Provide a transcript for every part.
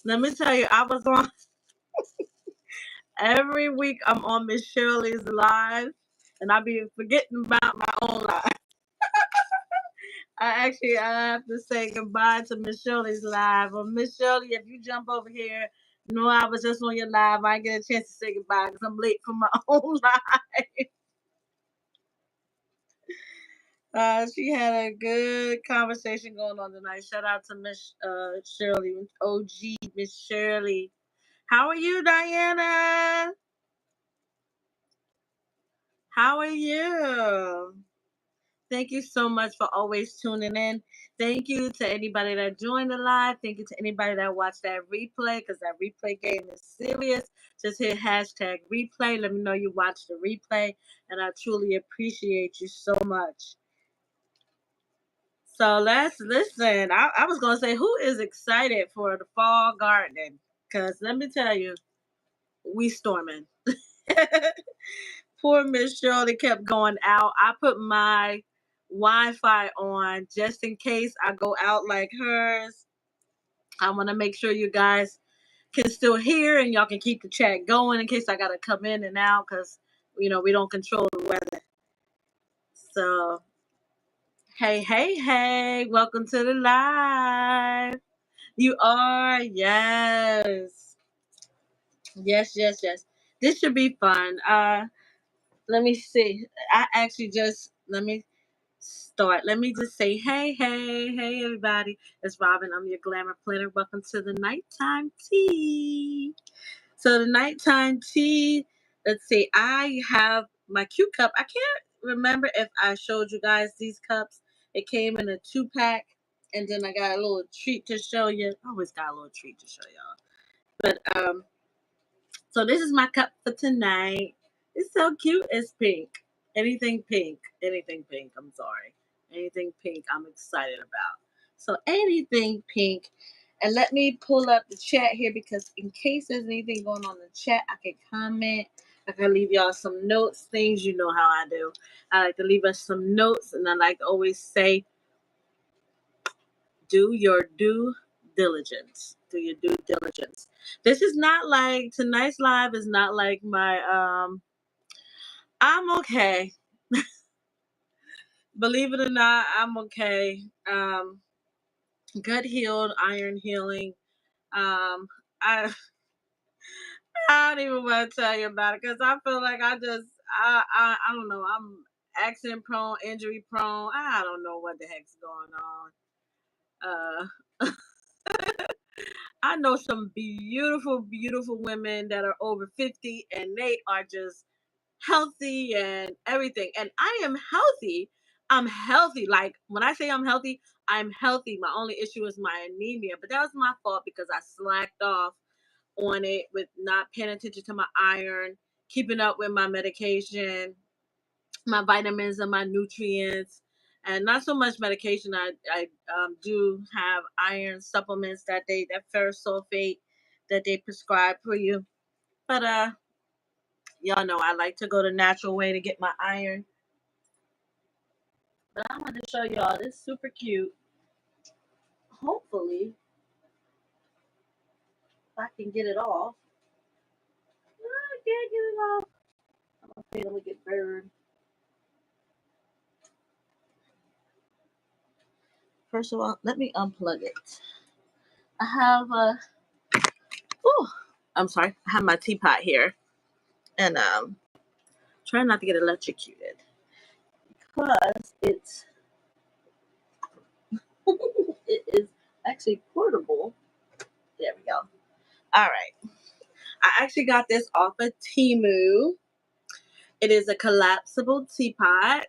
Let me tell you, I was on every week. I'm on Miss Shirley's live, and I be forgetting about my own live. I have to say goodbye to Miss Shirley's live. Well, Miss Shirley, if you jump over here, no, I was just on your live. I didn't get a chance to say goodbye because I'm late for my own live. She had a good conversation going on tonight. Shout out to Miss Shirley, OG Miss Shirley. How are you, Diana? How are you? Thank you so much for always tuning in. Thank you to anybody that joined the live. Thank you to anybody that watched that replay because that replay game is serious. Just hit hashtag replay. Let me know you watched the replay, and I truly appreciate you so much. So let's listen. I was going to say, who is excited for the fall gardening? Because let me tell you, we storming. Poor Miss Shirley kept going out. I put my Wi-Fi on just in case I go out like hers. I want to make sure you guys can still hear and y'all can keep the chat going in case I got to come in and out because, we don't control the weather. So, hey, hey, hey, welcome to the live. You are, yes. Yes, yes, yes. This should be fun. Let me see. Let me start. Let me just say, hey, hey, hey, everybody. It's Robin. I'm your glamour planner. Welcome to the nighttime tea. So the nighttime tea, let's see. I have my cute cup. I can't remember if I showed you guys these cups. It came in a 2-pack. And then I got a little treat to show you. I always got a little treat to show y'all. But so this is my cup for tonight. It's so cute. It's pink. Anything pink. Anything pink. I'm sorry. Anything pink I'm excited about. So anything pink. And let me pull up the chat here because in case there's anything going on in the chat, I can comment. I can leave y'all some notes, things you know how I do. I like to leave us some notes, and I like to always say, do your due diligence. Do your due diligence. This is not like tonight's live is not like my I'm okay. Believe it or not, I'm okay. Gut healed, iron healing. I I don't even want to tell you about it because I feel like I don't know. I'm accident prone, injury prone. I don't know what the heck's going on. I know some beautiful, beautiful women that are over 50 and they are just healthy and everything. And I am healthy. I'm healthy. Like when I say I'm healthy, I'm healthy. My only issue is my anemia, but that was my fault because I slacked off on it with not paying attention to my iron, keeping up with my medication, my vitamins and my nutrients, and not so much medication. I do have iron supplements that ferrous sulfate that they prescribe for you. But y'all know I like to go the natural way to get my iron. But I want to show y'all this super cute. Hopefully, if I can get it off. No, I can't get it off. I'm afraid I'm gonna get burned. First of all, let me unplug it. I have I'm sorry. I have my teapot here, and try not to get electrocuted because it is actually portable. There we go. All right. I actually got this off of Temu. It is a collapsible teapot.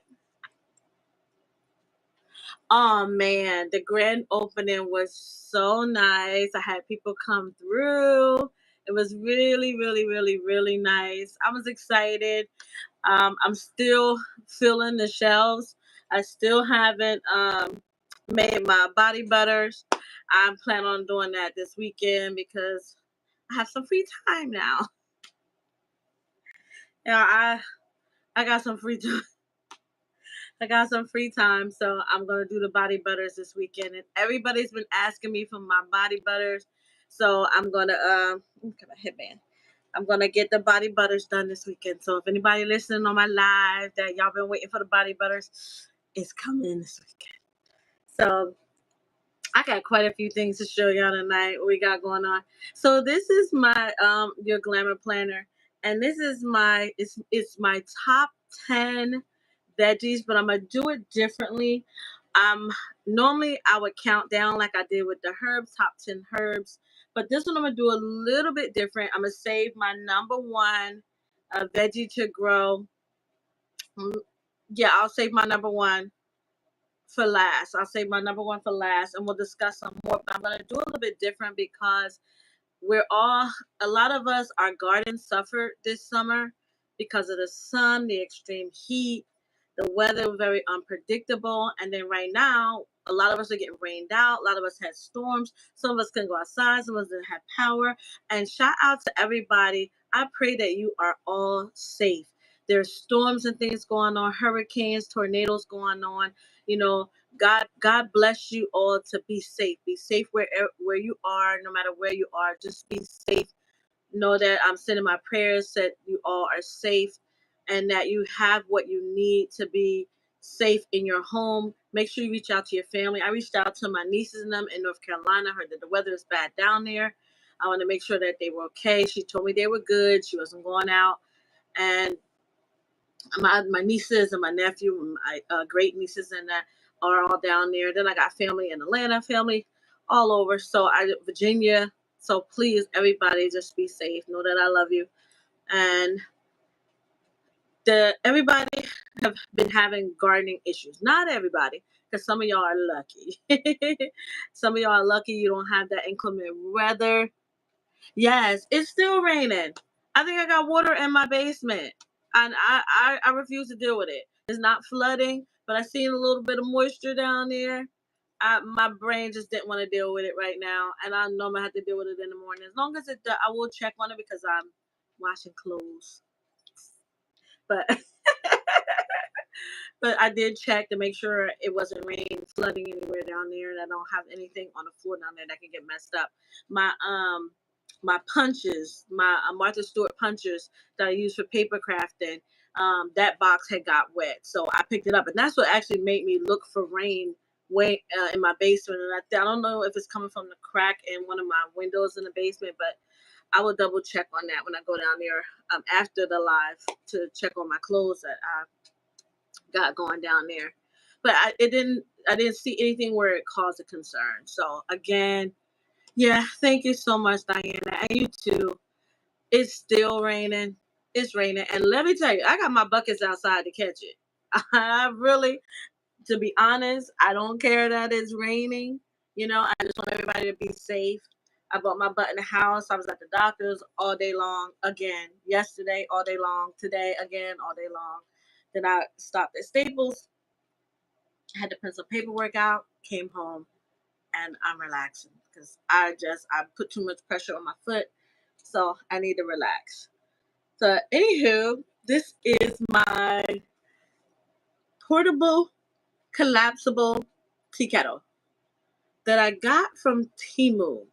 Oh man, the grand opening was so nice. I had people come through. It was really, really, really, really nice. I was excited. I'm still filling the shelves. I still haven't made my body butters. I'm planning on doing that this weekend because I have some free time now. Yeah, I got some free time. I got some free time, so I'm gonna do the body butters this weekend. And everybody's been asking me for my body butters. So I'm gonna get my headband. I'm gonna get the body butters done this weekend. So if anybody listening on my live that y'all been waiting for the body butters, it's coming this weekend. So I got quite a few things to show y'all tonight. What we got going on. So this is my your glamour planner, and this is my it's my top 10 veggies, but I'm gonna do it differently. Um, Normally I would count down like I did with the herbs, top 10 herbs, but this one I'm gonna do a little bit different. I'm gonna save my number one veggie to grow. Mm, Yeah, I'll save my number one for last. I'll save my number one for last, and we'll discuss some more. But I'm gonna do a little bit different because we're all a lot of us, our gardens suffered this summer because of the sun, the extreme heat, the weather was very unpredictable, and then right now a lot of us are getting rained out. A lot of us had storms. Some of us couldn't go outside. Some of us didn't have power. And shout out to everybody. I pray that you are all safe. There's storms and things going on, hurricanes, tornadoes going on. You know, God bless you all to be safe. Be safe where you are, no matter where you are. Just be safe. Know that I'm sending my prayers that you all are safe and that you have what you need to be safe in your home. Make sure you reach out to your family. I reached out to my nieces and them in North Carolina. Heard that the weather is bad down there. I want to make sure that they were okay. She told me they were good. She wasn't going out. And my nieces and my nephew, my great nieces, and that are all down there. Then I got family in Atlanta, family all over. So Virginia. So please, everybody, just be safe. Know that I love you. And everybody have been having gardening issues. Not everybody, because some of y'all are lucky. Some of y'all are lucky you don't have that inclement weather. Yes, it's still raining. I think I got water in my basement, and I refuse to deal with it. It's not flooding, but I seen a little bit of moisture down there. My brain just didn't want to deal with it right now, and I know I'm gonna have to deal with it in the morning. As long as I will check on it because I'm washing clothes. But But I did check to make sure it wasn't rain flooding anywhere down there, and I don't have anything on the floor down there that can get messed up. My punches, my Martha Stewart punches that I use for paper crafting, that box had got wet, so I picked it up, and that's what actually made me look for rain way in my basement. And I don't know if it's coming from the crack in one of my windows in the basement, but I will double check on that when I go down there after the live to check on my clothes that I got going down there. But I didn't see anything where it caused a concern. So again, yeah, thank you so much, Diana. And you too. It's still raining. It's raining. And let me tell you, I got my buckets outside to catch it. I really, to be honest, I don't care that it's raining. I just want everybody to be safe. I bought my butt in the house. I was at the doctor's all day long again. Yesterday, all day long. Today, again, all day long. Then I stopped at Staples, had to print some paperwork out, came home, and I'm relaxing because I put too much pressure on my foot, so I need to relax. So, anywho, this is my portable, collapsible tea kettle that I got from Temu.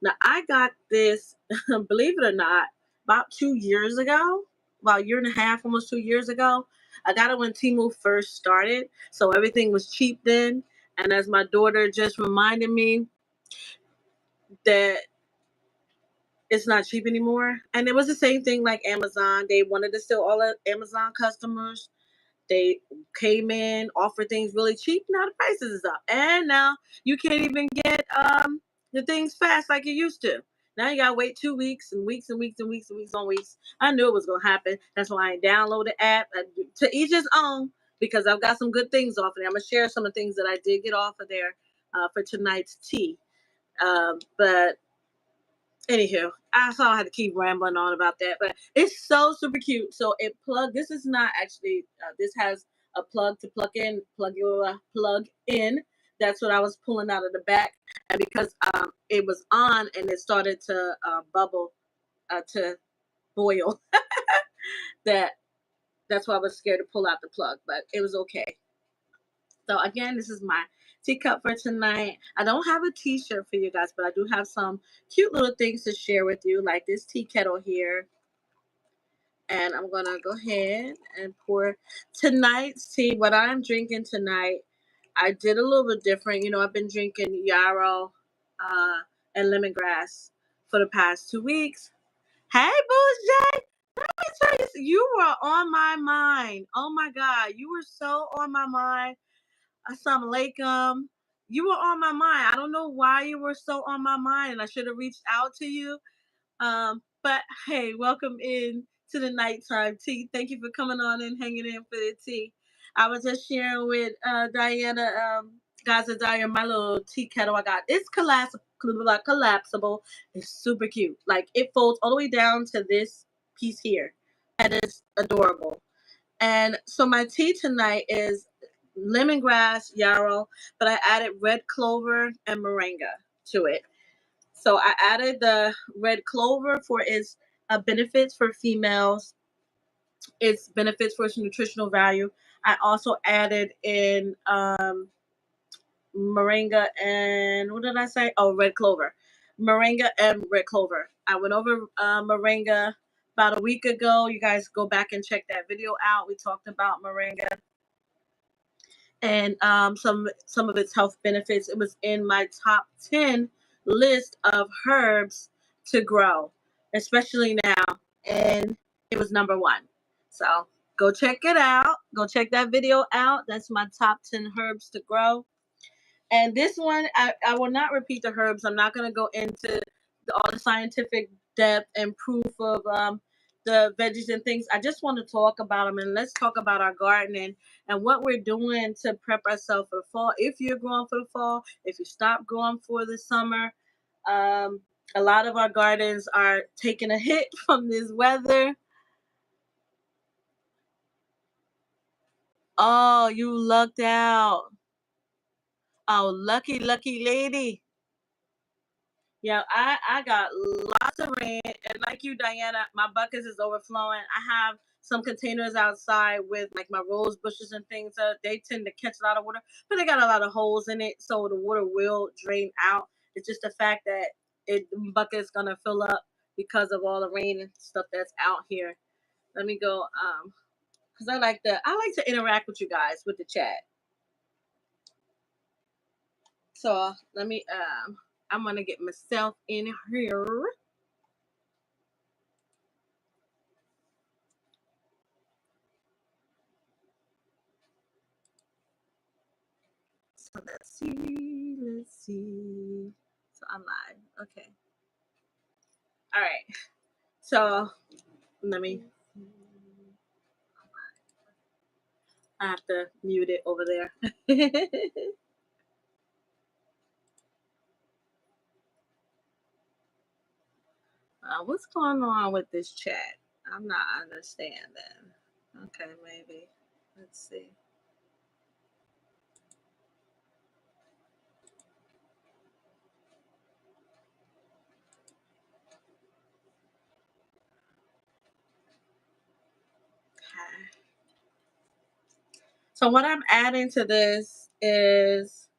Now, I got this, believe it or not, about 2 years ago, about a year and a half, almost 2 years ago. I got it when Temu first started, so everything was cheap then. And as my daughter just reminded me that it's not cheap anymore. And it was the same thing like Amazon. They wanted to steal all the Amazon customers. They came in, offered things really cheap. Now the prices is up, and now you can't even get the things fast like you used to. Now you gotta wait 2 weeks and weeks and weeks and weeks and weeks on weeks. I knew it was gonna happen. That's why I downloaded the app. To each his own, because I've got some good things off of there. I'm gonna share some of the things that I did get off of there for tonight's tea. But anywho, I saw I had to keep rambling on about that, but it's so super cute. So this is not actually, this has a plug to plug in. That's what I was pulling out of the back. And because it was on and it started to bubble, to boil, that that's why I was scared to pull out the plug, but it was okay. So again, this is my teacup for tonight. I don't have a t-shirt for you guys, but I do have some cute little things to share with you, like this tea kettle here. And I'm going to go ahead and pour tonight's tea. What I'm drinking tonight, I did a little bit different. You know, I've been drinking yarrow and lemongrass for the past 2 weeks. Hey, Booze J. Let me tell you, you were on my mind. Oh, my God. You were so on my mind. Assalamu alaikum. You were on my mind. I don't know why you were so on my mind, and I should have reached out to you. But hey, welcome in to the nighttime tea. Thank you for coming on and hanging in for the tea. I was just sharing with Diana, Gaza Dyer, my little tea kettle I got. It's collapsible. It's super cute. Like it folds all the way down to this piece here. And it's adorable. And so my tea tonight is lemongrass, yarrow, but I added red clover and moringa to it. So I added the red clover for its benefits for females, its benefits for its nutritional value. I also added in moringa and what did I say? Oh, red clover. Moringa and red clover. I went over moringa about a week ago. You guys go back and check that video out. We talked about moringa and some of its health benefits. It was in my top 10 list of herbs to grow, especially now, and it was number one. So go check it out. Go check that video out. That's my top 10 herbs to grow. And this one, I will not repeat the herbs. I'm not going to go into all the scientific depth and proof of the veggies and things. I just want to talk about them, and let's talk about our gardening and what we're doing to prep ourselves for the fall. If you're growing for the fall, if you stop growing for the summer, um, a lot of our gardens are taking a hit from this weather. Oh, you lucked out. Oh, lucky, lucky lady. Yeah, I got lots of rain, and like you, Diana, my buckets is overflowing. I have some containers outside with like my rose bushes and things. They tend to catch a lot of water, but they got a lot of holes in it, so the water will drain out. It's just the fact that the bucket's gonna fill up because of all the rain and stuff that's out here. Let me go, because I like to interact with you guys with the chat. So let me I'm gonna get myself in here. So let's see. Let's see. So I'm live. Okay. All right. So let me. I have to mute it over there. What's going on with this chat? I'm not understanding. Okay, maybe. Let's see. Okay. So what I'm adding to this is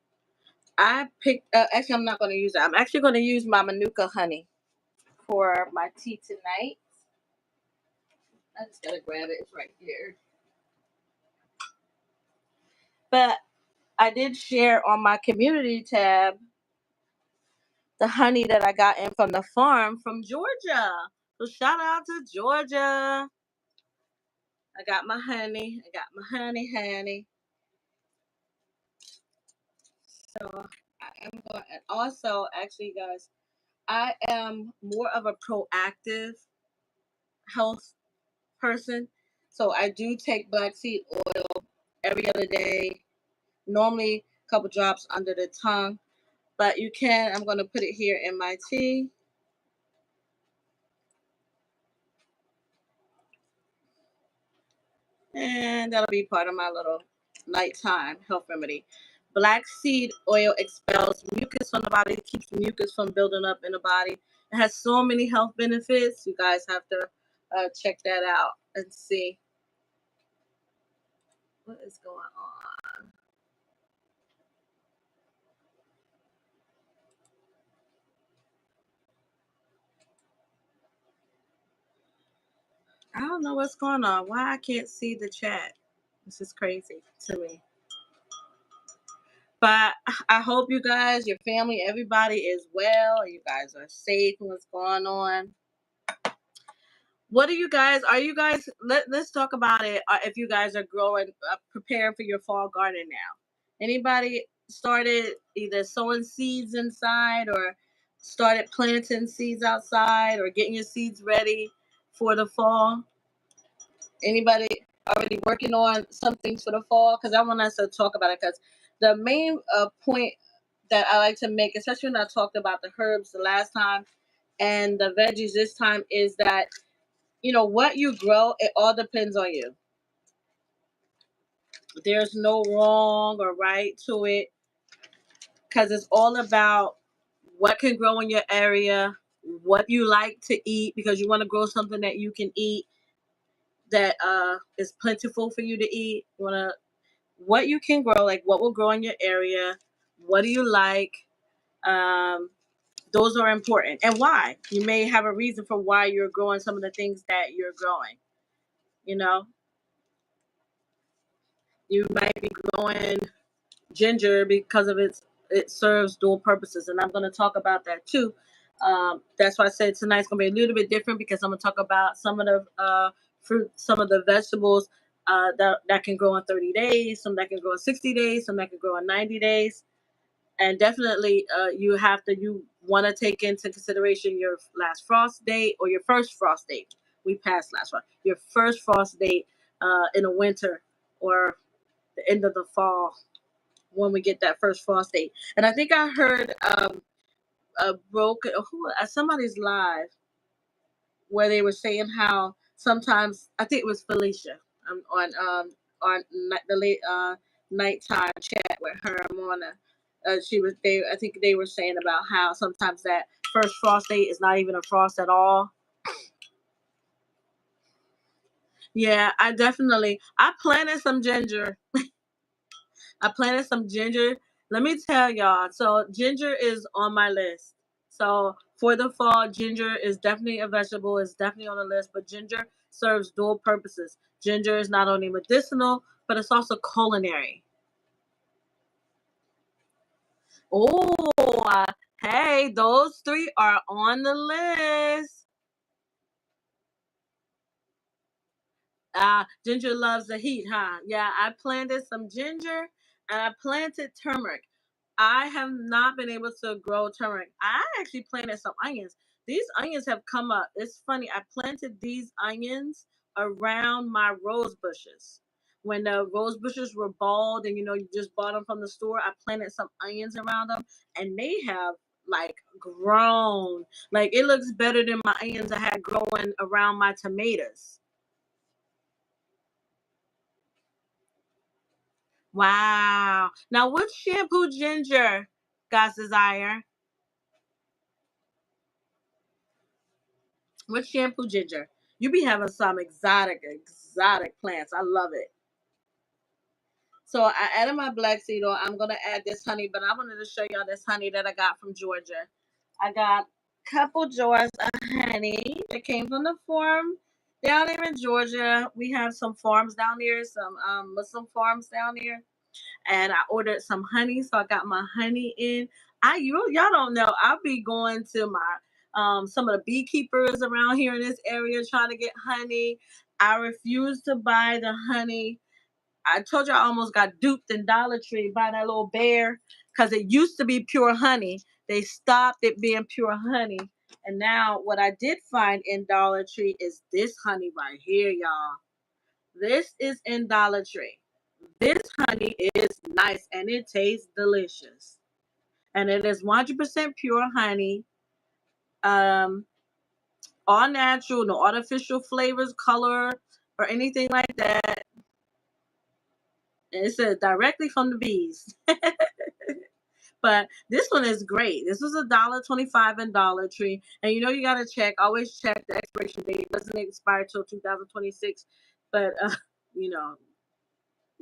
I picked. Actually, I'm not going to use it. I'm actually going to use my Manuka honey for my tea tonight. I just gotta grab it. It's right here. But I did share on my community tab the honey that I got in from the farm from Georgia. So shout out to Georgia. I got my honey. I got my honey. So I am going, and also, actually, guys, I am more of a proactive health person. So I do take black seed oil every other day. Normally, a couple drops under the tongue. But you can, I'm going to put it here in my tea. And that'll be part of my little nighttime health remedy. Black seed oil expels mucus from the body, keeps mucus from building up in the body. It has so many health benefits. You guys have to check that out and see what is going on. I don't know what's going on. Why I can't see the chat? This is crazy to me. But I hope you guys, your family, everybody is well. You guys are safe and what's going on. What are you guys? Are you guys? Let's talk about it. If you guys are growing, preparing for your fall garden now. Anybody started either sowing seeds inside or started planting seeds outside or getting your seeds ready for the fall? Anybody already working on some things for the fall? Because I want us to talk about it. Because the main point that I like to make, especially when I talked about the herbs the last time and the veggies this time, is that what you grow, it all depends on you. There's no wrong or right to it because it's all about what can grow in your area, what you like to eat, because you want to grow something that you can eat that is plentiful for you to eat. You want to what you can grow, like what will grow in your area, what do you like. um, those are important, and why. You may have a reason for why you're growing some of the things that you're growing. you know you might be growing ginger because of it serves dual purposes, and I'm going to talk about that too. That's why I said tonight's going to be a little bit different, because I'm going to talk about some of the fruit, some of the vegetables that can grow in 30 days, some that can grow in 60 days, some that can grow in 90 days. And definitely you want to take into consideration your last frost date or your first frost date. We passed last one. Your first frost date in the winter or the end of the fall, when we get that first frost date. And I think I heard a broken somebody's live where they were saying how sometimes, I think it was Felicia, on the late nighttime chat with her and Mona. I think they were saying about how sometimes that first frost date is not even a frost at all. Yeah, I planted some ginger. I planted some ginger. Let me tell y'all. So ginger is on my list. So for the fall, ginger is definitely a vegetable. It's definitely on the list. But ginger serves dual purposes. Ginger is not only medicinal, but it's also culinary. Oh, hey, those three are on the list. Ginger loves the heat, huh? Yeah, I planted some ginger and I planted turmeric. I have not been able to grow turmeric. I actually planted some onions. These onions have come up. It's funny. I planted these onions around my rose bushes. When the rose bushes were bald and you just bought them from the store, I planted some onions around them and they have like grown. Like it looks better than my onions I had growing around my tomatoes. Wow. Now, what shampoo ginger, God's desire? What shampoo ginger? You be having some exotic plants. I love it. So I added my black seed oil. I'm gonna add this honey, but I wanted to show y'all this honey that I got from Georgia. I got a couple jars of honey that came from the farm down there in Georgia. We have some farms down there, some Muslim farms down there, and I ordered some honey, so I got my honey in. Y'all don't know. I'll be going to my some of the beekeepers around here in this area trying to get honey. I refuse to buy the honey. I told you I almost got duped in Dollar Tree by that little bear because it used to be pure honey. They stopped it being pure honey. And now what I did find in Dollar Tree is this honey right here, y'all. This is in Dollar Tree. This honey is nice and it tastes delicious. And it is 100% pure honey. Um, all natural, no artificial flavors, color, or anything like that. And it says directly from the bees. But this one is great. This was $1.25 in Dollar Tree. And you gotta always check the expiration date. It doesn't expire till 2026. But you know,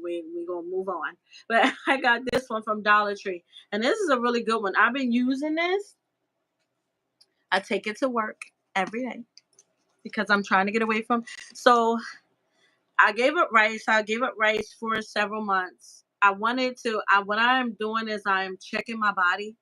we gonna move on. But I got this one from Dollar Tree, and this is a really good one. I've been using this. I take it to work every day. because I'm trying to get away from. So I gave up rice. I gave up rice for several months. I wanted to. What I'm doing is I'm checking my body.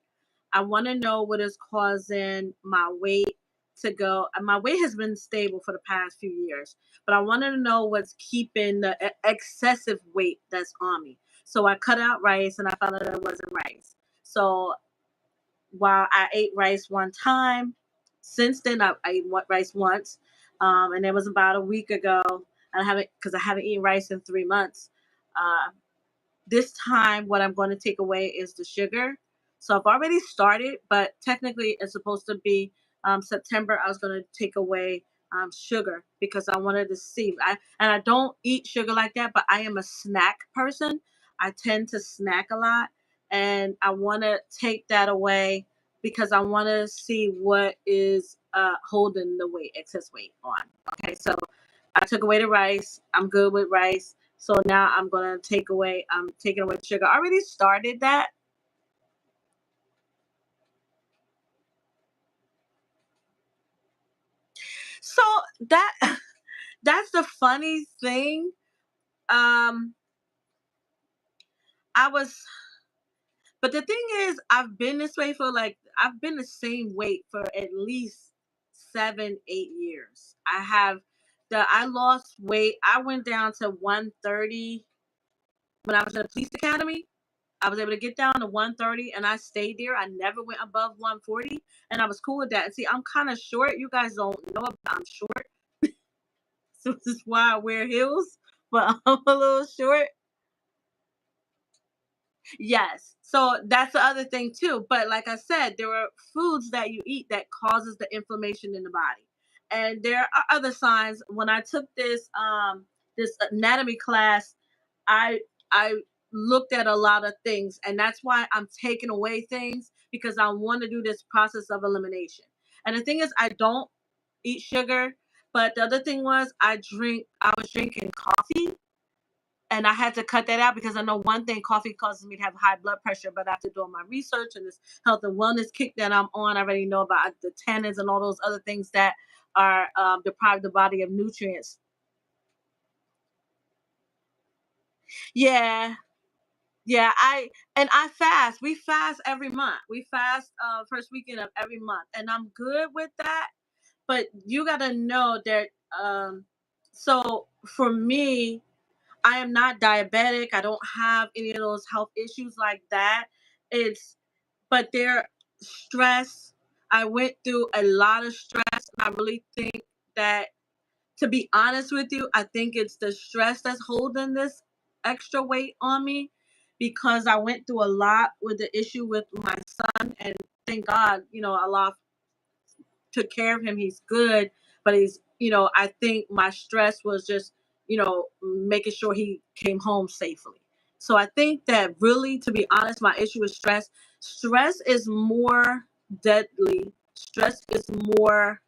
I want to know what is causing my weight to go. And my weight has been stable for the past few years, but I wanted to know what's keeping the excessive weight that's on me. So I cut out rice, and I found out that it wasn't rice. So while I ate rice one time, since then I ate rice once, and it was about a week ago. And I haven't eaten rice in 3 months. Uh, this time, what I'm going to take away is the sugar. So I've already started, but technically it's supposed to be September. I was going to take away sugar because I wanted to see. I don't eat sugar like that, but I am a snack person. I tend to snack a lot, and I want to take that away because I want to see what is holding the weight, excess weight on. Okay, so I took away the rice. I'm good with rice. So now I'm taking away the sugar. I already started that. So that that's the funny thing. Um I was but the thing is I've been this way for I've been the same weight for at least 7, 8 years. I lost weight. I went down to 130 when I was in the police academy. I was able to get down to 130 and I stayed there. I never went above 140 and I was cool with that. And see, I'm kind of short. You guys don't know I'm short. So this is why I wear heels, but I'm a little short. Yes. So that's the other thing too. But like I said, there are foods that you eat that causes the inflammation in the body. And there are other signs. When I took this anatomy class, I I looked at a lot of things, and that's why I'm taking away things because I want to do this process of elimination. And the thing is, I don't eat sugar, but the other thing was I was drinking coffee, and I had to cut that out because I know one thing, coffee causes me to have high blood pressure. But after doing my research and this health and wellness kick that I'm on, I already know about the tannins and all those other things that are deprive the body of nutrients. Yeah, yeah. I fast. We fast every month. We fast first weekend of every month, and I'm good with that. But you got to know that. So for me, I am not diabetic. I don't have any of those health issues like that. It's but they're stress. I went through a lot of stress. I really think that, to be honest with you, I think it's the stress that's holding this extra weight on me because I went through a lot with the issue with my son, and thank God, Allah took care of him. He's good, but I think my stress was just, making sure he came home safely. So I think that really, to be honest, my issue is stress. Stress is more deadly. Stress is more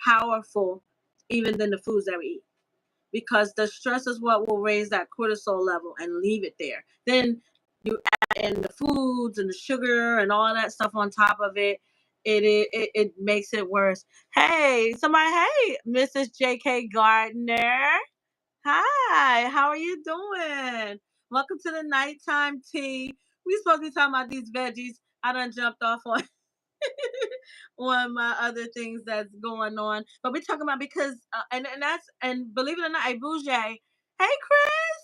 powerful even than the foods that we eat because the stress is what will raise that cortisol level and leave it there. Then you add in the foods and the sugar and all that stuff on top of it. It makes it worse. Hey, somebody, hey, Mrs. J.K. Gardner. Hi, how are you doing? Welcome to the nighttime tea. We supposed to be talking about these veggies. I done jumped off on on my other things that's going on. But we're talking about because and believe it or not, hey Bougie. Hey Chris.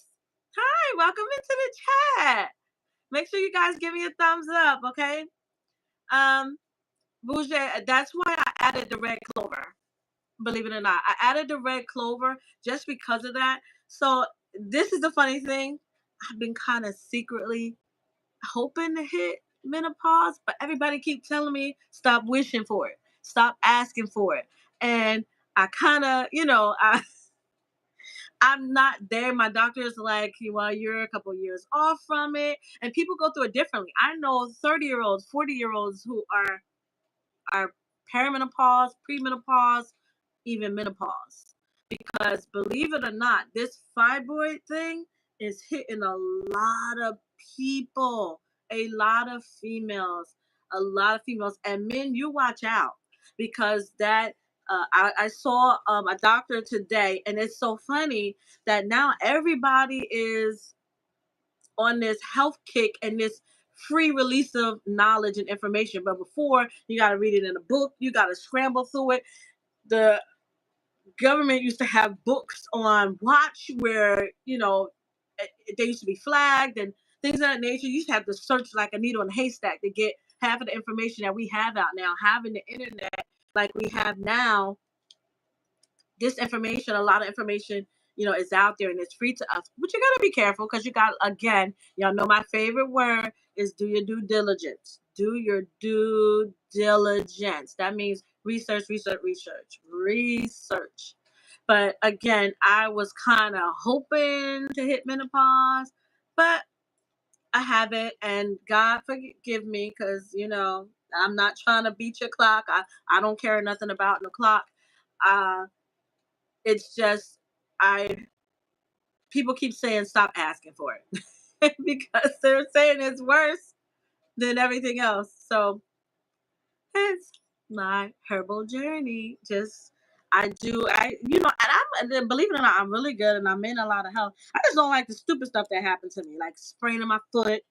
Hi, welcome into the chat. Make sure you guys give me a thumbs up, okay? Um, Bougie, that's why I added the red clover. Believe it or not, I added the red clover just because of that. So this is the funny thing. I've been kind of secretly hoping to hit menopause, but everybody keep telling me stop wishing for it, stop asking for it, and I kind of, I'm not there. My doctor is like, well, you're a couple years off from it, and people go through it differently. I know 30-year-olds, 40-year-olds who are perimenopause, premenopause, even menopause. Because believe it or not, this fibroid thing is hitting a lot of people, a lot of females, a lot of females, and men. You watch out because that I saw a doctor today, and it's so funny that now everybody is on this health kick and this free release of knowledge and information. But before, you got to read it in a book, you got to scramble through it. The government used to have books on watch where, they used to be flagged and things of that nature. You used to have to search like a needle in a haystack to get half of the information that we have out now. Having the internet like we have now, this information, a lot of information, is out there and it's free to us. But you gotta be careful because you got, again, y'all know my favorite word is do your due diligence. Do your due diligence. That means research, research, research, research. But again, I was kind of hoping to hit menopause, but I haven't, and God forgive me because I'm not trying to beat your clock. I don't care nothing about no clock. Uh, it's just I people keep saying stop asking for it because they're saying it's worse than everything else. So it's my herbal journey. Just and believe it or not, I'm really good and I'm in a lot of health. I just don't like the stupid stuff that happened to me, like spraining my foot,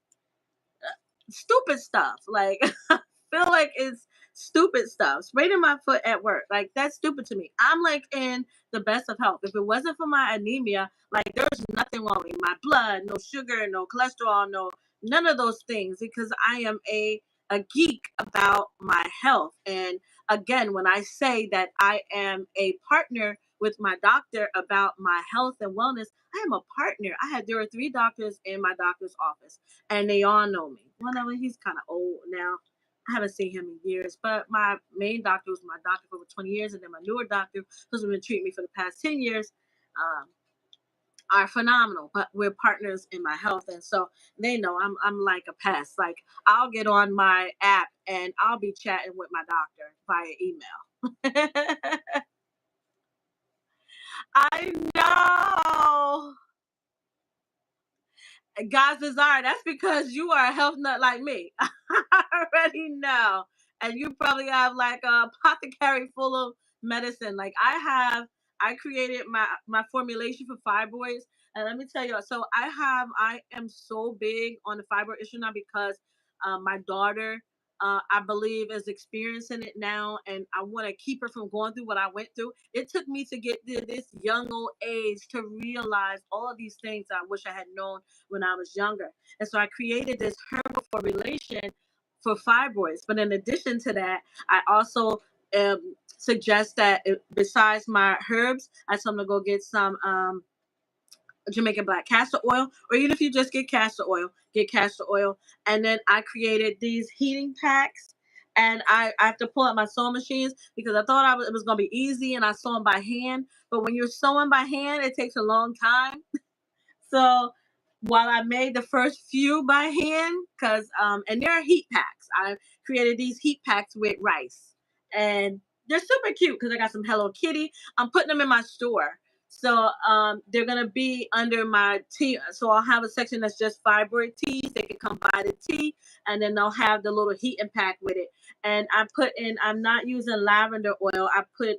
stupid stuff. Like feel like it's stupid stuff. Spraining my foot at work, like that's stupid to me. I'm like in the best of health. If it wasn't for my anemia, like there's nothing wrong with my blood, no sugar, no cholesterol, no none of those things, because I am a geek about my health. And again, when I say that I am a partner with my doctor about my health and wellness, I am a partner. There were 3 doctors in my doctor's office, and they all know me. One of them, he's kind of old now. I haven't seen him in years, but my main doctor was my doctor for over 20 years, and then my newer doctor, who's been treating me for the past 10 years, um, are phenomenal. But we're partners in my health, and so they know I'm like a pest. Like I'll get on my app and I'll be chatting with my doctor via email. I know. God's desire. That's because you are a health nut like me. I already know. And you probably have like a apothecary full of medicine. Like I created my formulation for fibroids. And let me tell you, so I am so big on the fibroid issue now because my daughter, I believe, is experiencing it now, and I want to keep her from going through what I went through. It took me to get to this young old age to realize all of these things I wish I had known when I was younger. And so I created this herbal formulation for fibroids. But in addition to that, I also suggest that besides my herbs, I told them to go get some Jamaican black castor oil, or even if you just get castor oil, get castor oil. And then I created these heating packs. And I have to pull out my sewing machines because I thought it was going to be easy and I sew them by hand. But when you're sewing by hand, it takes a long time. So while I made the first few by hand, and they're heat packs. I created these heat packs with rice, and they're super cute because I got some Hello Kitty. I'm putting them in my store, so they're gonna be under my tea. So I'll have a section that's just fibroid teas. They can come buy the tea, and then they'll have the little heating pack with it. And I'm not using lavender oil. I put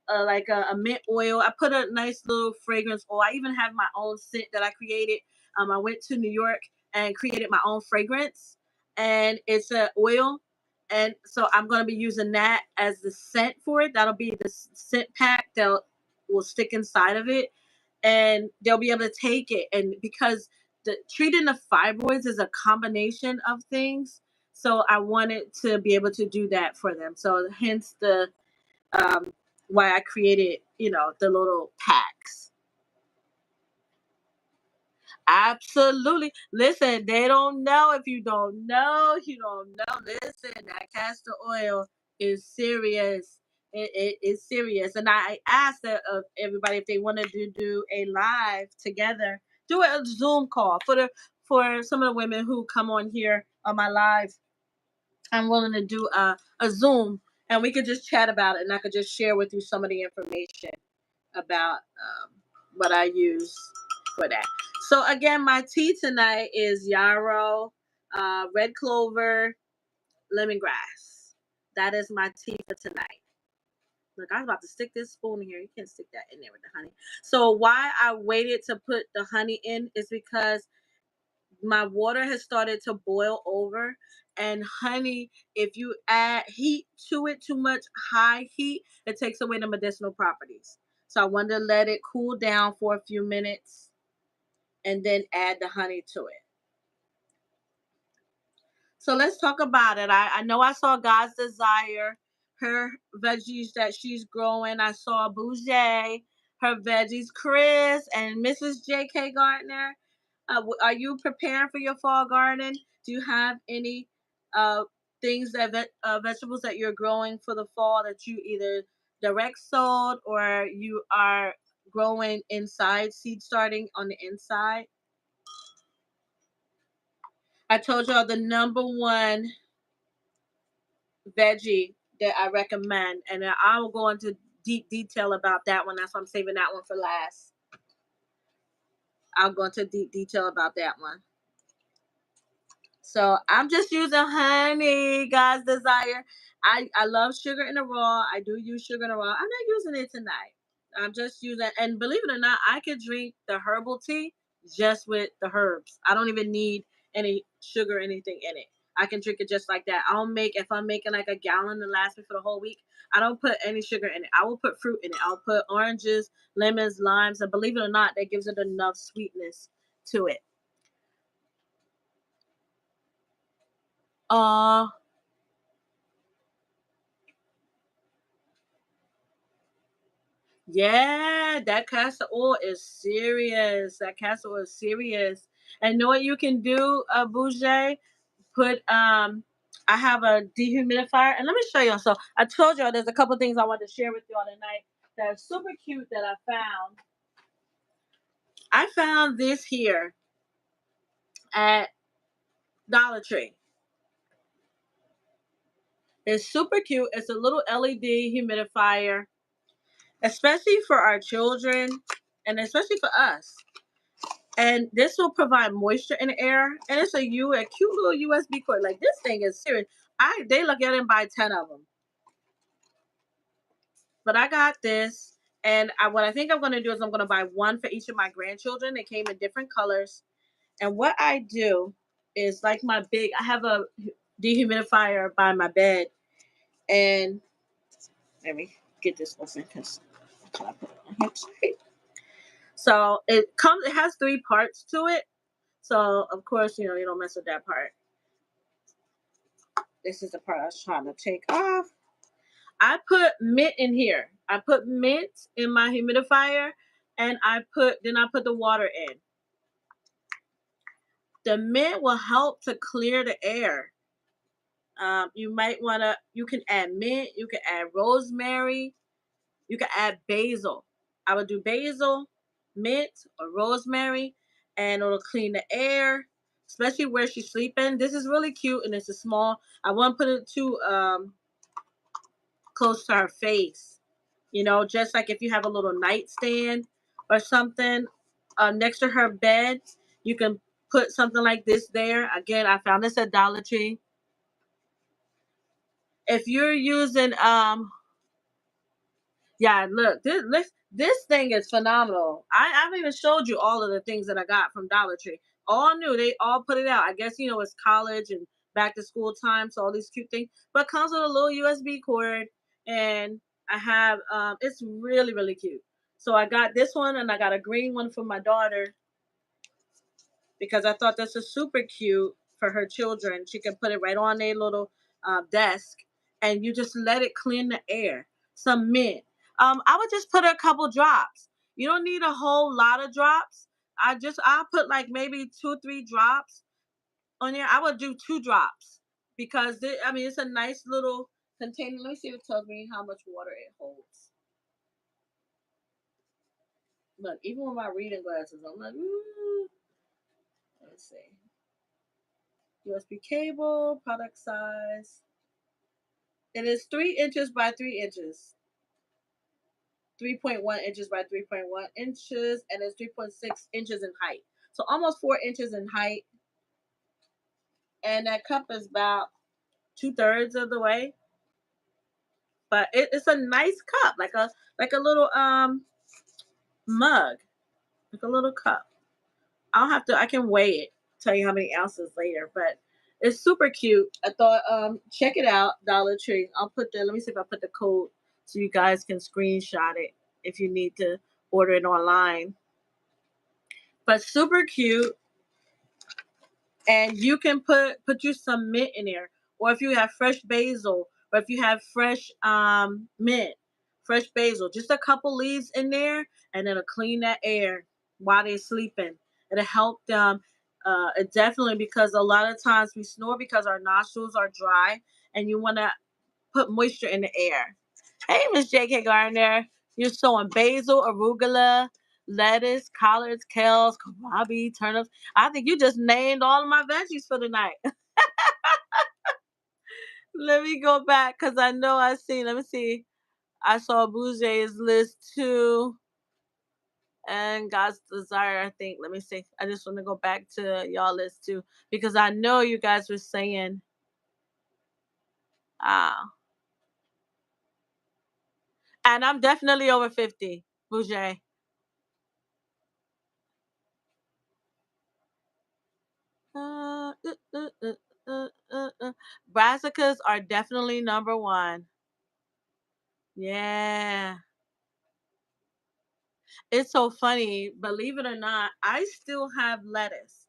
like a mint oil. I put a nice little fragrance oil. I even have my own scent that I created. I went to New York and created my own fragrance, and it's an oil. And so I'm going to be using that as the scent for it. That'll be the scent pack that will stick inside of it, and they'll be able to take it. And because the treating the fibroids is a combination of things, so I wanted to be able to do that for them. So hence the um, why I created, the little packs. Absolutely. Listen, they don't know. If you don't know, you don't know. Listen, that castor oil is serious. It is serious. And I asked everybody if they wanted to do a live together, do a Zoom call for some of the women who come on here on my live. I'm willing to do a Zoom, and we could just chat about it, and I could just share with you some of the information about what I use for that. So again, my tea tonight is yarrow, red clover, lemongrass. That is my tea for tonight. Look, I was about to stick this spoon in here. You can't stick that in there with the honey. So why I waited to put the honey in is because my water has started to boil over, and honey, if you add heat to it, too much high heat, it takes away the medicinal properties. So I wanted to let it cool down for a few minutes and then add the honey to it. So let's talk about it. I know I saw God's Desire, her veggies that she's growing. I saw Bougie, her veggies, Chris, and Mrs. J.K. Gardner. Are you preparing for your fall garden? Do you have any uh, things vegetables that you're growing for the fall that you either direct sowed or you are growing inside, seed starting on the inside? I told y'all the number one veggie that I recommend, and I will go into deep detail about that one. That's why I'm saving that one for last. I'll go into deep detail about that one. So I'm just using honey, God's Desire. I love sugar in the raw. I do use sugar in the raw. I'm not using it tonight. I'm just using, and believe it or not, I could drink the herbal tea just with the herbs. I don't even need any sugar or anything in it. I can drink it just like that. If I'm making like a gallon to last me for the whole week, I don't put any sugar in it. I will put fruit in it. I'll put oranges, lemons, limes, and believe it or not, that gives it enough sweetness to it. Uh, Yeah, that castor oil is serious. That castor oil is serious. And know what you can do, Bouger? Put I have a dehumidifier, and let me show y'all. So I told y'all there's a couple things I want to share with y'all tonight that are super cute that I found. I found this here at Dollar Tree. It's super cute. It's a little LED humidifier, especially for our children and especially for us. And this will provide moisture in the air. And it's a cute little USB cord. Like this thing is serious. They look at it and buy 10 of them. But I got this. And what I think I'm going to do is I'm going to buy one for each of my grandchildren. They came in different colors. And what I do is like I have a dehumidifier by my bed. And let me get this open because I put it on here. So it has 3 parts to it. So of course, you don't mess with that part. This is the part I was trying to take off. I put mint in here. I put mint in my humidifier, and I put the water in. The mint will help to clear the air. You can add mint, you can add rosemary, you can add basil. I would do basil, mint, or rosemary, and it'll clean the air, especially where she's sleeping. This is really cute, and it's a small. I won't put it too close to her face. Just like if you have a little nightstand or something next to her bed, you can put something like this there. Again, I found this at Dollar Tree. If you're using yeah, look, this thing is phenomenal. I've even showed you all of the things that I got from Dollar Tree. All new, they all put it out. I guess it's college and back to school time, so all these cute things. But it comes with a little USB cord, and I have it's really really cute. So I got this one, and I got a green one for my daughter because I thought this was super cute for her children. She can put it right on their little desk, and you just let it clean the air. Some mint. I would just put a couple drops. You don't need a whole lot of drops. I'll put like maybe 2-3 drops on there. I would do 2 drops because it's a nice little container. Let me see if it tells me how much water it holds. Look, even with my reading glasses, I'm like, ooh. Let's see. USB cable, product size. It is 3 inches by 3 inches. 3.1 inches by 3.1 inches, and it's 3.6 inches in height. So almost 4 inches in height. And that cup is about 2/3 of the way. but it's a nice cup, like a little mug, like a little cup. I can weigh it, tell you how many ounces later, but it's super cute. I thought check it out, Dollar Tree. Let me see if I put the code so you guys can screenshot it if you need to order it online. But super cute, and you can put you some mint in there, or if you have fresh basil, or if you have fresh mint, fresh basil, just a couple leaves in there, and it'll clean that air while they're sleeping. It'll help them. It definitely, because a lot of times we snore because our nostrils are dry, and you want to put moisture in the air. Hey, Miss J.K. Gardner, you're sowing basil, arugula, lettuce, collards, kales, kohlrabi, turnips. I think you just named all of my veggies for the night. Let me go back because I know I seen. Let me see. I saw Bouger's list too, and God's desire. I think. Let me see. I just want to go back to y'all list too because I know you guys were saying, ah, and I'm definitely over 50, Bouger. Uh, uh, uh, uh, Brassicas are definitely number one. Yeah. It's so funny. Believe it or not, I still have lettuce.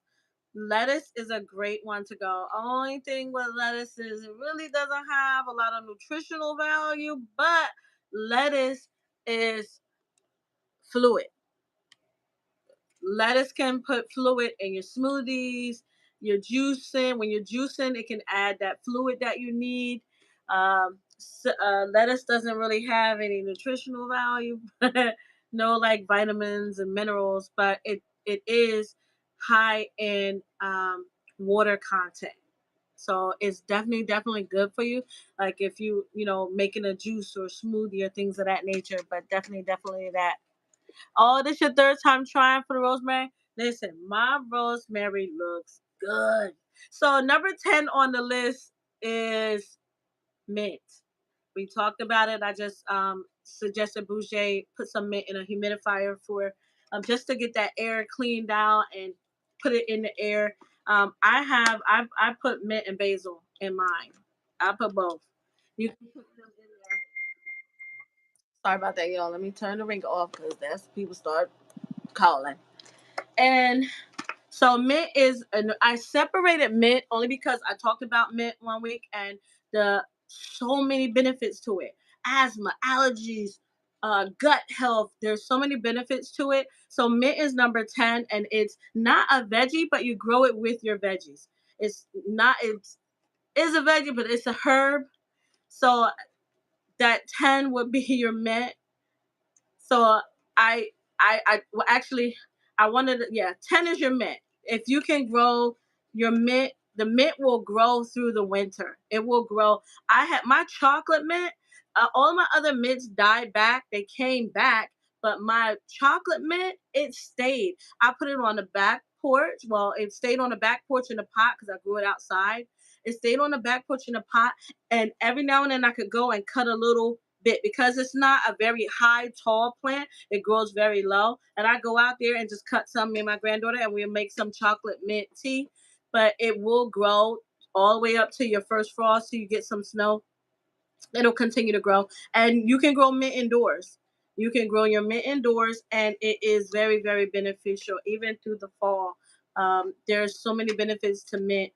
Lettuce is a great one to go. Only thing with lettuce is it really doesn't have a lot of nutritional value, but lettuce is fluid. Lettuce can put fluid in your smoothies, your juicing. When you're juicing, it can add that fluid that you need. Lettuce doesn't really have any nutritional value, no like vitamins and minerals, but it is high in water content. So it's definitely good for you. Like if making a juice or smoothie or things of that nature, but definitely that. Oh, this your third time trying for the rosemary? Listen, my rosemary looks good. So number 10 on the list is mint. We talked about it. I just suggested Boucher put some mint in a humidifier for just to get that air cleaned out and put it in the air. I put mint and basil in mine. I put both. You can put them in there. Sorry about that, y'all. Let me turn the ringer off because that's people start calling. And so mint is, and I separated mint only because I talked about mint one week and the so many benefits to it. Asthma, allergies, gut health. There's so many benefits to it. So mint is number 10, and it's not a veggie, but you grow it with your veggies. It's not, it's is a veggie, but it's a herb. So that 10 would be your mint. So well, actually, I wanted to, yeah, 10 is your mint. If you can grow your mint, the mint will grow through the winter. It will grow. I had my chocolate mint, all my other mints died back. They came back, but my chocolate mint, it stayed. I put it on the back porch. Well, it stayed on the back porch in the pot because I grew it outside. It stayed on the back porch in the pot, and every now and then I could go and cut a little bit because it's not a very high, tall plant. It grows very low. And I go out there and just cut some, me and my granddaughter, and we'll make some chocolate mint tea. But it will grow all the way up to your first frost till you get some snow. It'll continue to grow. And you can grow mint indoors. You can grow your mint indoors, and it is very beneficial, even through the fall. There's so many benefits to mint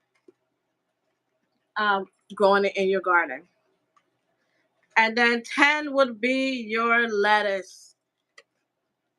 growing it in your garden. And then 10 would be your lettuce.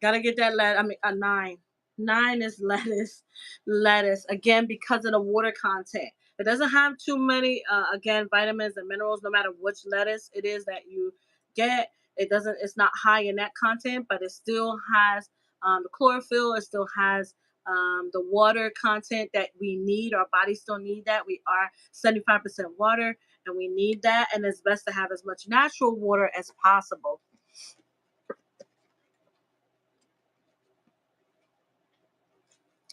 Gotta get that lettuce. I mean, a 9. 9 is lettuce. Lettuce again because of the water content. It doesn't have too many again vitamins and minerals. No matter which lettuce it is that you get, it doesn't. It's not high in that content, but it still has the chlorophyll. It still has the water content that we need. Our bodies still need that. We are 75% water, and we need that. And it's best to have as much natural water as possible.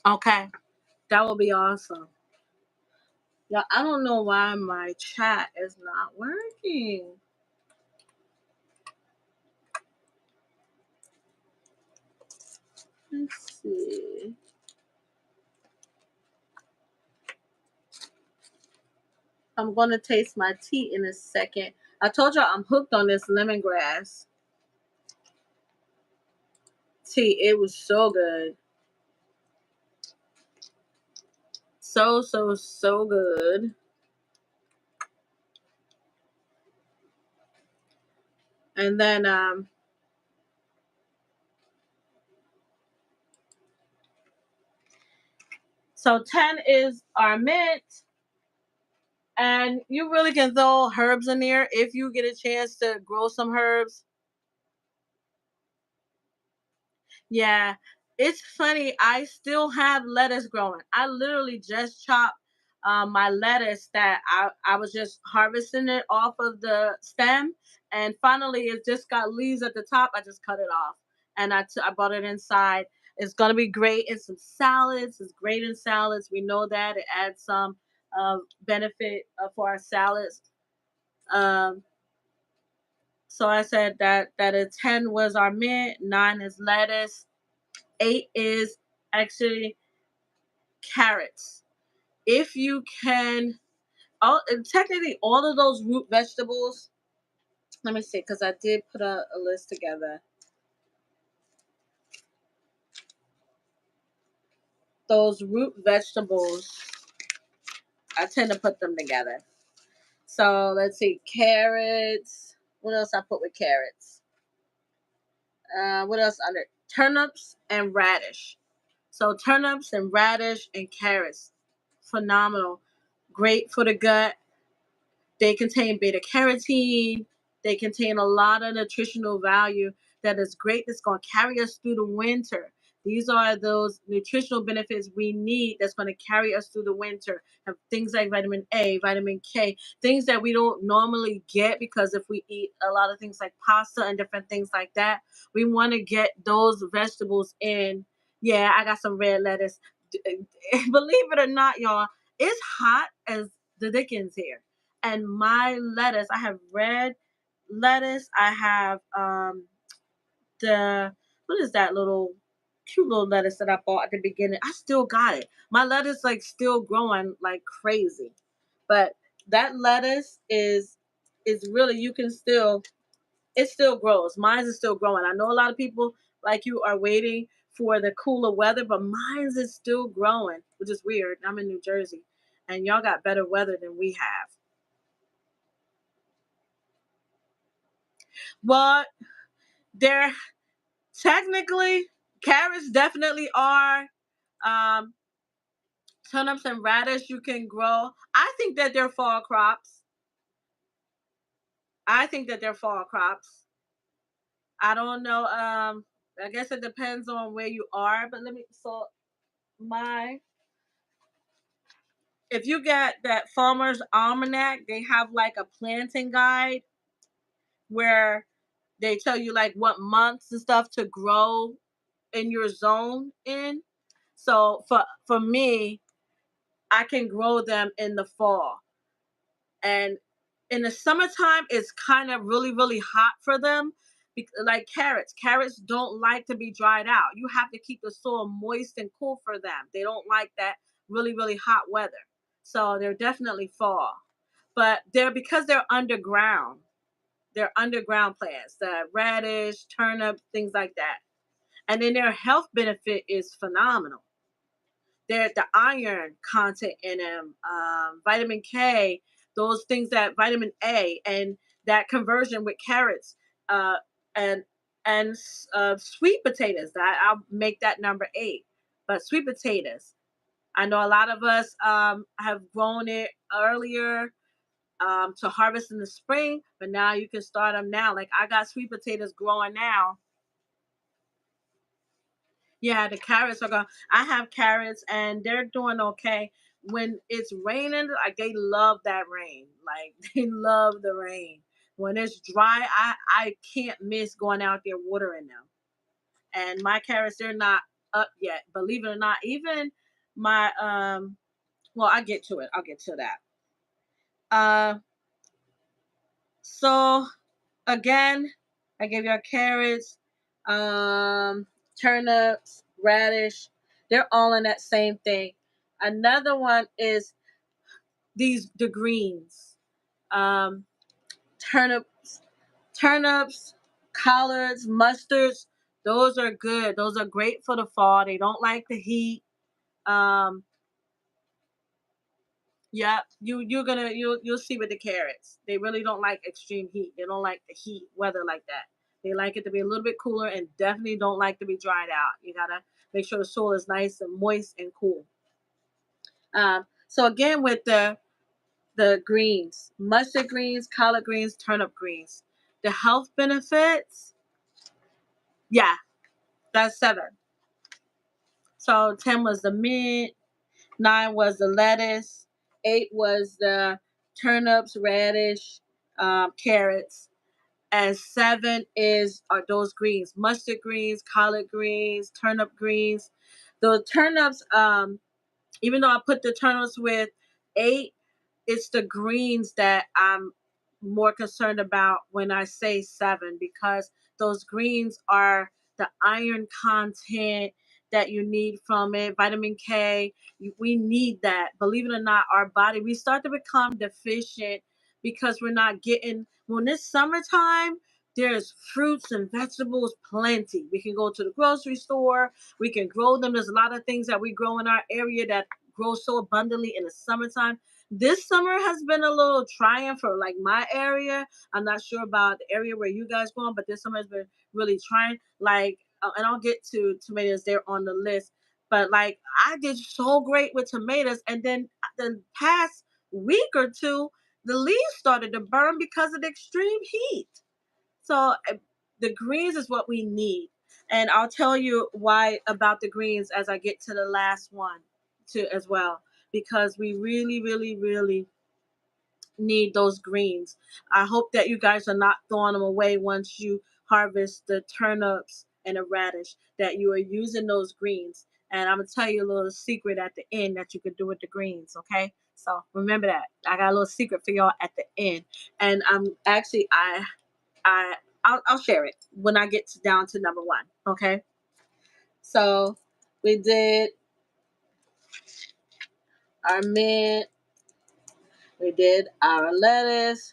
Okay. That would be awesome. Yeah, I don't know why my chat is not working. see. I'm going to taste my tea in a second. I told y'all I'm hooked on this lemongrass tea. It was so good. So, so, so good. And then, so 10 is our mint. And you really can throw herbs in there if you get a chance to grow some herbs. Yeah, it's funny. I still have lettuce growing. I literally just chopped my lettuce that I was just harvesting it off of the stem. And finally, it just got leaves at the top. I just cut it off. And I brought it inside. It's going to be great in some salads. It's great in salads. We know that. It adds some benefit for our salads. Um, so I said that a 10 was our mint, 9 is lettuce, 8 is actually carrots. If you can, technically all of those root vegetables. Let me see, because I did put a list together. Those root vegetables, I tend to put them together. So let's see, carrots. What else I put with carrots? What else under turnips and radish? So turnips and radish and carrots, phenomenal, great for the gut. They contain beta carotene. They contain a lot of nutritional value that is great. That's going to carry us through the winter. These are those nutritional benefits we need that's going to carry us through the winter. Have things like vitamin A, vitamin K, things that we don't normally get because if we eat a lot of things like pasta and different things like that, we want to get those vegetables in. Yeah, I got some red lettuce. Believe it or not, y'all, it's hot as the dickens here. And my lettuce, I have red lettuce. I have the what is that little cute little lettuce that I bought at the beginning. I still got it. My lettuce like still growing like crazy. But that lettuce is really you can still it still grows. Mine is still growing. I know a lot of people like you are waiting for the cooler weather, but mine is still growing, which is weird. I'm in New Jersey and y'all got better weather than we have. But they're technically carrots definitely are um turnips and radish you can grow. I think that they're fall crops. I think that they're fall crops. I don't know. I guess it depends on where you are, but let me so my if you get that farmer's almanac, they have like a planting guide where they tell you like what months and stuff to grow in your zone in. So for me, I can grow them in the fall. And in the summertime, it's kind of really, really hot for them. Like carrots. Carrots don't like to be dried out. You have to keep the soil moist and cool for them. They don't like that really, really hot weather. So they're definitely fall. But they're because they're underground. They're underground plants. The radish, turnip, things like that. And then their health benefit is phenomenal. The iron content in them, vitamin K, those things that vitamin A, and that conversion with carrots, uh, and sweet potatoes. I'll make that number 8. But sweet potatoes, I know a lot of us have grown it earlier to harvest in the spring, but now you can start them now. Like I got sweet potatoes growing now. Yeah, the carrots are going. I have carrots and they're doing okay. When it's raining, like they love that rain. Like they love the rain. When it's dry, I can't miss going out there watering them. And my carrots, they're not up yet. Believe it or not, even my well, I get to it. I'll get to that. Uh, so again, I gave you carrots, um, turnips, radish. They're all in that same thing. Another one is the greens. Um, turnips, turnips, collards, mustards. Those are good. Those are great for the fall. They don't like the heat. Um, yeah, you'll see with the carrots. They really don't like extreme heat. They don't like the heat weather like that. They like it to be a little bit cooler and definitely don't like to be dried out. You gotta make sure the soil is nice and moist and cool. So again, with the greens, mustard greens, collard greens, turnip greens, the health benefits. Yeah, that's 7. So 10 was the mint, 9 was the lettuce, 8 was the turnips, radish, carrots, and 7 are those greens: mustard greens, collard greens, turnip greens. The turnips, even though I put the turnips with 8, it's the greens that I'm more concerned about when I say 7, because those greens are the iron content that you need from it, vitamin K. We need that. Believe it or not, our body, we start to become deficient because we're not getting, when it's summertime, there's fruits and vegetables plenty. We can go to the grocery store, we can grow them. There's a lot of things that we grow in our area that grow so abundantly in the summertime. This summer has been a little trying for like my area. I'm not sure about the area where you guys going, but this summer has been really trying. Like, and I'll get to tomatoes. They're on the list, but like I did so great with tomatoes, and then the past week or two, the leaves started to burn because of the extreme heat. So the greens is what we need, and I'll tell you why about the greens as I get to the last one, too, as well, because we really, really, really need those greens. I hope that you guys are not throwing them away once you harvest the turnips and the radish, that you are using those greens. And I'm gonna tell you a little secret at the end that you could do with the greens, okay? So remember that. I got a little secret for y'all at the end. And I'm actually I I'll share it when I get down to number 1, okay? So we did our mint, we did our lettuce.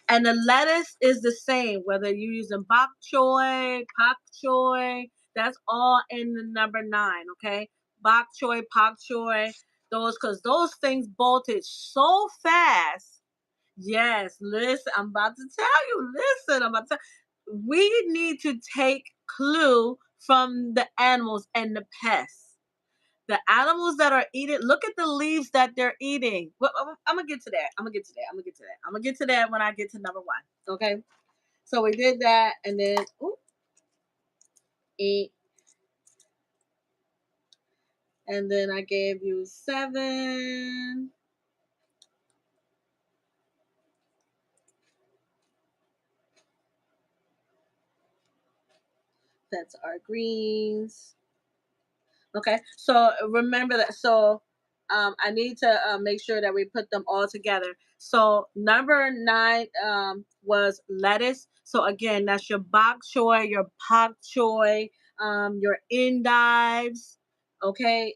And the lettuce is the same, whether you're using bok choy, pak choy, that's all in the number 9, okay? Bok choy, pak choy, those, because those things bolted so fast. Yes, listen, I'm about to tell you. Listen, I'm about to we need to take clue from the animals and the pests. The animals that are eating, look at the leaves that they're eating. Well, I'm gonna get to that. I'm gonna get to that. I'm gonna get to that. I'm gonna get to that when I get to number 1. Okay. So we did that, and then eat, and then I gave you 7. That's our greens. Okay, so remember that. So I need to make sure that we put them all together. So number 9 was lettuce. So again, that's your bok choy, your pak choy, your endives. Okay,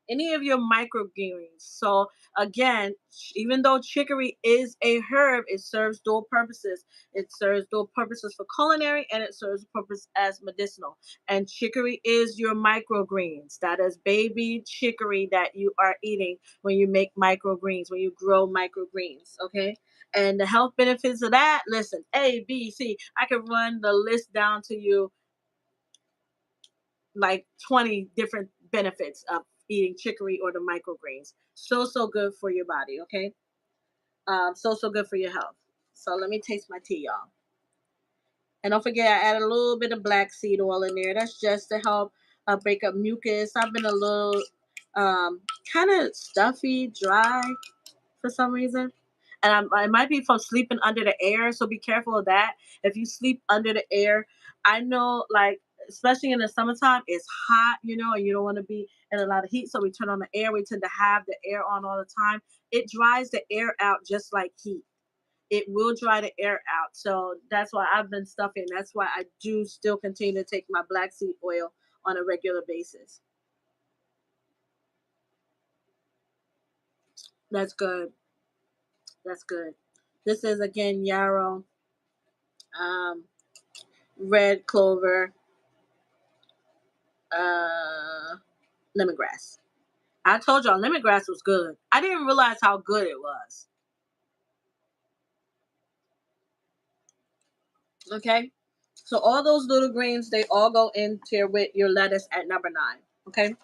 any of your microgreens. So again, even though chicory is a herb, it serves dual purposes. It serves dual purposes for culinary, and it serves purpose as medicinal. And chicory is your microgreens. That is baby chicory that you are eating when you make microgreens, when you grow microgreens. Okay. And the health benefits of that, listen, A, B, C. I could run the list down to you like 20 different benefits of eating chicory or the microgreens. So, so good for your body. Okay. So, so good for your health. So let me taste my tea, y'all. And don't forget, I added a little bit of black seed oil in there. That's just to help break up mucus. I've been a little kind of stuffy, dry for some reason. And I might be from sleeping under the air. So be careful of that. If you sleep under the air, I know, like, especially in the summertime, it's hot, and you don't want to be in a lot of heat. So we turn on the air. We tend to have the air on all the time. It dries the air out just like heat. It will dry the air out. So that's why I've been stuffing. That's why I do still continue to take my black seed oil on a regular basis. That's good. That's good. This is again yarrow, um, red clover, uh, lemongrass. I told y'all lemongrass was good. I didn't realize how good it was. Okay. So all those little greens, they all go into with your lettuce at number 9. Okay.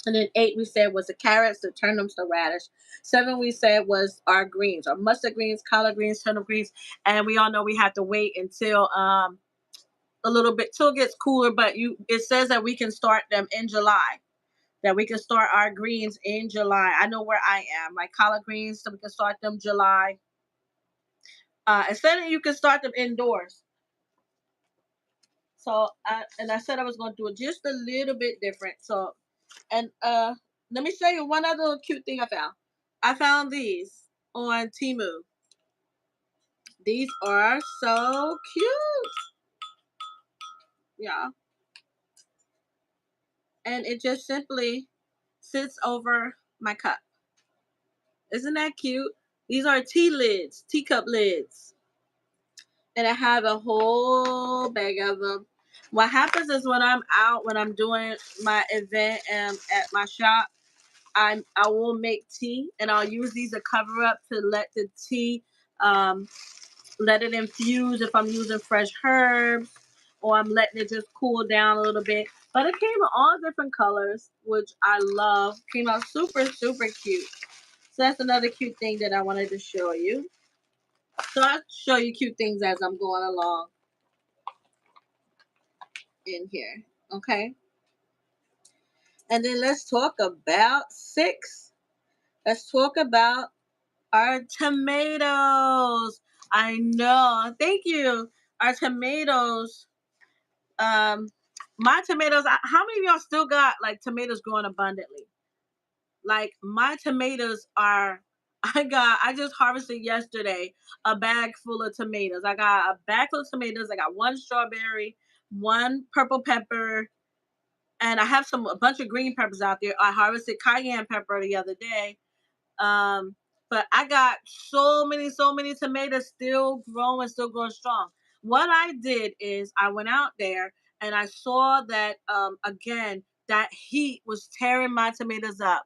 And then 8 we said was the carrots, the turnips, the radish. 7 we said was our greens, our mustard greens, collard greens, turnip greens. And we all know we have to wait until a little bit till it gets cooler, but it says that we can start them in July. That we can start our greens in July. I know where I am. My collard greens, so we can start them July. It said that you can start them indoors. So I said I was going to do it just a little bit different. So and let me show you one other cute thing I found. I found these on Temu. These are so cute. Yeah. And it just simply sits over my cup. Isn't that cute? These are tea lids, teacup lids. And I have a whole bag of them. What happens is when I'm out, when I'm doing my event at my shop, I will make tea and I'll use these to cover up to let the tea let it infuse if I'm using fresh herbs or I'm letting it just cool down a little bit. But it came in all different colors, which I love. Came out super, super cute. So that's another cute thing that I wanted to show you. So I'll show you cute things as I'm going along in here. Okay. And then let's talk about 6. Let's talk about our tomatoes. I know. Thank you. Our tomatoes. Um, my tomatoes. How many of y'all still got like tomatoes growing abundantly? Like my tomatoes are. I just harvested yesterday a bag full of tomatoes. I got a bag full of tomatoes. I got one strawberry, one purple pepper, and I have a bunch of green peppers out there. I harvested cayenne pepper the other day. Um, but I got so many tomatoes still growing strong. What I did is I went out there and I saw that again that heat was tearing my tomatoes up.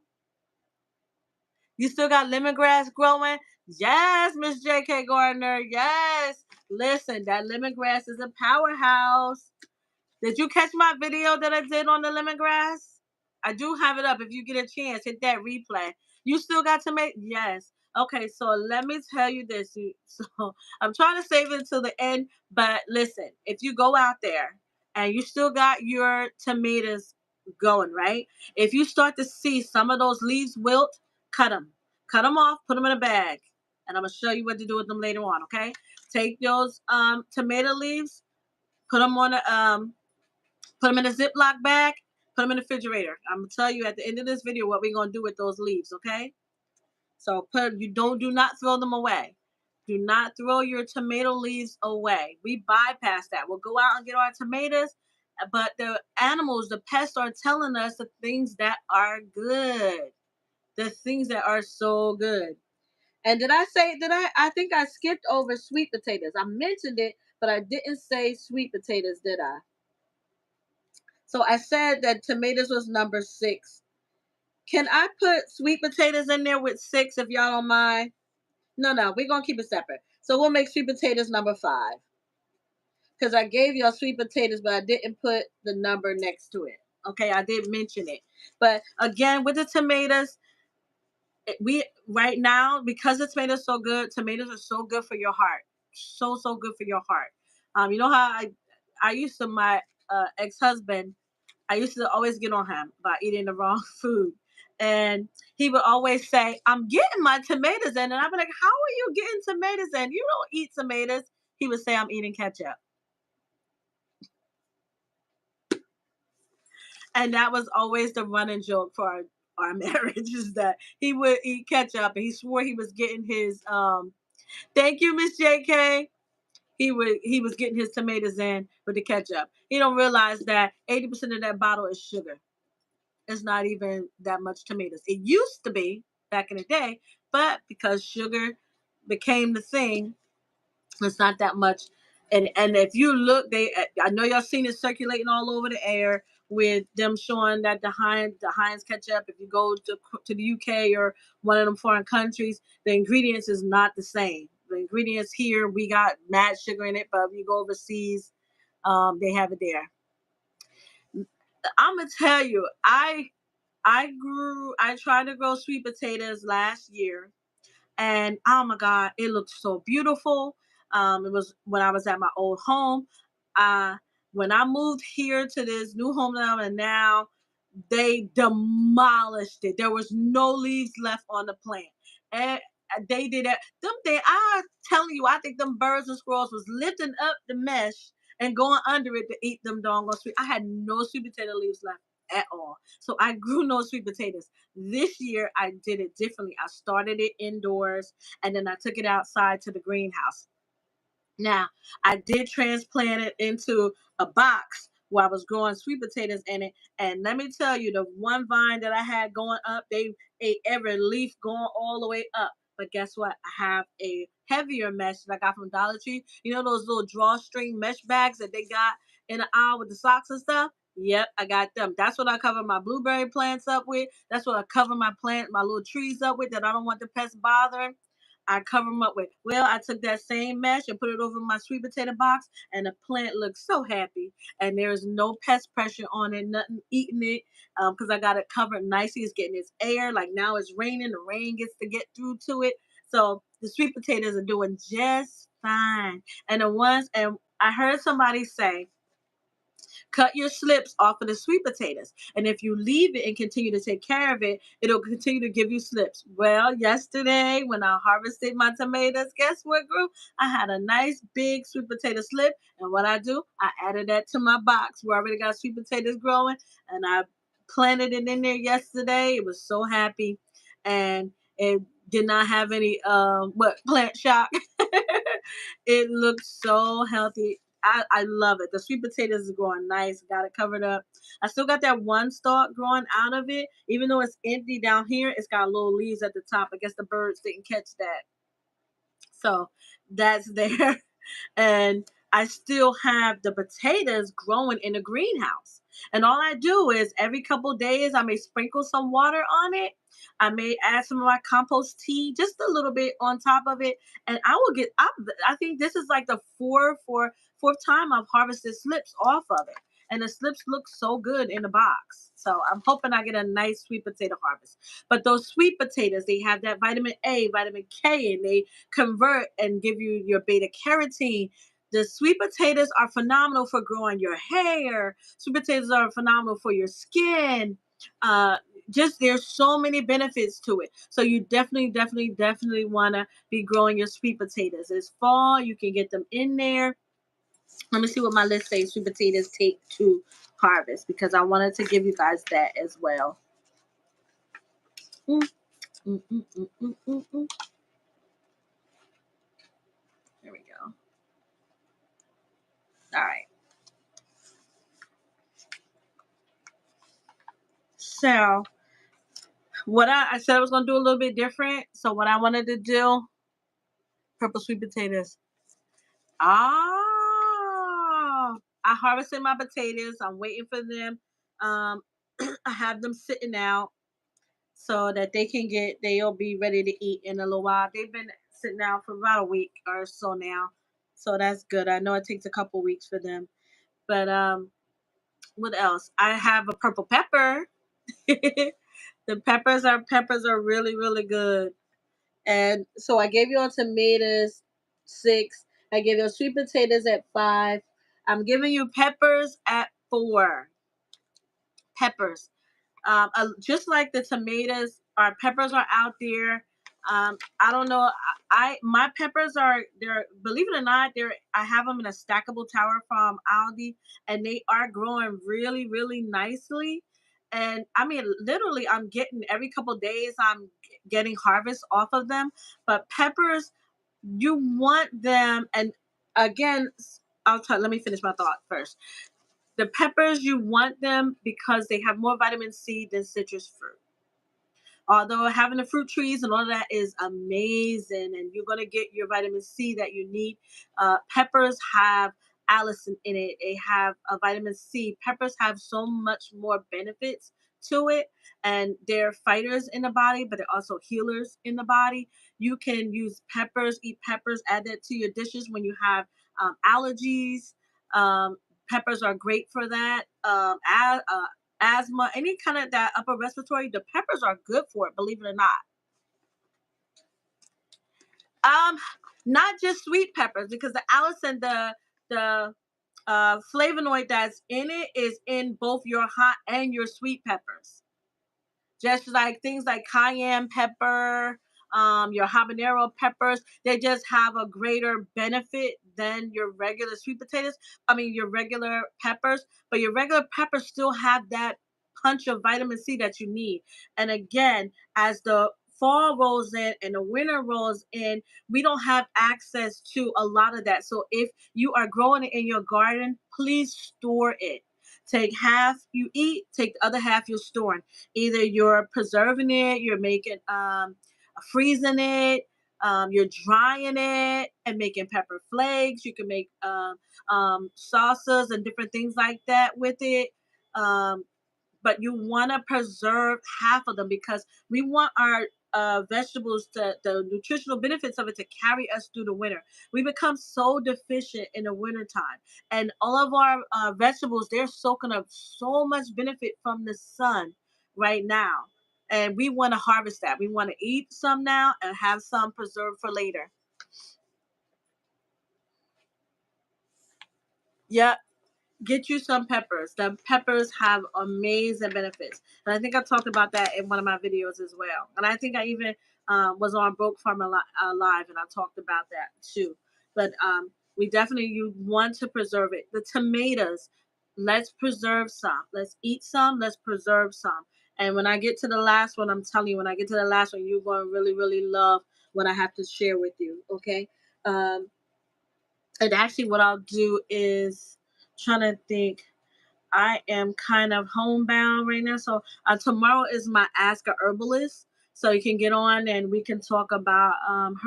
You still got lemongrass growing? Yes, Miss J.K. Gardner. Yes. Listen, that lemongrass is a powerhouse. Did you catch my video that I did on the lemongrass? I do have it up. If you get a chance, hit that replay. You still got to make yes. Okay, so let me tell you this. So I'm trying to save it until the end, but listen, if you go out there and you still got your tomatoes going, right? If you start to see some of those leaves wilt, cut them. Cut them off, put them in a bag. And I'm going to show you what to do with them later on, okay? Take those tomato leaves, put them on a put them in a Ziploc bag. Put them in the refrigerator. I'm gonna tell you at the end of this video what we're gonna do with those leaves. Okay? So do not throw them away. Do not throw your tomato leaves away. We bypass that. We'll go out and get our tomatoes, but the animals, the pests, are telling us the things that are good, the things that are so good. And did I say? Did I? I think I skipped over sweet potatoes. I mentioned it, but I didn't say sweet potatoes, did I? So I said that tomatoes was number 6. Can I put sweet potatoes in there with 6 if y'all don't mind? No, we're going to keep it separate. So we'll make sweet potatoes number 5. Because I gave y'all sweet potatoes, but I didn't put the number next to it. Okay, I did mention it. But again, with the tomatoes, we right now, because the tomatoes so good, tomatoes are so good for your heart. So good for your heart. You know how I used to, my ex-husband, I used to always get on him about eating the wrong food. And he would always say, I'm getting my tomatoes in. And I'd be like, how are you getting tomatoes in? You don't eat tomatoes. He would say, I'm eating ketchup. And that was always the running joke for our marriage, is that he would eat ketchup and he swore he was getting his thank you, Miss JK. he was getting his tomatoes in with the ketchup. He don't realize that 80% of that bottle is sugar. It's not even that much tomatoes. It used to be back in the day, but because sugar became the thing, it's not that much. And if you look, I know y'all seen it circulating all over the air with them showing that the Heinz ketchup. If you go to the UK or one of them foreign countries, the ingredients is not the same. The ingredients here, we got mad sugar in it, but if you go overseas, they have it there. I'm gonna tell you, I tried to grow sweet potatoes last year, and oh my god, it looked so beautiful. It was when I was at my old home. uh when I moved here to this new home that I'm in now, they demolished it. There was no leaves left on the plant, and they did that. Them thing, I telling you, I think them birds and squirrels was lifting up the mesh and going under it to eat them doggone sweet. I had no sweet potato leaves left at all, so I grew no sweet potatoes. This year I did it differently. I started it indoors, and then I took it outside to the greenhouse. Now, I did transplant it into a box where I was growing sweet potatoes in it. And let me tell you, the one vine that I had going up, they ate every leaf going all the way up. But guess what? I have a heavier mesh that I got from Dollar Tree. You know those little drawstring mesh bags that they got in the aisle with the socks and stuff? Yep, I got them. That's what I cover my blueberry plants up with. That's what I cover my little trees up with that I don't want the pests bothering. I cover them up with. Well, I took that same mesh and put it over my sweet potato box, and the plant looks so happy. And there's no pest pressure on it, nothing eating it, because I got it covered nicely. It's getting its air. Like now it's raining, the rain gets to get through to it. So the sweet potatoes are doing just fine. And I heard somebody say, cut your slips off of the sweet potatoes. And if you leave it and continue to take care of it, it'll continue to give you slips. Well, yesterday when I harvested my tomatoes, guess what grew? I had a nice big sweet potato slip. And what I do, I added that to my box where I already got sweet potatoes growing. And I planted it in there yesterday. It was so happy. And it did not have any plant shock. It looks so healthy. I love it. The sweet potatoes is growing nice. Got it covered up. I still got that one stalk growing out of it. Even though it's empty down here, it's got little leaves at the top. I guess the birds didn't catch that. So that's there. And I still have the potatoes growing in the greenhouse. And all I do is every couple days I may sprinkle some water on it. I may add some of my compost tea, just a little bit on top of it, and I will get. I think this is like the fourth time I've harvested slips off of it, and the slips look so good in the box. So I'm hoping I get a nice sweet potato harvest. But those sweet potatoes, they have that vitamin A, vitamin K, and they convert and give you your beta carotene. The sweet potatoes are phenomenal for growing your hair. Sweet potatoes are phenomenal for your skin. Uh, just there's so many benefits to it. So you definitely want to be growing your sweet potatoes. It's fall. You can get them in there. Let me see what my list says. Sweet potatoes take to harvest because I wanted to give you guys that as well. Mm, mm, mm, mm, mm, mm, mm. There we go. All right. So what I said I was gonna do a little bit different. So what I wanted to do, purple sweet potatoes. I harvested my potatoes. I'm waiting for them. Um, I have them sitting out so that they'll be ready to eat in a little while. They've been sitting out for about a week or so now. So that's good. I know it takes a couple weeks for them. But what else? I have a purple pepper. The peppers are really good. And so I gave you all tomatoes 6. I gave you sweet potatoes at 5. I'm giving you peppers at 4. Peppers. Just like the tomatoes, our peppers are out there. I don't know. My peppers are they're believe it or not, I have them in a stackable tower from Aldi, and they are growing really nicely. And I mean, literally, I'm getting every couple of days. I'm getting harvest off of them. But peppers, you want them, and again, let me finish my thought first. The peppers, you want them because they have more vitamin C than citrus fruit. Although having the fruit trees and all of that is amazing, and you're gonna get your vitamin C that you need. Peppers have allicin in it. They have a vitamin C. Peppers have so much more benefits to it, and they're fighters in the body, but they're also healers in the body. You can use peppers, eat peppers, add that to your dishes when you have allergies. Um, Peppers are great for that. Asthma, any kind of that upper respiratory, the peppers are good for it, believe it or not. Um, Not just sweet peppers, because the allicin, the flavonoid that's in it is in both your hot and your sweet peppers. Just like things like cayenne pepper, your habanero peppers, they just have a greater benefit than your regular sweet potatoes. I mean, your regular peppers, but your regular peppers still have that punch of vitamin C that you need. And again, as the fall rolls in and the winter rolls in, we don't have access to a lot of that. So if you are growing it in your garden, please store it. Take half you eat, take the other half you're storing. Either you're preserving it, you're making freezing it, you're drying it and making pepper flakes. You can make salsas and different things like that with it. Um, but you want to preserve half of them because we want our vegetables to the nutritional benefits of it to carry us through the winter. We become so deficient in the wintertime, and all of our vegetables, they're soaking up so much benefit from the sun right now, and we want to harvest that. We want to eat some now and have some preserved for later. Yep. Get you some peppers. The peppers have amazing benefits, and I think I talked about that in one of my videos as well. And I think I even was on Broke Farm Live, and I talked about that too. But we definitely, you want to preserve it. The tomatoes, let's preserve some. Let's eat some. Let's preserve some. And when I get to the last one, I'm telling you, when I get to the last one, you're going to really, really love what I have to share with you. Okay. Um, and actually, what I'll do is trying to think. I am kind of homebound right now. So tomorrow is my Ask a Herbalist. So you can get on and we can talk about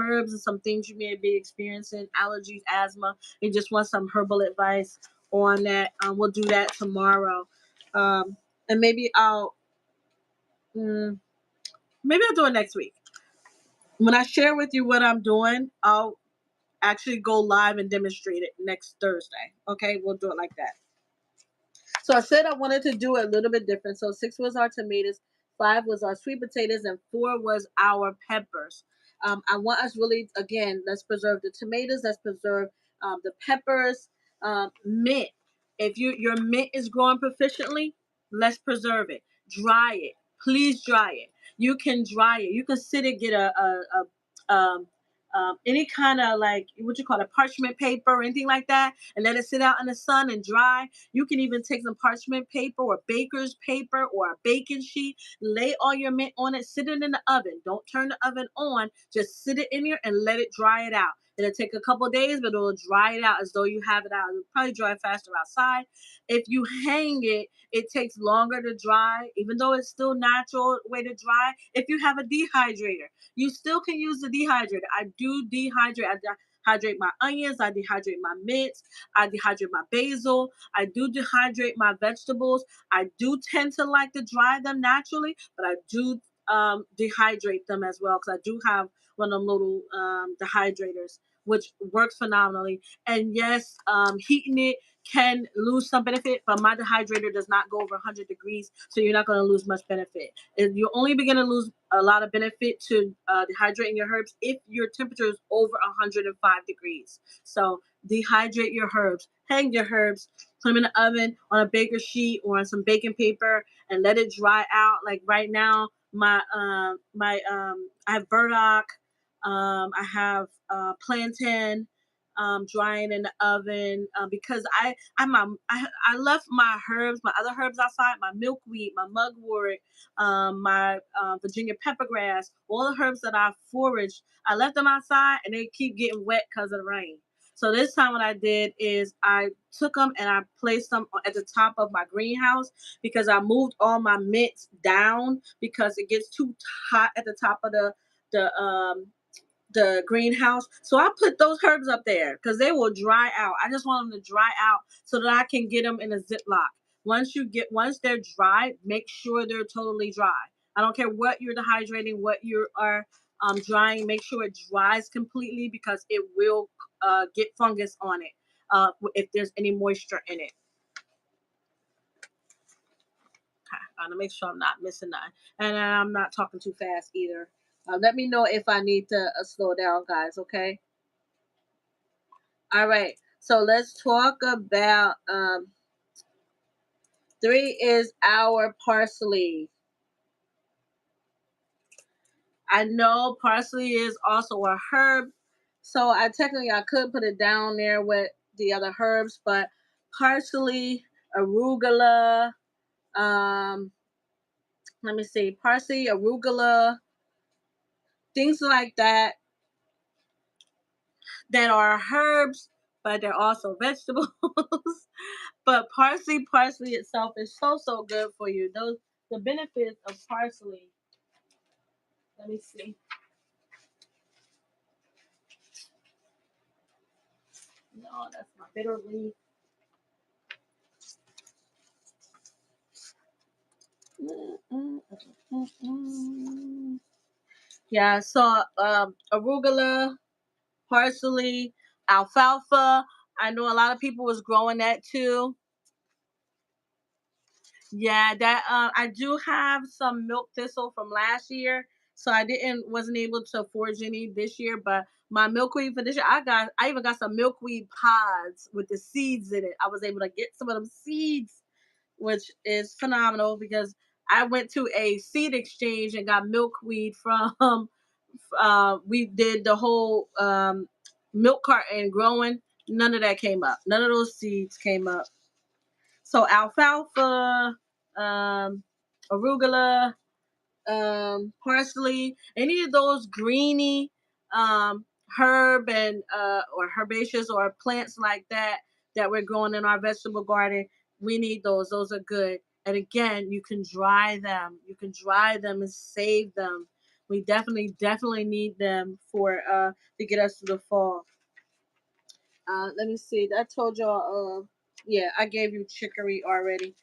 herbs and some things you may be experiencing, allergies, asthma. You just want some herbal advice on that. We'll do that tomorrow. And mm, maybe I'll do it next week. When I share with you what I'm doing, I'll actually go live and demonstrate it next Thursday. Okay, we'll do it like that. So I said I wanted to do it a little bit different. So 6 was our tomatoes, 5 was our sweet potatoes, and 4 was our peppers. I want us really, again, let's preserve the tomatoes, let's preserve the peppers, mint. If your mint is growing proficiently, let's preserve it. Dry it. Please dry it. You can dry it. You can sit it, get any kind of like what you call it, parchment paper or anything like that, and let it sit out in the sun and dry. You can even take some parchment paper or baker's paper or a baking sheet, lay all your mint on it, sit it in the oven. Don't turn the oven on, just sit it in here and let it dry it out. It'll take a couple of days, but it'll dry it out as though you have it out. It'll probably dry faster outside. If you hang it, it takes longer to dry, even though it's still natural way to dry. If you have a dehydrator, you still can use the dehydrator. I do dehydrate. I dehydrate my onions. I dehydrate my mints. I dehydrate my basil. I do dehydrate my vegetables. I do tend to like to dry them naturally, but I do dehydrate them as well because I do have one of them little dehydrators, which works phenomenally. And yes, heating it can lose some benefit, but my dehydrator does not go over 100 degrees, so you're not going to lose much benefit. And you're only begin to lose a lot of benefit to dehydrating your herbs if your temperature is over 105 degrees. So dehydrate your herbs, hang your herbs, put them in the oven on a baker sheet or on some baking paper, and let it dry out. Like right now, I have burdock, I have plantain drying in the oven because I left my herbs, my other herbs outside, my milkweed, my mugwort, my Virginia peppergrass, all the herbs that I foraged. I left them outside and they keep getting wet because of the rain. So this time what I did is I took them and I placed them at the top of my greenhouse because I moved all my mints down because it gets too hot at the top of the greenhouse. So I put those herbs up there because they will dry out. I just want them to dry out so that I can get them in a Ziploc. Once they're dry, make sure they're totally dry. I don't care what you're dehydrating, what you are drying. Make sure it dries completely because it will get fungus on it if there's any moisture in it. Okay, I want to make sure I'm not missing that, and I'm not talking too fast either. Let me know if I need to slow down, guys. Okay. All right. So let's talk about 3 is our parsley. I know parsley is also a herb, so I could put it down there with the other herbs, but parsley, arugula, um, let me see, parsley, arugula, things like that are herbs, but they're also vegetables. But parsley itself is so good for you. The benefits of parsley. Let me see. No, that's my bitter leaf. Yeah, so arugula, parsley, alfalfa. I know a lot of people was growing that too. Yeah, that I do have some milk thistle from last year, so wasn't able to forage any this year. But my milkweed for this year, I even got some milkweed pods with the seeds in it. I was able to get some of them seeds, which is phenomenal because I went to a seed exchange and got milkweed from. We did the whole milk carton growing. None of that came up. None of those seeds came up. So alfalfa, arugula, parsley, any of those greeny herb and or herbaceous or plants like that we're growing in our vegetable garden, we need those. Those are good. And again, you can dry them. You can dry them and save them. We definitely need them for to get us through the fall. Let me see. I told y'all. Yeah, I gave you chicory already,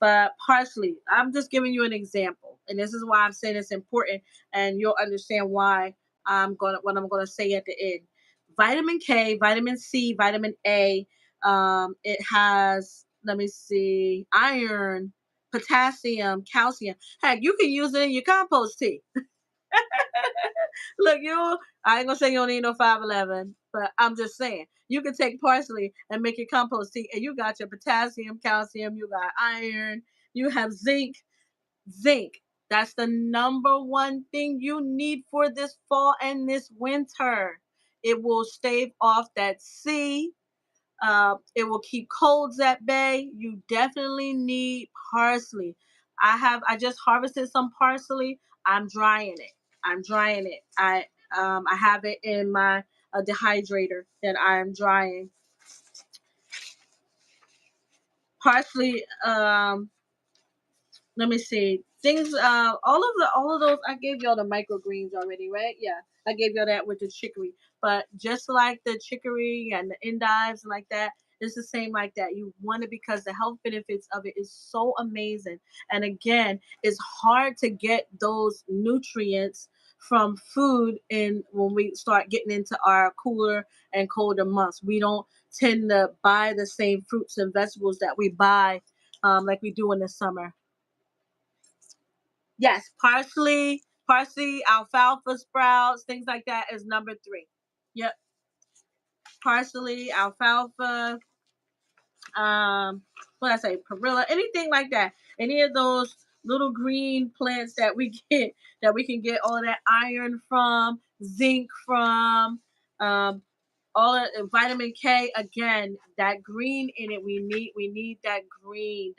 but parsley. I'm just giving you an example, and this is why I'm saying it's important, and you'll understand why what I'm gonna say at the end. Vitamin K, vitamin C, vitamin A. It has. Let me see. Iron, potassium, calcium. Heck, you can use it in your compost tea. Look, I ain't gonna say you don't need no 511, but I'm just saying you can take parsley and make your compost tea, and you got your potassium, calcium, you got iron, you have zinc. Zinc. That's the number one thing you need for this fall and this winter. It will stave off that sea. It will keep colds at bay. You definitely need parsley. I just harvested some parsley. I'm drying it. I have it in my dehydrator that I am drying. Parsley. Let me see. Things all of those I gave y'all the microgreens already, right? Yeah. I gave y'all that with the chicory. But just like the chicory and the endives and like that, it's the same like that. You want it because the health benefits of it is so amazing. And again, it's hard to get those nutrients from food in when we start getting into our cooler and colder months. We don't tend to buy the same fruits and vegetables that we buy like we do in the summer. Yes, parsley, alfalfa sprouts, things like that is number 3. Yep, parsley, alfalfa, what I say, perilla, anything like that. Any of those little green plants that we get, that we can get all that iron from, zinc from, um, all of vitamin K. Again, that green in it. We need that green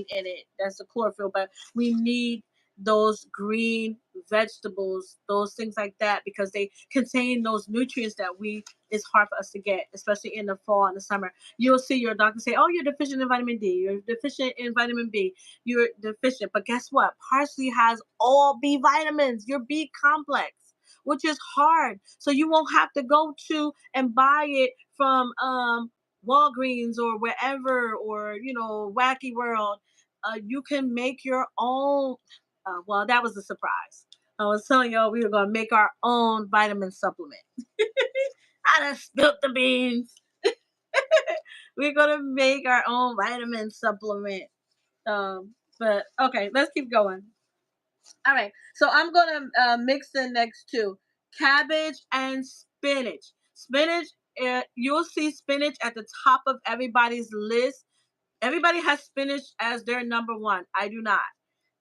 in it. That's the chlorophyll, but we need those green vegetables, those things like that, because they contain those nutrients that we it's hard for us to get, especially in the fall and the summer. You'll see your doctor say, "Oh, you're deficient in vitamin D. You're deficient in vitamin B. You're deficient." But guess what? Parsley has all B vitamins. Your B complex, which is hard. So you won't have to go to and buy it from Walgreens or wherever, or Wacky World. You can make your own. Well, that was a surprise. I was telling y'all we were gonna make our own vitamin supplement. I done spilled the beans. We're gonna make our own vitamin supplement. But okay, let's keep going. All right, so I'm gonna mix the next two: cabbage and spinach. Spinach, you'll see spinach at the top of everybody's list. Everybody has spinach as their number one. I do not.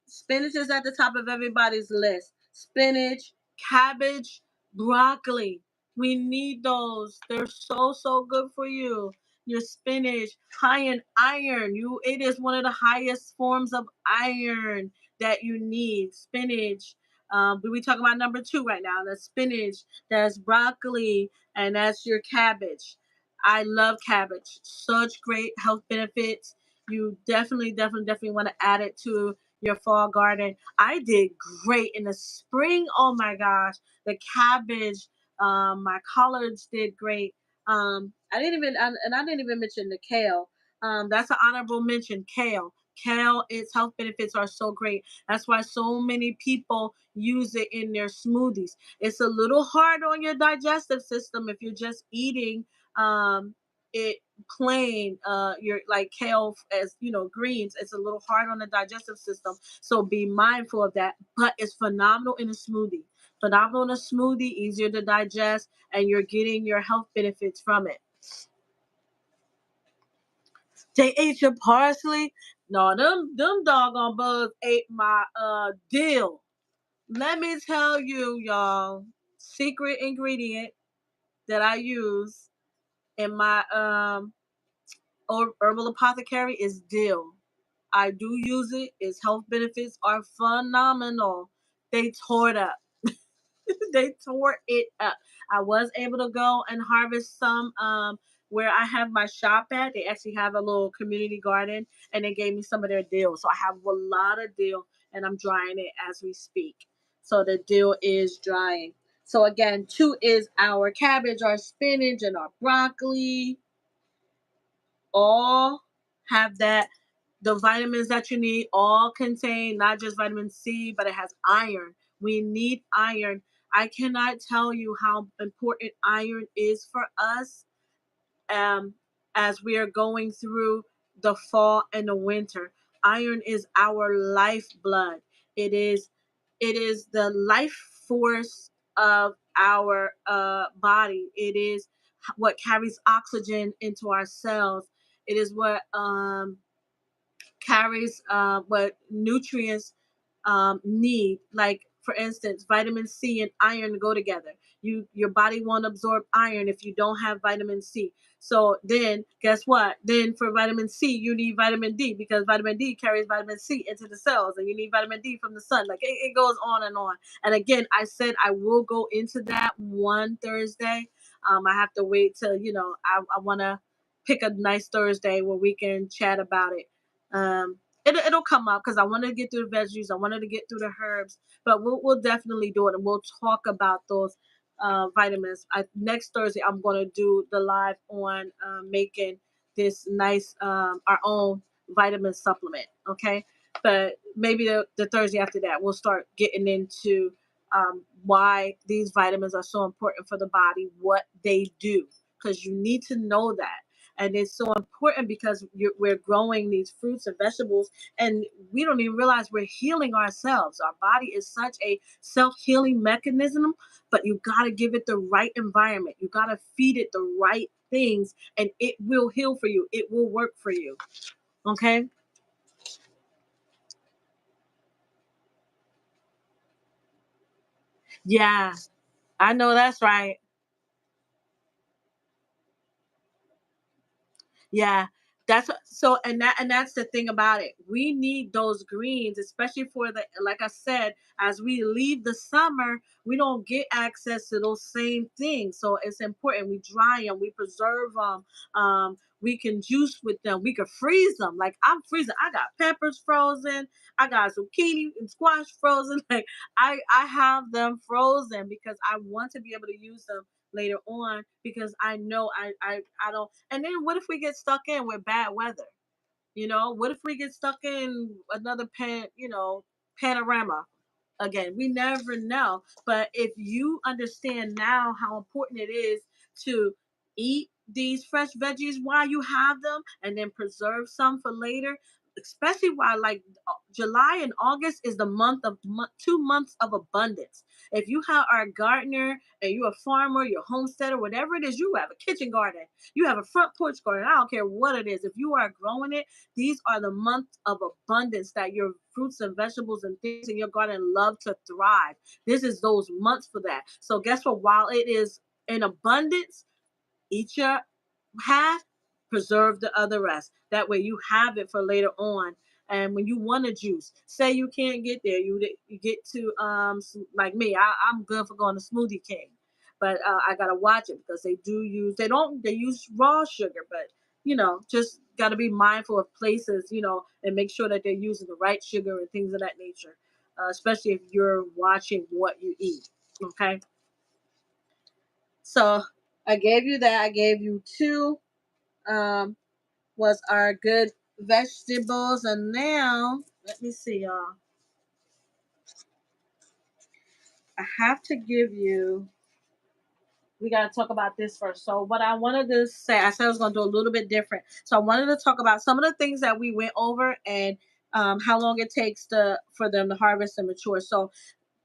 Spinach is at the top of everybody's list. Spinach, cabbage, broccoli. We need those. They're so good for you. Your spinach, high in iron. It is one of the highest forms of iron that you need. Spinach. But we talk about number two right now. That's spinach. That's broccoli, and that's your cabbage. I love cabbage. Such great health benefits. You definitely want to add it to your fall garden. I did great in the spring. Oh my gosh, the cabbage, my collards did great. I didn't even mention the kale. That's an honorable mention. Kale, its health benefits are so great. That's why so many people use it in their smoothies. It's a little hard on your digestive system if you're just eating it plain. You're like kale, as greens. It's a little hard on the digestive system, so be mindful of that. But it's phenomenal in a smoothie. Phenomenal in a smoothie, easier to digest, and you're getting your health benefits from it. They ate your parsley? No, them doggone bugs ate my dill. Let me tell you, y'all, secret ingredient that I use in my herbal apothecary is dill. I do use it. Its health benefits are phenomenal. They tore it up. They tore it up. I was able to go and harvest some where I have my shop at. They actually have a little community garden, and they gave me some of their dill. So I have a lot of dill, and I'm drying it as we speak. So the dill is drying. So again, two is our cabbage, our spinach, and our broccoli. All have that the vitamins that you need. All contain not just vitamin C, but it has iron. We need iron. I cannot tell you how important iron is for us um, as we are going through the fall and the winter. Iron is our lifeblood. It is the life force of our body. It is what carries oxygen into our cells. It is what carries what nutrients need. Like for instance, vitamin C and iron go together. Your body won't absorb iron if you don't have vitamin C. So then guess what? Then for vitamin C you need vitamin D, because vitamin D carries vitamin C into the cells, and you need vitamin D from the sun. Like it goes on and on. And again, I said I will go into that one Thursday. I have to wait till I want to pick a nice Thursday where we can chat about it. It'll come up because I wanted to get through the veggies. I wanted to get through the herbs, but we'll definitely do it, and we'll talk about those vitamins. Next Thursday, I'm going to do the live on making this nice our own vitamin supplement. Okay, but maybe the Thursday after that, we'll start getting into why these vitamins are so important for the body, what they do, because you need to know that. And it's so important because we're growing these fruits and vegetables, and we don't even realize we're healing ourselves. Our body is such a self-healing mechanism, but you got to give it the right environment. You got to feed it the right things, and it will heal for you. It will work for you. Okay? Yeah, I know that's right. Yeah. That's so, and that's the thing about it. We need those greens, especially for the, like I said, as we leave the summer, we don't get access to those same things. So it's important we dry them, we preserve them. We can juice with them. We can freeze them. Like I'm freezing. I got peppers frozen. I got zucchini and squash frozen. Like I have them frozen because I want to be able to use them later on because I know I don't. And then what if we get stuck in with bad weather? You know, what if we get stuck in another panorama again? We never know. But if you understand now how important it is to eat these fresh veggies while you have them and then preserve some for later, especially while like July and August is the 2 months of abundance. If you are a gardener and you're a farmer, you're a homesteader, whatever it is, you have a kitchen garden, you have a front porch garden, I don't care what it is. If you are growing it, these are the months of abundance that your fruits and vegetables and things in your garden love to thrive. This is those months for that. So guess what? While it is in abundance, eat your half, preserve the other rest. That way you have it for later on. And when you want a juice, say you can't get there, you get to like me. I'm good for going to Smoothie King, but I gotta watch it because they use raw sugar, but just got to be mindful of places, and make sure that they're using the right sugar and things of that nature, especially if you're watching what you eat. Okay, so I gave you that. I gave you two. Um, was our good vegetables, and now let me see, y'all. I have to give you. We got to talk about this first. So, what I wanted to say, I said I was going to do a little bit different. So, I wanted to talk about some of the things that we went over and how long it takes for them to harvest and mature. So,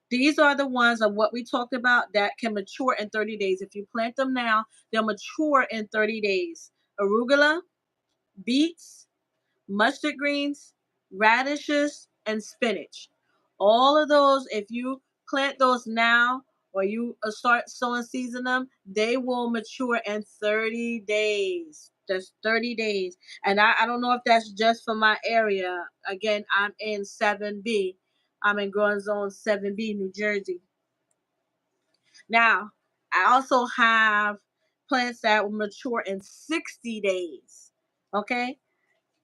these are the ones of what we talked about that can mature in 30 days. If you plant them now, they'll mature in 30 days. Arugula, beets, mustard greens, radishes, and spinach. All of those, if you plant those now or you start sowing seeds in them, they will mature in 30 days. That's 30 days. And I don't know if that's just for my area. Again, I'm in 7B. I'm in growing zone 7B, New Jersey. Now, I also have plants that will mature in 60 days. Okay?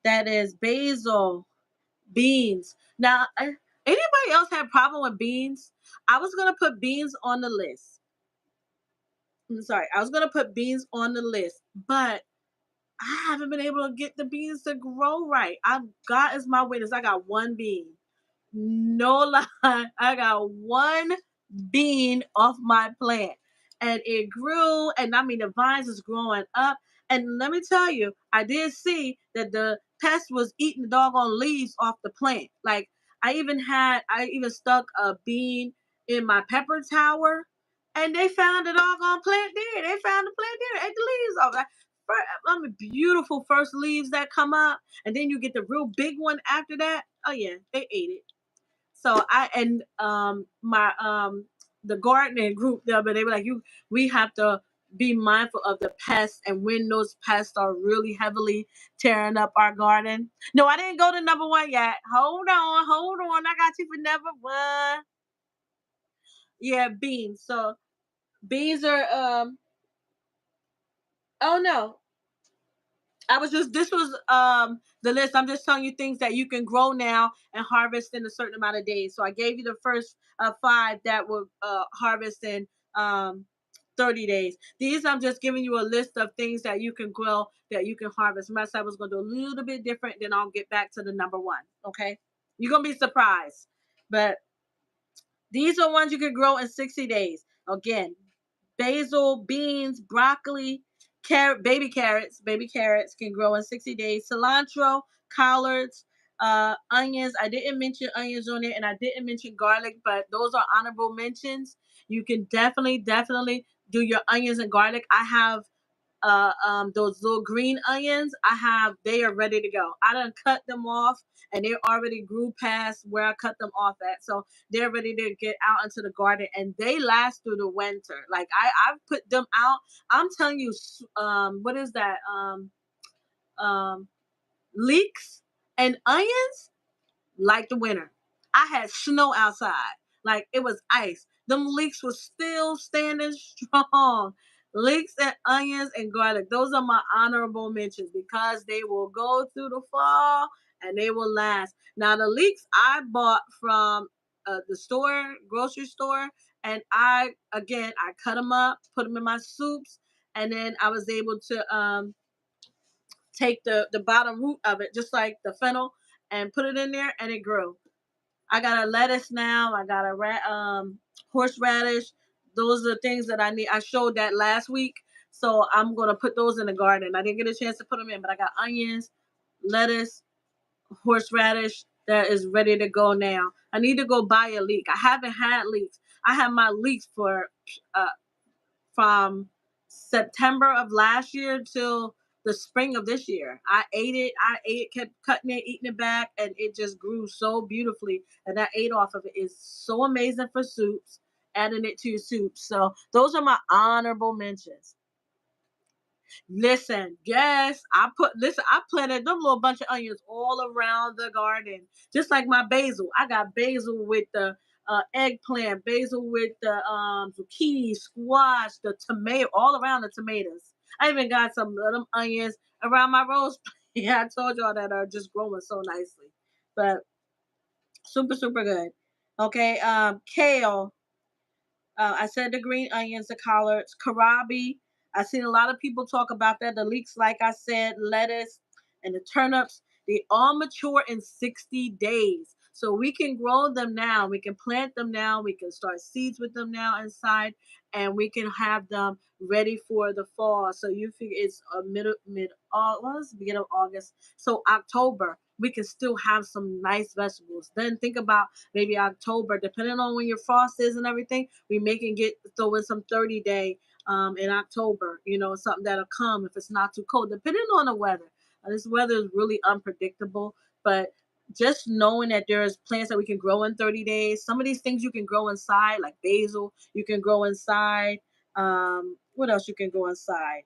That is basil, beans. Now, anybody else have problem with beans? I was gonna put beans on the list. I'm sorry, I was gonna put beans on the list, but I haven't been able to get the beans to grow right. God is my witness. I got one bean. No lie, I got one bean off my plant, and it grew. And I mean, the vines is growing up. And let me tell you, I did see that the pest was eating the doggone leaves off the plant. Like I even stuck a bean in my pepper tower, and they found the doggone plant there. They found the plant there, ate the leaves off. I mean, beautiful first leaves that come up, and then you get the real big one after that. Oh yeah, they ate it. So I and my the gardening group there, but they were like, we have to be mindful of the pests and when those pests are really heavily tearing up our garden. No, I didn't go to number one yet. Hold on. I got you for number one. Yeah, beans. So beans are oh no. This was the list. I'm just telling you things that you can grow now and harvest in a certain amount of days. So I gave you the first five that will harvest in 30 days. These I'm just giving you a list of things that you can grow that you can harvest. My I was going to do a little bit different, then I'll get back to the number one. Okay, you're gonna be surprised, but these are ones you can grow in 60 days. Again, basil, beans, broccoli, baby carrots can grow in 60 days. Cilantro, collards, onions. I didn't mention onions on it, and I didn't mention garlic, but those are honorable mentions. You can definitely do your onions and garlic. I have those little green onions. They are ready to go. I done cut them off, and they already grew past where I cut them off at, so they're ready to get out into the garden, and they last through the winter. Like I've put them out. I'm telling you, what is that? leeks and onions like the winter. I had snow outside. Like it was ice. Them leeks were still standing strong. Leeks and onions and garlic. Those are my honorable mentions because they will go through the fall and they will last. Now the leeks I bought from the store, grocery store, and I cut them up, put them in my soups, and then I was able to take the bottom root of it, just like the fennel, and put it in there, and it grew. I got a lettuce now. I got a horseradish. Those are the things that I need. I showed that last week, so I'm gonna put those in the garden. I didn't get a chance to put them in, but I got onions, lettuce, horseradish that is ready to go now. I need to go buy a leek. I haven't had leeks. I had my leeks for uh, from September of last year till the spring of this year. I ate it. Kept cutting it, eating it back, and it just grew so beautifully. And I ate off of it. It's so amazing for soups, adding it to your soup. So those are my honorable mentions. Listen, yes, I planted them little bunch of onions all around the garden. Just like my basil. I got basil with the eggplant, basil with the zucchini, squash, the tomato, all around the tomatoes. I even got some of them onions around my rose plant. Yeah, I told y'all that are just growing so nicely. But super, super good. Okay, kale. I said the green onions, the collards, karabi. I've seen a lot of people talk about that. The leeks, like I said, lettuce, and the turnips. They all mature in 60 days. So we can grow them now. We can plant them now. We can start seeds with them now inside, and we can have them ready for the fall. So you figure it's a mid August, beginning of August. So October, we can still have some nice vegetables. Then think about maybe October, depending on when your frost is and everything, we may can get throw in some 30-day in October, something that'll come if it's not too cold, depending on the weather. This weather is really unpredictable, but just knowing that there's plants that we can grow in 30 days. Some of these things you can grow inside, like basil, you can grow inside. What else you can grow inside?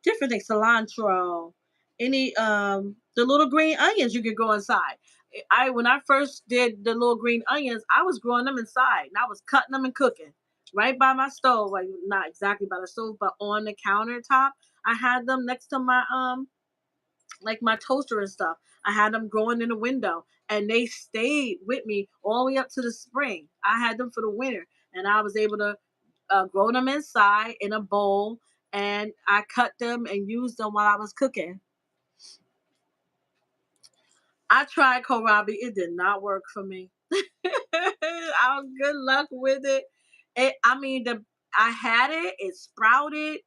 Different things, cilantro, any the little green onions you can grow inside. When I first did the little green onions, I was growing them inside and I was cutting them and cooking right by my stove, like not exactly by the stove, but on the countertop. I had them next to my like my toaster and stuff. I had them growing in the window and they stayed with me all the way up to the spring. I had them for the winter and I was able to grow them inside in a bowl, and I cut them and used them while I was cooking. I tried kohlrabi. It did not work for me. I was good luck with it. I mean, I had it. It sprouted.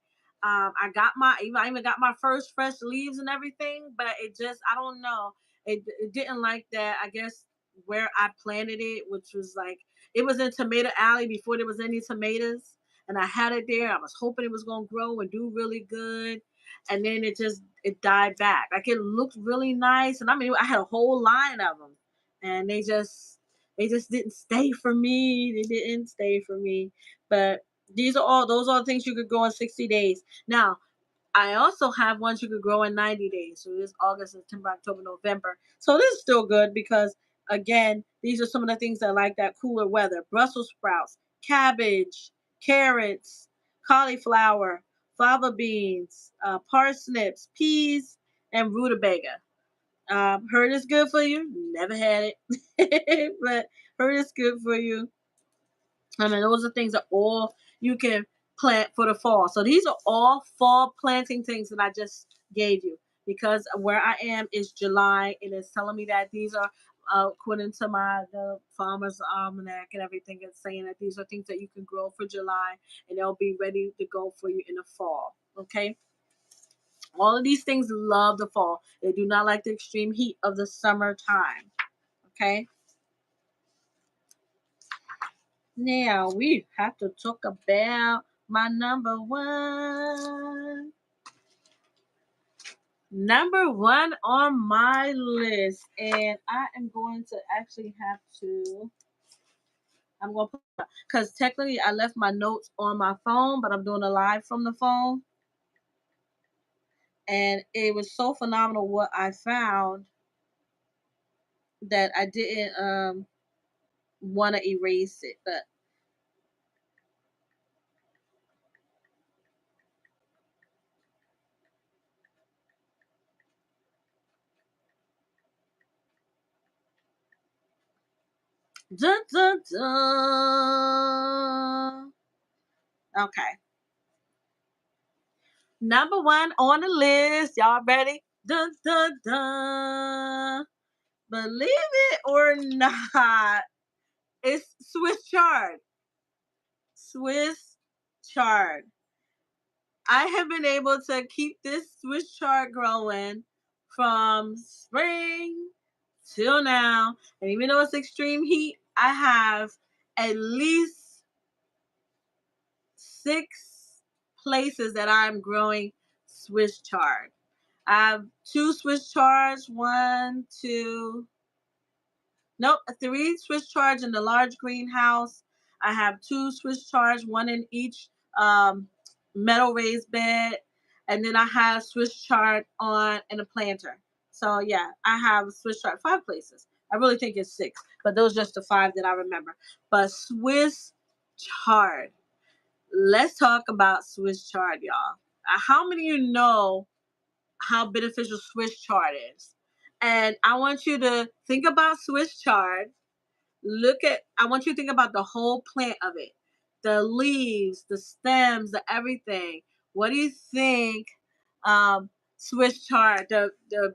I even got my first fresh leaves and everything, but it just, I don't know. It didn't like that. I guess where I planted it, which was like, it was in Tomato Alley before there was any tomatoes, and I had it there. I was hoping it was gonna grow and do really good, and then it died back. Like it looked really nice, and I mean, I had a whole line of them, and they just didn't stay for me. They didn't stay for me. But those are things you could grow in 60 days. Now, I also have ones you could grow in 90 days. So this August, September, October, November. So this is still good because again, these are some of the things that like that cooler weather. Brussels sprouts, cabbage, carrots, cauliflower, fava beans, parsnips, peas, and rutabaga. Heard it's good for you. Never had it, but heard it's good for you. I mean, those are things that all you can plant for the fall. So these are all fall planting things that I just gave you because where I am is July and it's telling me that these are according to the farmer's almanac and everything. It's saying that these are things that you can grow for July and they'll be ready to go for you in the fall. Okay. All of these things love the fall. They do not like the extreme heat of the summertime. Okay. Now we have to talk about my number one. Number one on my list. And I am going to actually have to. I'm going to put, because technically I left my notes on my phone, but I'm doing a live from the phone. And it was so phenomenal what I found that I didn't want to erase it. But dun, dun, dun. Okay. Number one on the list. Y'all ready? Dun, dun, dun. Believe it or not, it's Swiss chard. Swiss chard. I have been able to keep this Swiss chard growing from spring till now. And even though it's extreme heat, I have at least 6 places that I'm growing Swiss chard. I have 2 Swiss chards, one, two, nope, 3 Swiss chards in the large greenhouse. I have 2 Swiss chards, one in each um, metal raised bed, and then I have Swiss chard on in a planter. So yeah, I have Swiss chard 5 places. I really think it's 6, but those are just the 5 that I remember. But Swiss chard. Let's talk about Swiss chard, y'all. How many of you know how beneficial Swiss chard is? And I want you to think about Swiss chard. I want you to think about the whole plant of it, the leaves, the stems, the everything. What do you think Swiss chard, the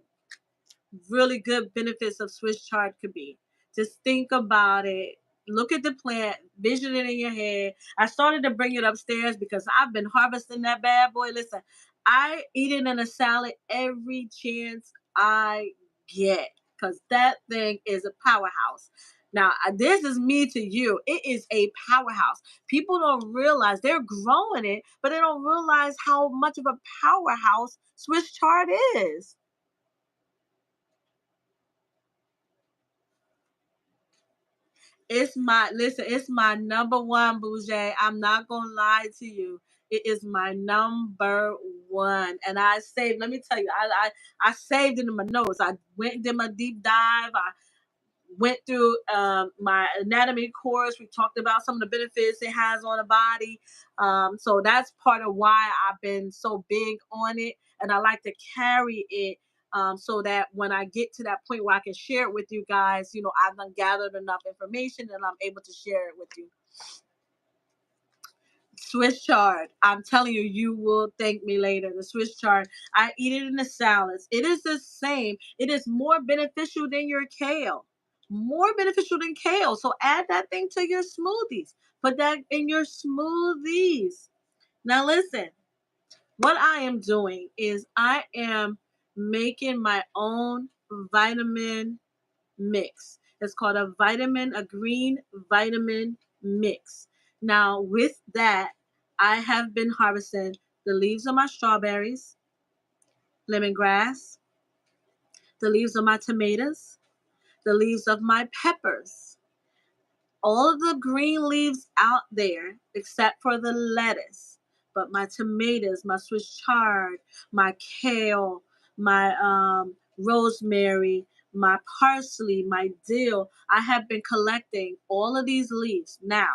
really good benefits of Swiss chard could be? Just think about it. Look at the plant, vision it in your head. I started to bring it upstairs because I've been harvesting that bad boy. Listen, I eat it in a salad every chance I get because that thing is a powerhouse. Now, this is me to you. It is a powerhouse. People don't realize they're growing it, but they don't realize how much of a powerhouse Swiss chard is. It's my number one, Bougie. I'm not gonna lie to you. It is my number one. And I saved, let me tell you, I saved it in my notes. I went and did my deep dive. I went through my anatomy course. We talked about some of the benefits it has on the body. So that's part of why I've been so big on it. And I like to carry it so that when I get to that point where I can share it with you guys, I've done gathered enough information and I'm able to share it with you. Swiss chard. I'm telling you, you will thank me later. The Swiss chard. I eat it in the salads. It is the same. It is more beneficial than your kale. More beneficial than kale. So add that thing to your smoothies. Put that in your smoothies. Now listen, what I am doing is I am making my own vitamin mix. It's called a green vitamin mix. Now, with that, I have been harvesting the leaves of my strawberries, lemongrass, the leaves of my tomatoes, the leaves of my peppers, all of the green leaves out there except for the lettuce. But my tomatoes, my Swiss chard, my kale, my rosemary, my parsley, my dill, I have been collecting all of these leaves. Now,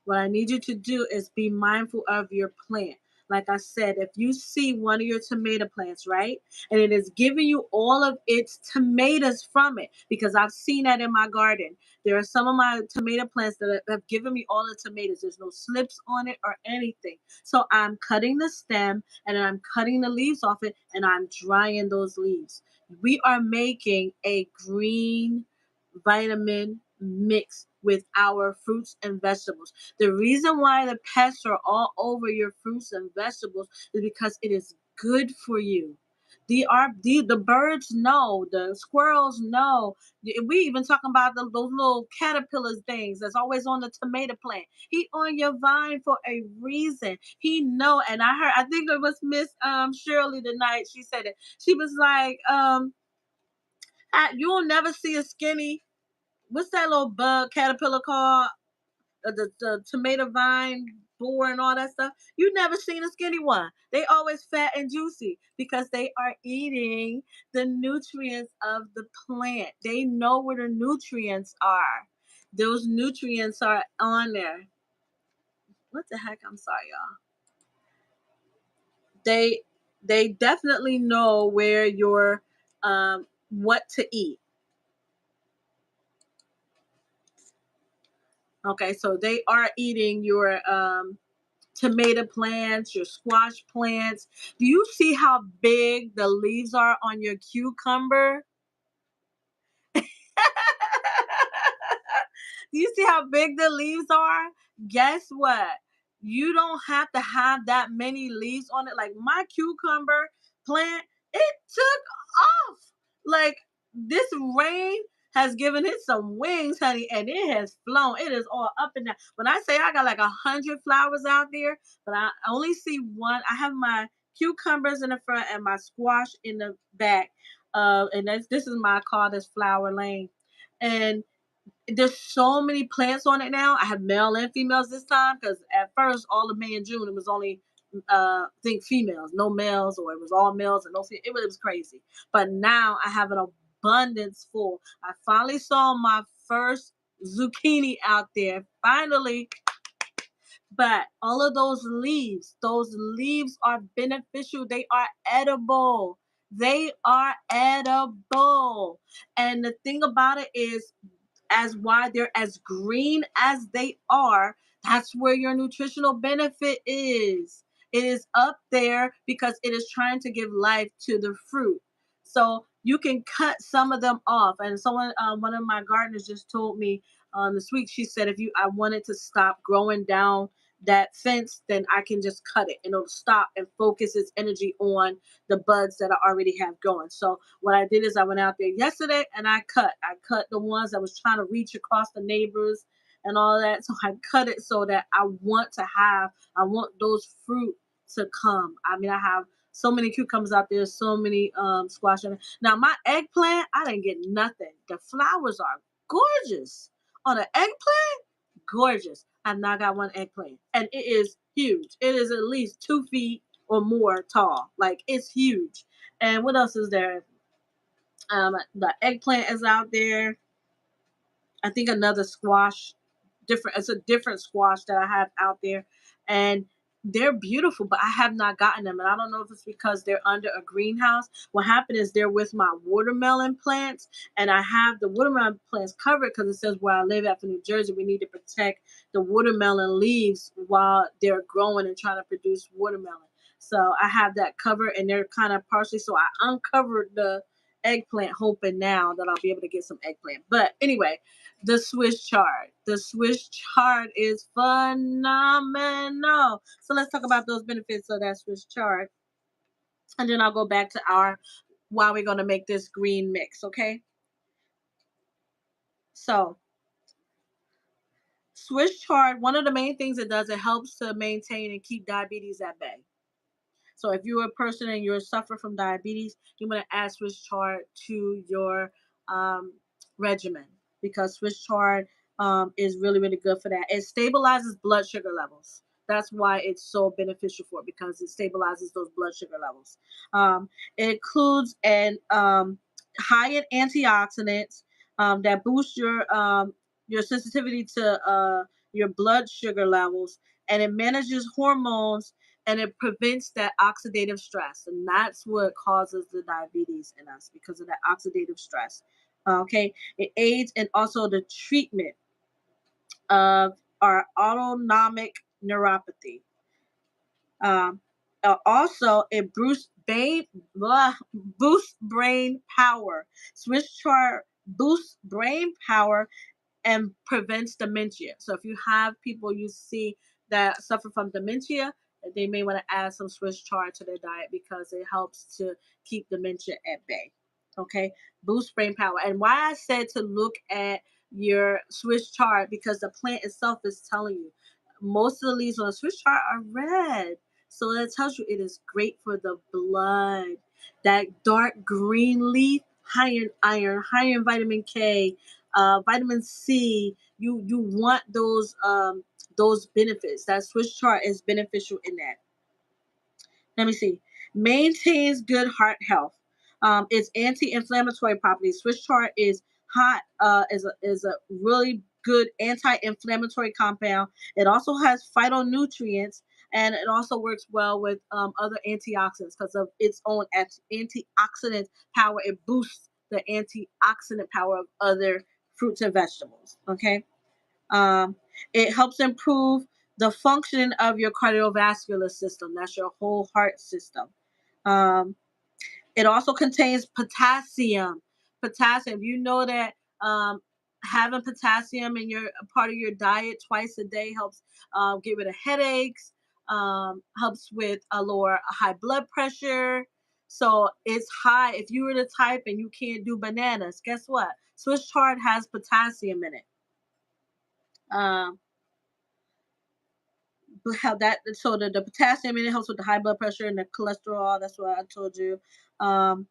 what I need you to do is be mindful of your plant. Like I said, if you see one of your tomato plants, right, and it is giving you all of its tomatoes from it, because I've seen that in my garden. There are some of my tomato plants that have given me all the tomatoes. There's no slips on it or anything. So I'm cutting the stem and I'm cutting the leaves off it and I'm drying those leaves. We are making a green vitamin mix with our fruits and vegetables. The reason why the pests are all over your fruits and vegetables is because it is good for you. The birds know, the squirrels know. We even talking about those little caterpillar things that's always on the tomato plant. He on your vine for a reason. He know, and I think it was Miss Shirley tonight. She said it. She was like, you'll never see a skinny. What's that little bug caterpillar called? The tomato vine boar and all that stuff. You never seen a skinny one. They always fat and juicy because they are eating the nutrients of the plant. They know where the nutrients are. Those nutrients are on there. What the heck? I'm sorry, y'all. They definitely know where your what to eat. Okay, so they are eating your tomato plants, your squash plants. Do you see how big the leaves are on your cucumber? Do you see how big the leaves are? Guess what? You don't have to have that many leaves on it. Like my cucumber plant, it took off. Like this rain has given it some wings, honey, and it has flown. It is all up and down. When I say I got like 100 flowers out there, but I only see one. I have my cucumbers in the front and my squash in the back. And this is my call this flower lane. And there's so many plants on it now. I have male and females this time because at first, all of May and June, it was only I think females, no males, or it was all males and no females. It was crazy. But now I have an abundance full. I finally saw my first zucchini out there. Finally, but all of those leaves are beneficial. They are edible. They are edible. And the thing about it is, as why they're as green as they are, that's where your nutritional benefit is. It is up there because it is trying to give life to the fruit. So you can cut some of them off. And someone, one of my gardeners just told me this week, she said, if I wanted to stop growing down that fence, then I can just cut it and it'll stop and focus its energy on the buds that I already have going. So what I did is I went out there yesterday and I cut the ones that was trying to reach across the neighbors and all that. So I cut it so that I want those fruit to come. I mean, I have so many cucumbers out there, so many squash. Now my eggplant, I didn't get nothing. The flowers are gorgeous on an eggplant. Gorgeous. I've now got one eggplant, and it is huge. It is at least 2 feet or more tall. Like it's huge. And what else is there? The eggplant is out there. I think another squash, different. It's a different squash that I have out there, and they're beautiful. But I have not gotten them, and I don't know if it's because they're under a greenhouse. What happened is they're with my watermelon plants, and I have the watermelon plants covered because it says where I live at for New Jersey, we need to protect the watermelon leaves while they're growing and trying to produce watermelon. So I have that covered, and they're kind of partially. So I uncovered the eggplant, hoping now that I'll be able to get some eggplant. But anyway, the Swiss chard. The Swiss chard is phenomenal. So let's talk about those benefits of that Swiss chard. And then I'll go back to our why we're going to make this green mix, okay? So, Swiss chard, one of the main things it does, it helps to maintain and keep diabetes at bay. So if you're a person and you're suffering from diabetes, you want to add Swiss chard to your um, regimen because Swiss chard is really, really good for that. It stabilizes blood sugar levels. That's why it's so beneficial for it because it stabilizes those blood sugar levels. It includes an high in antioxidants that boost your sensitivity to your blood sugar levels, and it manages hormones and it prevents that oxidative stress, and that's what causes the diabetes in us because of that oxidative stress. Okay, it aids in also the treatment of our autonomic neuropathy. um, Also it boosts brain power. Swiss chart boosts brain power and prevents dementia. So if you have people you see that suffer from dementia, they may want to add some Swiss chard to their diet because it helps to keep dementia at bay. Okay, boost brain power. And why I said to look at your Swiss chard because the plant itself is telling you most of the leaves on the Swiss chard are red. So that tells you it is great for the blood. That dark green leaf, high in iron, high in vitamin K, vitamin C, you want those benefits. That Swiss chart is beneficial in that. Let me see. Maintains good heart health. Its anti-inflammatory properties. Swiss chard is hot. Is a really good anti-inflammatory compound. It also has phytonutrients, and it also works well with other antioxidants because of its own antioxidant power. It boosts the antioxidant power of other fruits and vegetables. Okay. Um, it helps improve the functioning of your cardiovascular system. That's your whole heart system. Um, it also contains potassium. Potassium. You know that um, having potassium in your part of your diet twice a day helps get rid of headaches. Helps with a lower high blood pressure. So it's high. If you were the type and you can't do bananas, guess what? Swiss chard has potassium in it. Um, how that so the potassium in it helps with the high blood pressure and the cholesterol. That's what I told you. Um,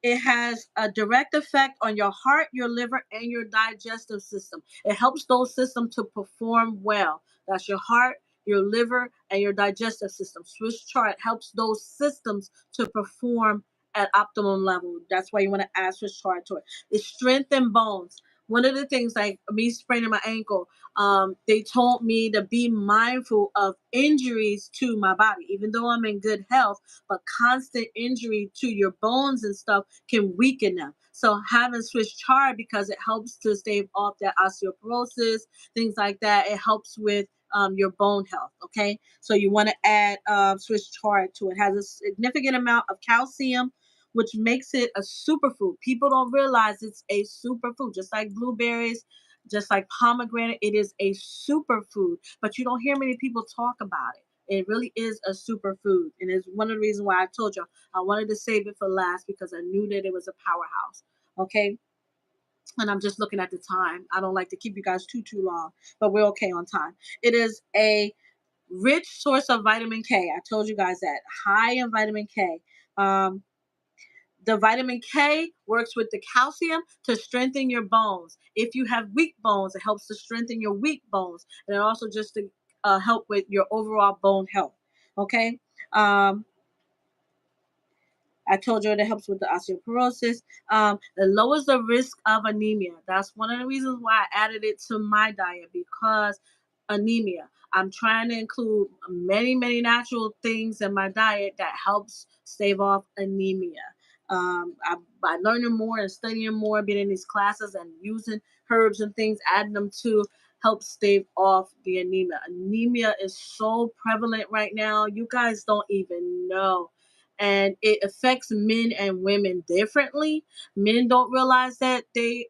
it has a direct effect on your heart, your liver, and your digestive system. It helps those systems to perform well. That's your heart, your liver, and your digestive system. Swiss chart helps those systems to perform at optimum level. That's why you want to add Swiss chart to it. It strengthens bones. One of the things, like me spraining my ankle, they told me to be mindful of injuries to my body, even though I'm in good health, but constant injury to your bones and stuff can weaken them. So having Swiss chard, because it helps to stave off that osteoporosis, things like that. It helps with your bone health. Okay, so you want to add Swiss chard to it. It has a significant amount of calcium, which makes it a superfood. People don't realize it's a superfood, just like blueberries, just like pomegranate. It is a superfood, but you don't hear many people talk about it. It really is a superfood, and it's one of the reasons why I told you I wanted to save it for last, because I knew that it was a powerhouse. Okay, and I'm just looking at the time. I don't like to keep you guys too long, but we're okay on time. It is a rich source of vitamin K. I told you guys that, high in vitamin K. Um, the vitamin K works with the calcium to strengthen your bones. If you have weak bones, it helps to strengthen your weak bones, and it also just to help with your overall bone health. Okay. Um, I told you it helps with the osteoporosis. It lowers the risk of anemia. That's one of the reasons why I added it to my diet, because anemia. I'm trying to include many natural things in my diet that helps stave off anemia. By learning more and studying more, being in these classes and using herbs and things, adding them to help stave off the anemia. Anemia is so prevalent right now. You guys don't even know, and it affects men and women differently. Men don't realize that they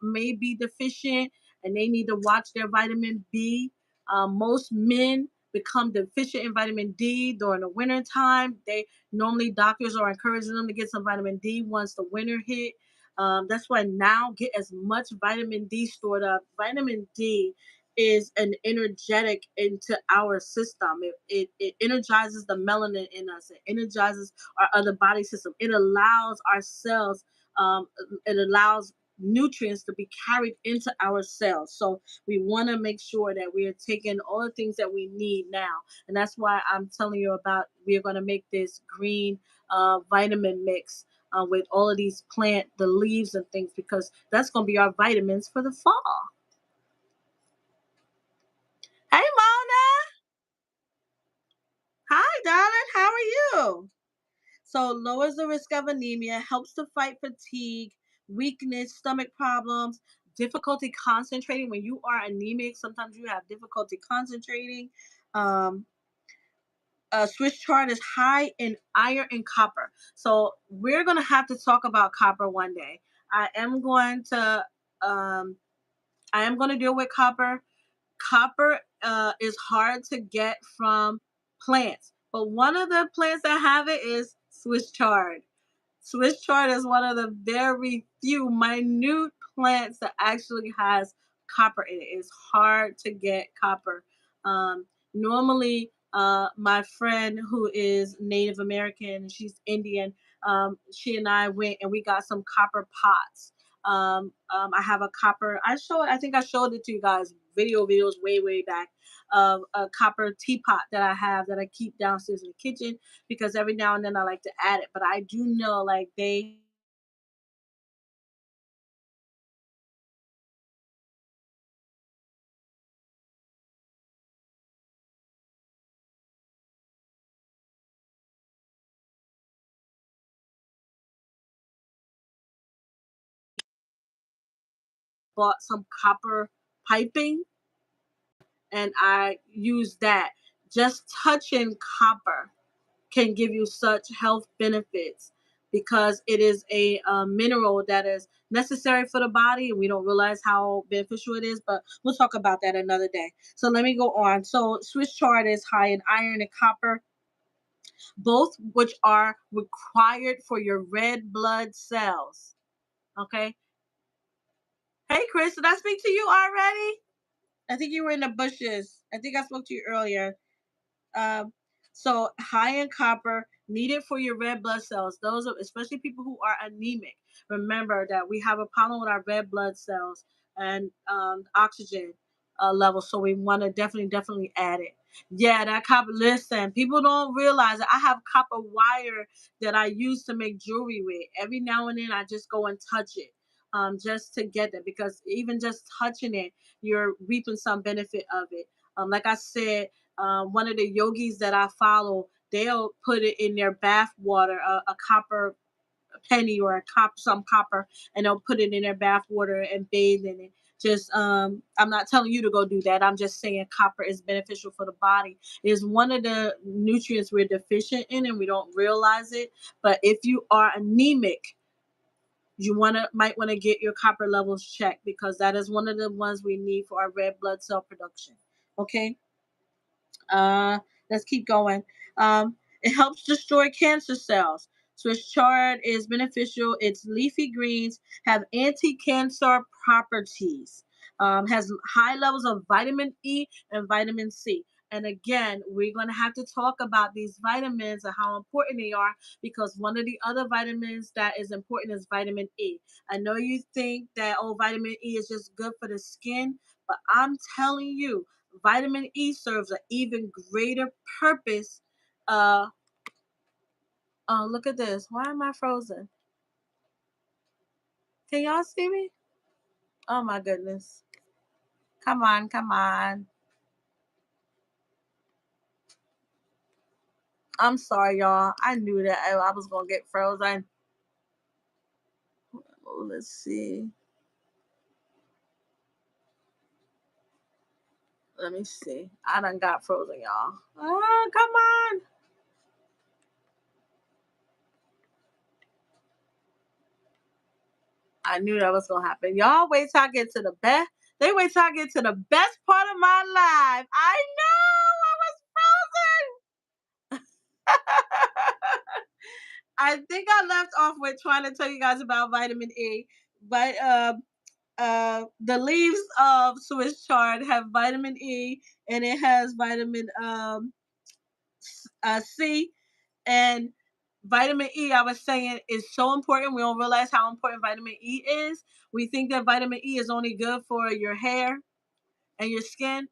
may be deficient, and they need to watch their vitamin B. Most men become deficient in vitamin D during the winter time. They normally, doctors are encouraging them to get some vitamin D once the winter hit. That's why now get as much vitamin D stored up. Vitamin D is an energetic into our system. It energizes the melanin in us. It energizes our other body system. It allows our cells, um, it allows nutrients to be carried into our cells. So we want to make sure that we are taking all the things that we need now. And that's why I'm telling you about, we're going to make this green vitamin mix with all of these the leaves and things, because that's going to be our vitamins for the fall. Hey, Mona. Hi, darling. How are you? So lowers the risk of anemia, helps to fight fatigue, weakness, stomach problems, difficulty concentrating. When you are anemic, sometimes you have difficulty concentrating. Um, Swiss chart is high in iron and copper. So we're gonna have to talk about copper one day. I am going to um, I am going to deal with copper. Copper is hard to get from plants, but one of the plants that have it is Swiss chard. Swiss chard is one of the very few minute plants that actually has copper in it. It's hard to get copper. Normally, my friend who is Native American, she's Indian, she and I went and we got some copper pots. I have a copper. I think I showed it to you guys. Videos way back of a copper teapot that I have that I keep downstairs in the kitchen because every now and then I like to add it. But I do know like they bought some copper piping and I use that. Just touching copper can give you such health benefits because it is a mineral that is necessary for the body and we don't realize how beneficial it is, but we'll talk about that another day. So let me go on. So Swiss chard is high in iron and copper, both which are required for your red blood cells. Okay. Hey Chris, did I speak to you already? I think you were in the bushes. I think I spoke to you earlier. Um, so high in copper, needed for your red blood cells. Those are especially people who are anemic. Remember that we have a problem with our red blood cells and oxygen level. So we want to definitely add it. Yeah, that copper. Listen, people don't realize it. I have copper wire that I use to make jewelry with. Every now and then, I just go and touch it. Just to get it because even just touching it, you're reaping some benefit of it. Like I said, one of the yogis that I follow, they'll put it in their bath water, a copper penny or some copper, and they'll put it in their bath water and bathe in it. Just I'm not telling you to go do that. I'm just saying copper is beneficial for the body. It is one of the nutrients we're deficient in and we don't realize it. But if you are anemic, you might want to get your copper levels checked because that is one of the ones we need for our red blood cell production. Okay. Uh, let's keep going. It helps destroy cancer cells. Swiss chard is beneficial. Its leafy greens have anti-cancer properties. Has high levels of vitamin E and vitamin C. And again, we're going to have to talk about these vitamins and how important they are because one of the other vitamins that is important is vitamin E. I know you think that, oh, vitamin E is just good for the skin, but I'm telling you, vitamin E serves an even greater purpose. Uh, oh, look at this. Why am I frozen? Can y'all see me? Oh my goodness. Come on, come on. I'm sorry, y'all. I knew that I was gonna get frozen. Oh, let's see. Let me see. I done got frozen, y'all. Oh, come on. I knew that was gonna happen. Y'all wait till I get to the best. They wait till I get to the best part of my life. I know I was frozen. I think I left off with trying to tell you guys about vitamin E, but the leaves of Swiss chard have vitamin E, and it has vitamin C, and vitamin E. I was saying is so important. We don't realize how important vitamin E is. We think that vitamin E is only good for your hair and your skin.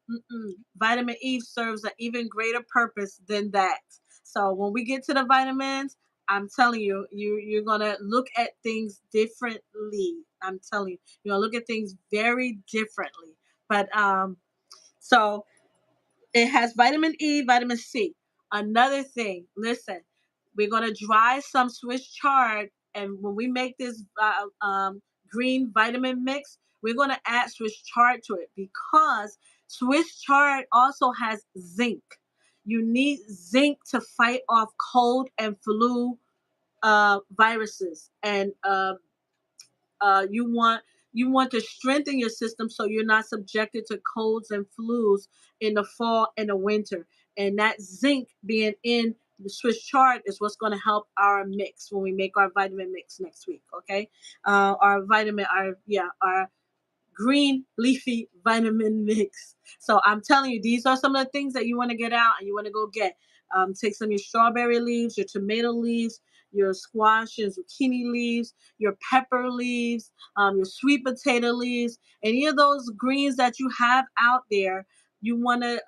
Vitamin E serves an even greater purpose than that. So when we get to the vitamins, I'm telling you, you're gonna look at things differently. I'm telling you, you're gonna look at things very differently. But so it has vitamin E, vitamin C. Another thing, listen, we're gonna dry some Swiss chard, and when we make this green vitamin mix, we're gonna add Swiss chard to it because Swiss chard also has zinc. You need zinc to fight off cold and flu viruses, and you want to strengthen your system so you're not subjected to colds and flus in the fall and the winter. And that zinc being in the Swiss chard is what's going to help our mix when we make our vitamin mix next week. Okay, our green leafy vitamin mix. So I'm telling you, these are some of the things that you want to get out and you want to go get. Take some of your strawberry leaves, your tomato leaves, your squash and zucchini leaves, your pepper leaves, your sweet potato leaves, any of those greens that you have out there. You want to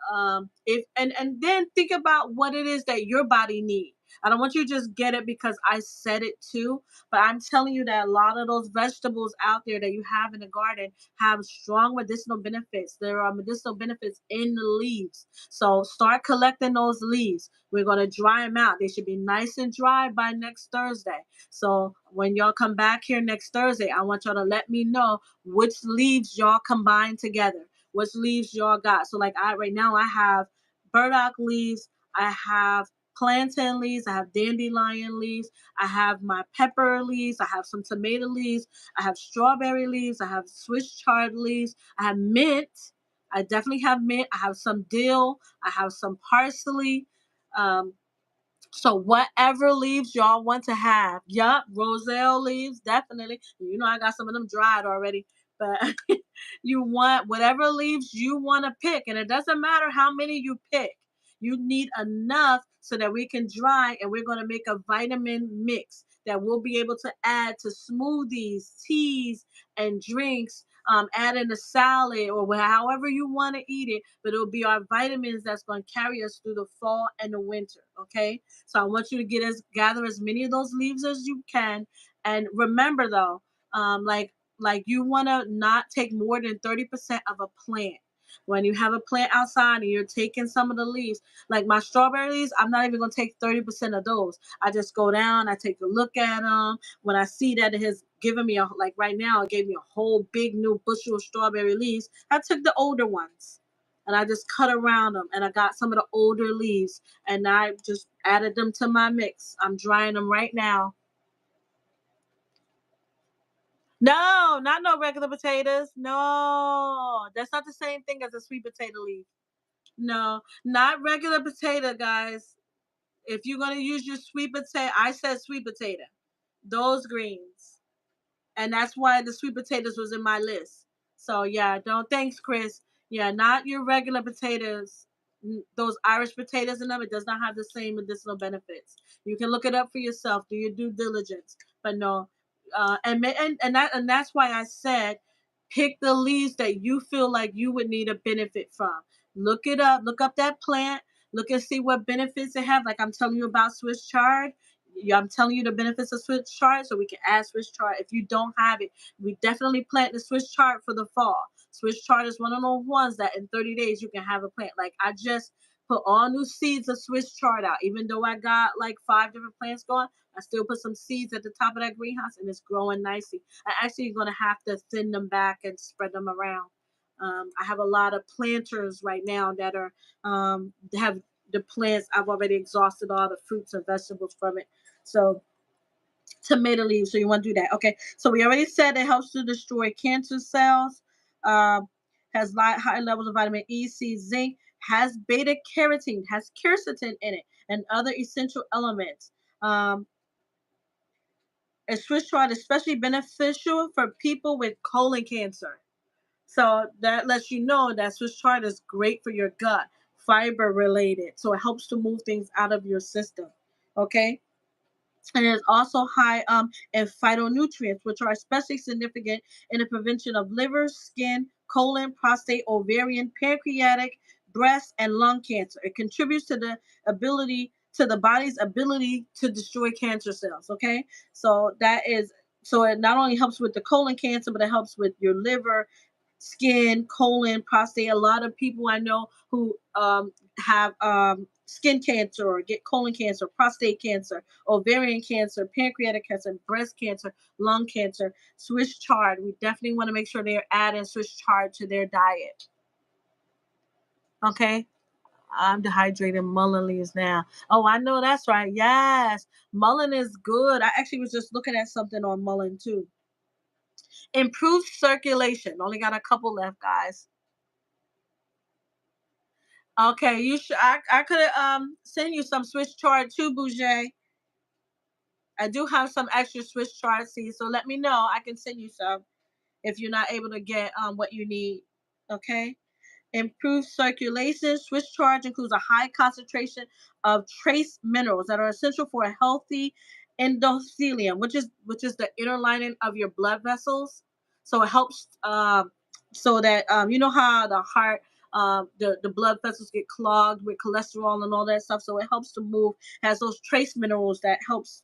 if and then think about what it is that your body needs. I don't want you to just get it because I said it too, but I'm telling you that a lot of those vegetables out there that you have in the garden have strong medicinal benefits. There are medicinal benefits in the leaves. So start collecting those leaves. We're going to dry them out. They should be nice and dry by next Thursday. So when y'all come back here next Thursday, I want y'all to let me know which leaves y'all combine together, which leaves y'all got. So like right now I have burdock leaves, I have plantain leaves, I have dandelion leaves, I have my pepper leaves, I have some tomato leaves, I have strawberry leaves, I have Swiss chard leaves, I have mint. I definitely have mint. I have some dill. I have some parsley. Um, so whatever leaves y'all want to have. Yup, roselle leaves, definitely. You know I got some of them dried already. But you want whatever leaves you want to pick. And it doesn't matter how many you pick. You need enough so that we can dry and we're going to make a vitamin mix that we'll be able to add to smoothies, teas, and drinks. Add in a salad or however you want to eat it, but it'll be our vitamins that's going to carry us through the fall and the winter. Okay, so I want you to gather as many of those leaves as you can, and remember though, like you want to not take more than 30% of a plant. When you have a plant outside and you're taking some of the leaves, like my strawberries, I'm not even going to take 30% of those. I just go down, I take a look at them. When I see that it has given me like right now, it gave me a whole big new bushel of strawberry leaves, I took the older ones and I just cut around them and I got some of the older leaves and I just added them to my mix. I'm drying them right now. No, not no regular potatoes. No, that's not the same thing as a sweet potato leaf. No, not regular potato, guys. If you're gonna use your sweet potato, I said sweet potato. Those greens. And that's why the sweet potatoes was in my list. So yeah, don't thanks, Chris. Yeah, not your regular potatoes. Those Irish potatoes in them, it does not have the same medicinal benefits. You can look it up for yourself. Do your due diligence. But no, and that's why I said pick the leaves that you feel like you would need a benefit from. Look it up. Look up that plant. Look and see what benefits it have. Like I'm telling you about Swiss chard. Yeah, I'm telling you the benefits of Swiss chard, so we can add Swiss chard. If you don't have it, we definitely plant the Swiss chard for the fall. Swiss chard is one of those ones that in 30 days you can have a plant. Like I just put all new seeds of Swiss chard out. Even though I got like 5 different plants going, I still put some seeds at the top of that greenhouse and it's growing nicely. I actually going to have to thin them back and spread them around. I have a lot of planters right now that are have the plants. I've already exhausted all the fruits and vegetables from it. So tomato leaves. So you want to do that. Okay. So we already said it helps to destroy cancer cells. Has high levels of vitamin E, C, zinc. Has beta carotene. Has quercetin in it and other essential elements. A Swiss chard is especially beneficial for people with colon cancer. So that lets you know that Swiss chard is great for your gut, fiber related. So it helps to move things out of your system. Okay. And it's also high in phytonutrients, which are especially significant in the prevention of liver, skin, colon, prostate, ovarian, pancreatic, breast, and lung cancer. It contributes to the body's ability to destroy cancer cells. Okay, so it not only helps with the colon cancer, but it helps with your liver, skin, colon, prostate. A lot of people I know who have skin cancer or get colon cancer, prostate cancer, ovarian cancer, pancreatic cancer, breast cancer, lung cancer, Swiss chard. We definitely want to make sure they're adding Swiss chard to their diet. Okay. I'm dehydrating mullein leaves now. Oh, I know that's right. Yes. Mullein is good. I actually was just looking at something on mullein too. Improved circulation. Only got a couple left, guys. Okay, you should. I could send you some Swiss chard too, Bouger. I do have some extra Swiss chard seeds, so let me know. I can send you some if you're not able to get what you need. Okay. Improved circulation. Swiss Charge includes a high concentration of trace minerals that are essential for a healthy endothelium, which is the inner lining of your blood vessels. So it helps so that you know how the heart the blood vessels get clogged with cholesterol and all that stuff. So it helps to move, has those trace minerals that helps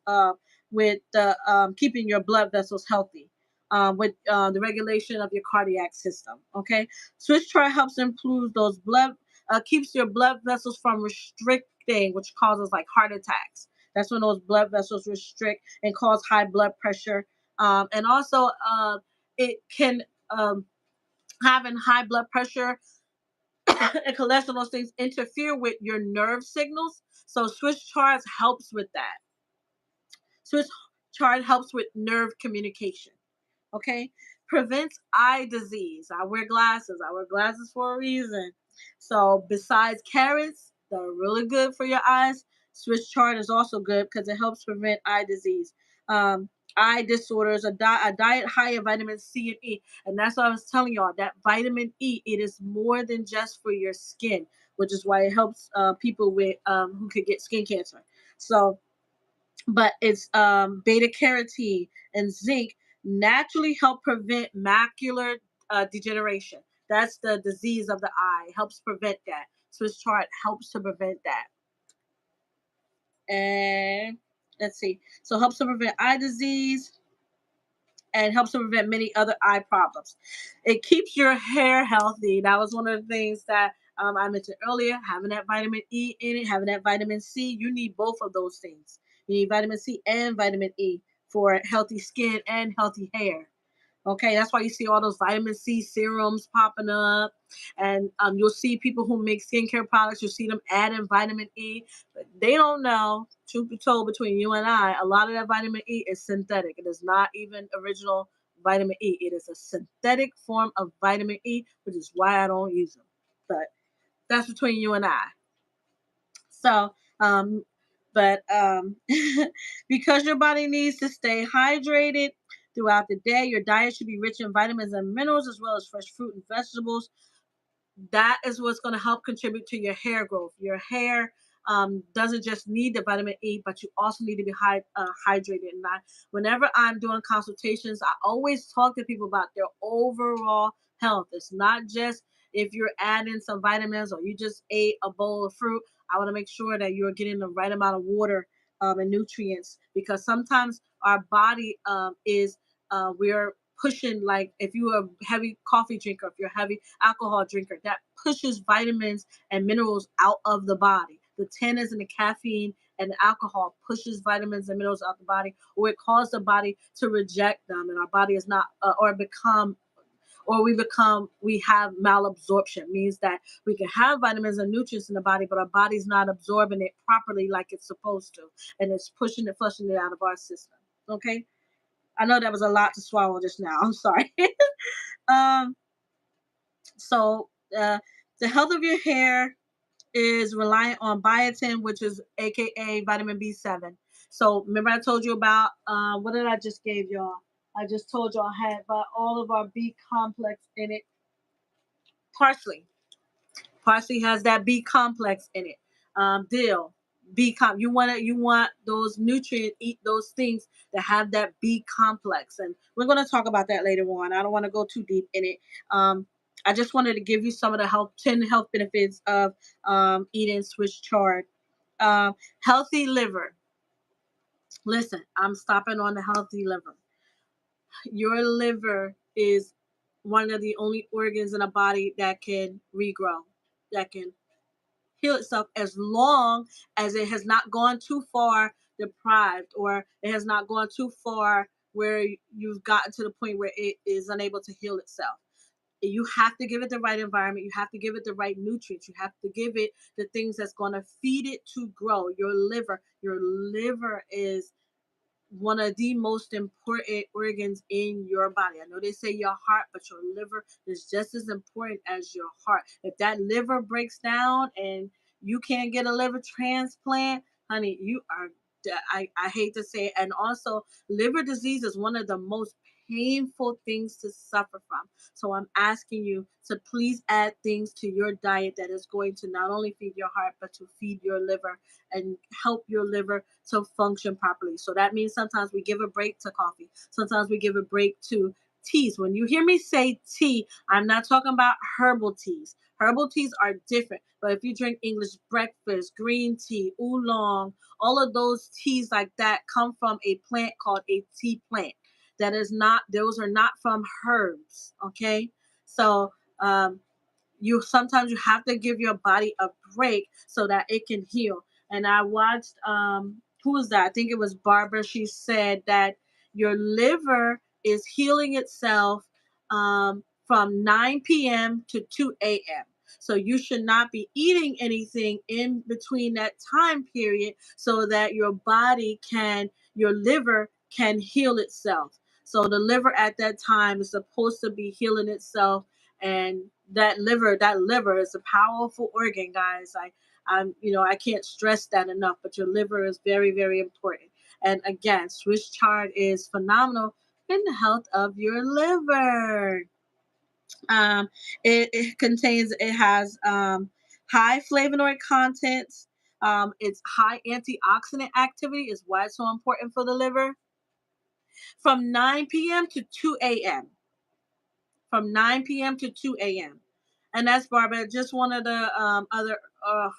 with the keeping your blood vessels healthy. With the regulation of your cardiac system. Okay, Swiss chard helps improve those blood, keeps your blood vessels from restricting, which causes like heart attacks. That's when those blood vessels restrict and cause high blood pressure. And also, it can having high blood pressure and cholesterol, those things interfere with your nerve signals. So Swiss charts helps with that. Swiss chart helps with nerve communication. Okay, prevents eye disease. I wear glasses. I wear glasses for a reason. So besides carrots that are really good for your eyes, Swiss chard is also good because it helps prevent eye disease. um, Eye disorders, a diet high in vitamin C and E. And that's what I was telling y'all, that vitamin E, it is more than just for your skin, which is why it helps people with who could get skin cancer. So but it's beta carotene and zinc naturally help prevent macular degeneration. That's the disease of the eye. It helps prevent that. Swiss chart helps to prevent that. And let's see. So helps to prevent eye disease and helps to prevent many other eye problems. It keeps your hair healthy. That was one of the things that I mentioned earlier. Having that vitamin E in it, having that vitamin C, you need both of those things. You need vitamin C and vitamin E for healthy skin and healthy hair. Okay, that's why you see all those vitamin C serums popping up, and you'll see people who make skincare products. You'll see them adding vitamin E, but they don't know. Truth be told, between you and I, a lot of that vitamin E is synthetic. It is not even original vitamin E. It is a synthetic form of vitamin E, which is why I don't use them. But that's between you and I. So, but because your body needs to stay hydrated throughout the day, your diet should be rich in vitamins and minerals as well as fresh fruit and vegetables. That is what's going to help contribute to your hair growth. Your hair doesn't just need the vitamin E, but you also need to be hydrated. And whenever I'm doing consultations, I always talk to people about their overall health. It's not just if you're adding some vitamins or you just ate a bowl of fruit. I want to make sure that you're getting the right amount of water and nutrients, because sometimes our body is we're pushing, like if you're a heavy coffee drinker, if you're a heavy alcohol drinker, that pushes vitamins and minerals out of the body. The tannins and the caffeine and the alcohol pushes vitamins and minerals out the body, or it causes the body to reject them, and our body is not we have malabsorption. Means that we can have vitamins and nutrients in the body, but our body's not absorbing it properly like it's supposed to, and it's pushing it, flushing it out of our system. Okay, I know that was a lot to swallow just now. I'm sorry. um, so the health of your hair is reliant on biotin, which is AKA vitamin B7. So remember I told you about what did I just gave y'all? I just told y'all I had about all of our B complex in it. Parsley. Parsley has that B complex in it. Dill, You want those nutrients. Eat those things that have that B complex, and we're going to talk about that later on. I don't want to go too deep in it. I just wanted to give you some of the 10 health benefits of eating Swiss chard. Healthy liver. Listen, I'm stopping on the healthy liver. Your liver is one of the only organs in a body that can regrow, that can heal itself, as long as it has not gone too far deprived, or it has not gone too far where you've gotten to the point where it is unable to heal itself. You have to give it the right environment. You have to give it the right nutrients. You have to give it the things that's going to feed it to grow. Your liver is one of the most important organs in your body. I know they say your heart, but your liver is just as important as your heart. If that liver breaks down and you can't get a liver transplant, honey, you are I hate to say it. And also, liver disease is one of the most painful things to suffer from. So I'm asking you to please add things to your diet that is going to not only feed your heart, but to feed your liver and help your liver to function properly. So that means sometimes we give a break to coffee. Sometimes we give a break to teas. When you hear me say tea, I'm not talking about herbal teas. Herbal teas are different. But if you drink English breakfast, green tea, oolong, all of those teas like that come from a plant called a tea plant. That is not, those are not from herbs. Okay. So, you sometimes you have to give your body a break so that it can heal. And I watched who was that? I think it was Barbara. She said that your liver is healing itself from 9 p.m. to 2 a.m. So you should not be eating anything in between that time period so that your liver can heal itself. So the liver at that time is supposed to be healing itself, and that liver is a powerful organ, guys. I can't stress that enough, but your liver is very, very important. And again, Swiss chard is phenomenal in the health of your liver. It has high flavonoid contents. It's high antioxidant activity is why it's so important for the liver. From 9 p.m. to 2 a.m. From 9 p.m. to 2 a.m. And that's Barbara, just one of the other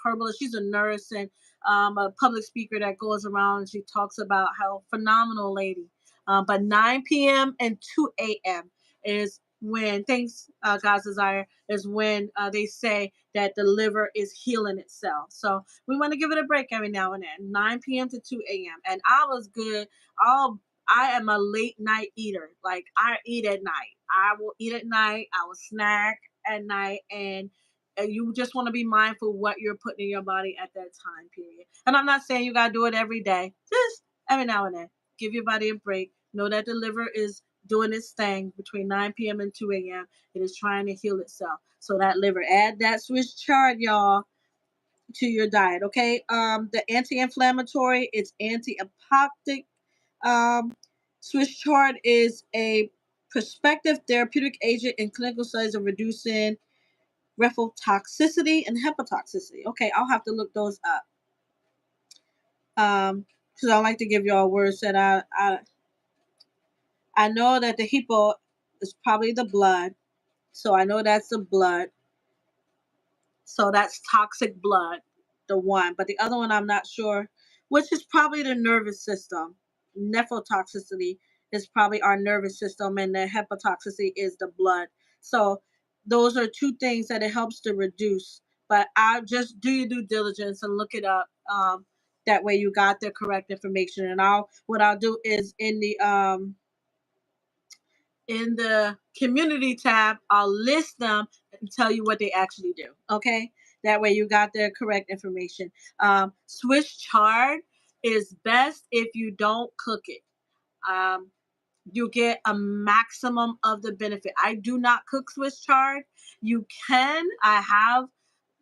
herbalists. She's a nurse and a public speaker that goes around and she talks about how phenomenal lady. But 9 p.m. and 2 a.m. is when, thanks, God's desire, is when they say that the liver is healing itself. So we want to give it a break every now and then, 9 p.m. to 2 a.m. And I was good. I'll I am a late night eater. Like I eat at night. I will eat at night. I will snack at night, and you just want to be mindful what you're putting in your body at that time period. And I'm not saying you gotta do it every day. Just every now and then, give your body a break. Know that the liver is doing its thing between 9 p.m. and 2 a.m. It is trying to heal itself. So that liver, add that Swiss chard, y'all, to your diet. Okay. The anti-inflammatory, it's anti-apoptic. um, Swiss chard is a prospective therapeutic agent in clinical studies of reducing rephatotoxicity and hepatotoxicity. Okay, I'll have to look those up. Because I like to give y'all words that I know that the hippo is probably the blood, so I know that's the blood. So that's toxic blood, the one. But the other one, I'm not sure, which is probably the nervous system. Nephrotoxicity is probably our nervous system, and the hepatotoxicity is the blood. So those are two things that it helps to reduce. But I just do your due diligence and look it up. That way you got the correct information. And what I'll do is in the community tab, I'll list them and tell you what they actually do. Okay, that way you got the correct information. Swiss chard is best if you don't cook it. Um, you get a maximum of the benefit. I do not cook Swiss chard. You can. I have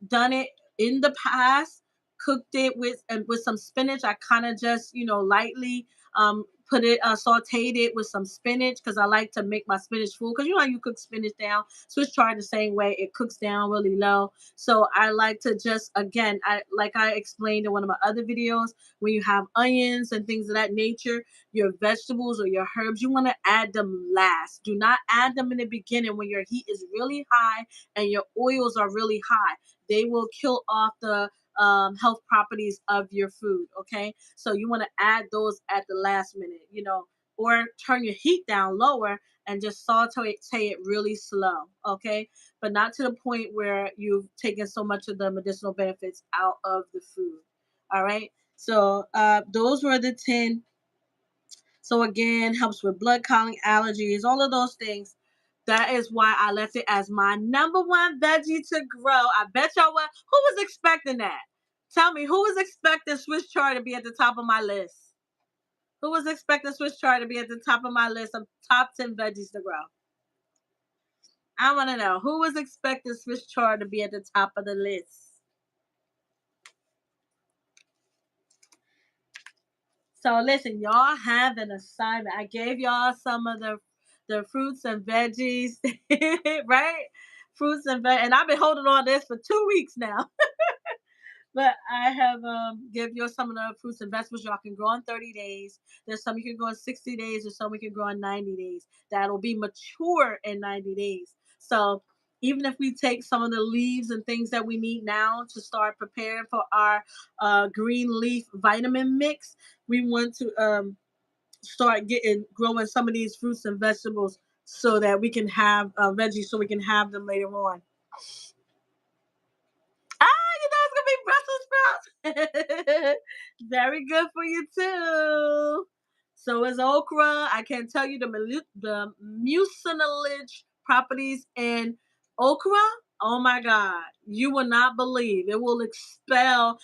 done it in the past, cooked it with some spinach. I kind of just lightly put it sauteed it with some spinach because I like to make my spinach full, because you know how you cook spinach down. Swiss chard the same way, it cooks down really low. So I like to just, again, I explained in one of my other videos, when you have onions and things of that nature, your vegetables or your herbs, you want to add them last. Do not add them in the beginning when your heat is really high and your oils are really high. They will kill off the health properties of your food. Okay, so you want to add those at the last minute, or turn your heat down lower and just saute it really slow. Okay, but not to the point where you've taken so much of the medicinal benefits out of the food. All right, so those were the 10. So again, helps with blood clotting, allergies, all of those things. That is why I left it as my number one veggie to grow. I bet y'all who was expecting that? Tell me, who was expecting Swiss chard to be at the top of my list? Who was expecting Swiss chard to be at the top of my list of top 10 veggies to grow? I want to know, who was expecting Swiss chard to be at the top of the list? So listen, y'all have an assignment. I gave y'all some of the fruits and veggies, right? Fruits and and I've been holding on this for 2 weeks now. But I have give you some of the fruits and vegetables y'all can grow in 30 days. There's some you can grow in 60 days, or some we can grow in 90 days. That'll be mature in 90 days. So even if we take some of the leaves and things that we need now to start preparing for our green leaf vitamin mix, we want to start getting growing some of these fruits and vegetables so that we can have veggies, so we can have them later on. You know it's gonna be Brussels sprouts. Very good for you too. So is okra. I can tell you the mucilage properties in okra. Oh my God, you will not believe it will expel.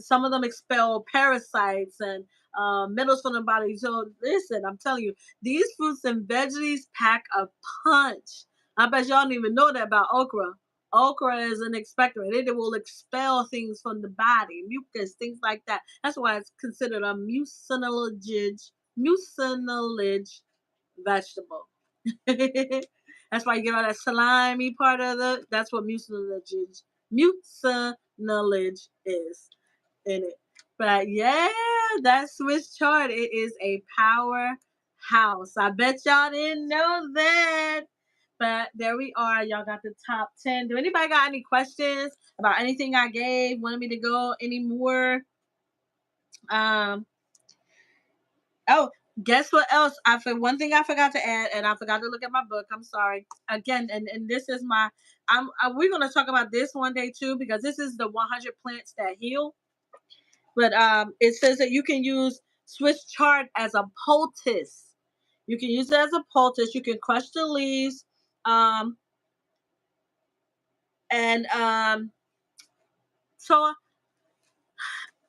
Some of them expel parasites and metals from the body. So listen, I'm telling you, these fruits and veggies pack a punch. I bet y'all don't even know that about okra. Okra is an expectorant. It will expel things from the body, mucus, things like that. That's why it's considered a mucilage vegetable. That's why you get all that slimy part of the. That's what mucilage is in it. But yeah, that Swiss chart, it is a powerhouse. I bet y'all didn't know that. But there we are. Y'all got the top 10. Do anybody got any questions about anything I gave? Wanted me to go any more? Um, oh, guess what else? One thing I forgot to add, and I forgot to look at my book. I'm sorry. Again, and this is my we're gonna talk about this one day too, because this is the 100 plants that heal. But it says that you can use Swiss chard as a poultice. You can use it as a poultice. You can crush the leaves, um, and so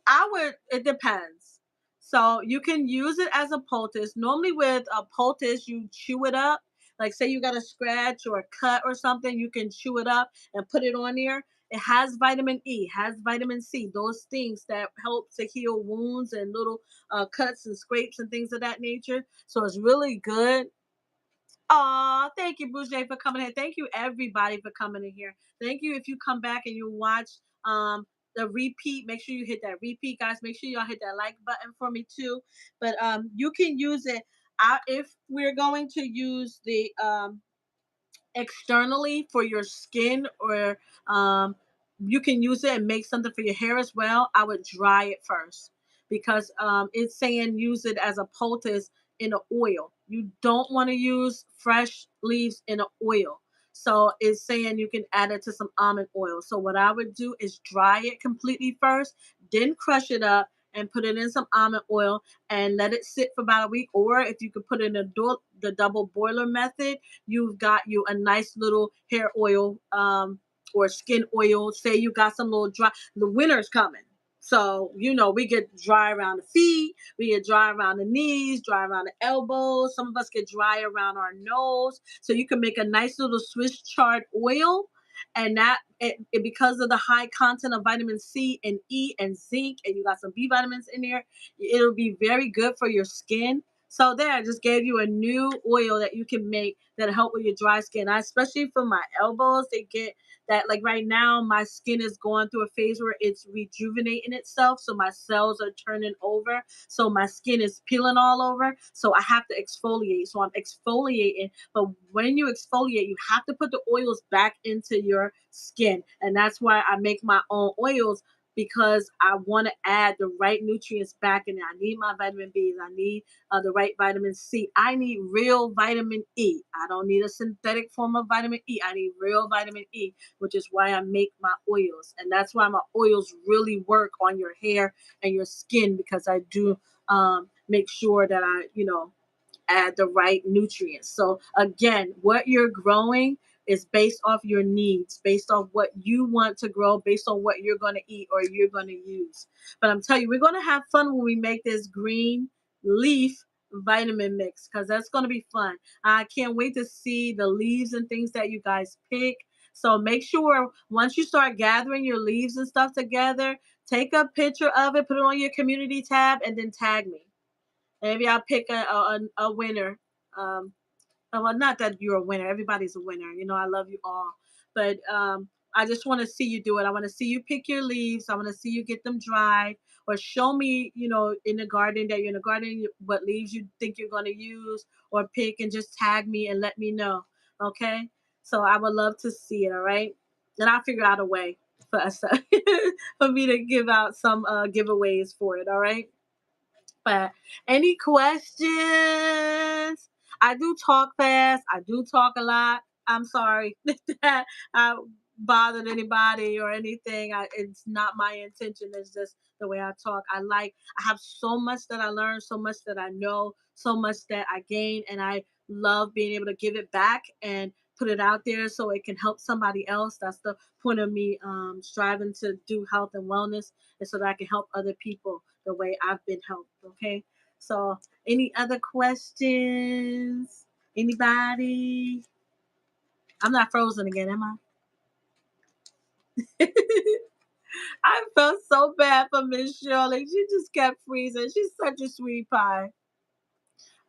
I would. It depends. So you can use it as a poultice. Normally, with a poultice, you chew it up. Like say you got a scratch or a cut or something, you can chew it up and put it on there. It has vitamin E, has vitamin C, those things that help to heal wounds and little cuts and scrapes and things of that nature. So it's really good. Aw, thank you, Boucher, for coming here. Thank you, everybody, for coming in here. Thank you. If you come back and you watch the repeat, make sure you hit that repeat, guys. Make sure y'all hit that like button for me too. But you can use it. If we're going to use the externally for your skin, or um, you can use it and make something for your hair as well, I would dry it first, because it's saying use it as a poultice in an oil. You don't want to use fresh leaves in an oil. So it's saying you can add it to some almond oil. So what I would do is dry it completely first, then crush it up and put it in some almond oil and let it sit for about a week. Or if you could put it in the double boiler method, you've got you a nice little hair oil, or skin oil. Say you got some little dry. The winter's coming. So, we get dry around the feet, we get dry around the knees, dry around the elbows. Some of us get dry around our nose. So you can make a nice little Swiss chard oil. And because of the high content of vitamin C and E and zinc, and you got some B vitamins in there, it'll be very good for your skin. So there, I just gave you a new oil that you can make that'll help with your dry skin. Especially for my elbows, they get that, like right now, my skin is going through a phase where it's rejuvenating itself. So my cells are turning over. So my skin is peeling all over. So I have to exfoliate. So I'm exfoliating. But when you exfoliate, you have to put the oils back into your skin. And that's why I make my own oils, because I want to add the right nutrients back in there. I need my vitamin B's. I need the right vitamin C. I need real vitamin E. I don't need a synthetic form of vitamin E. I need real vitamin E, which is why I make my oils. And that's why my oils really work on your hair and your skin, because I do make sure that I, add the right nutrients. So again, what you're growing is based off your needs, based off what you want to grow, based on what you're going to eat or you're going to use. But I'm telling you, we're going to have fun when we make this green leaf vitamin mix, because that's going to be fun. I can't wait to see the leaves and things that you guys pick. So make sure once you start gathering your leaves and stuff together, take a picture of it, put it on your community tab, and then tag me. Maybe I'll pick a winner. Um, well, not that you're a winner. Everybody's a winner. You know, I love you all. But I just want to see you do it. I want to see you pick your leaves. I want to see you get them dried, or show me, you know, in the garden that you're in the garden, what leaves you think you're going to use or pick, and just tag me and let me know. Okay. So I would love to see it. All right. And I'll figure out a way for us for me to give out some giveaways for it. All right. But any questions? I do talk fast. I do talk a lot. I'm sorry that I bothered anybody or anything. It's not my intention. It's just the way I talk. I have so much that I learned, so much that I know, so much that I gain, and I love being able to give it back and put it out there so it can help somebody else. That's the point of me striving to do health and wellness, and so that I can help other people the way I've been helped. Okay. So, any other questions? Anybody? I'm not frozen again, am I? I felt so bad for Miss Shirley. She just kept freezing. She's such a sweet pie.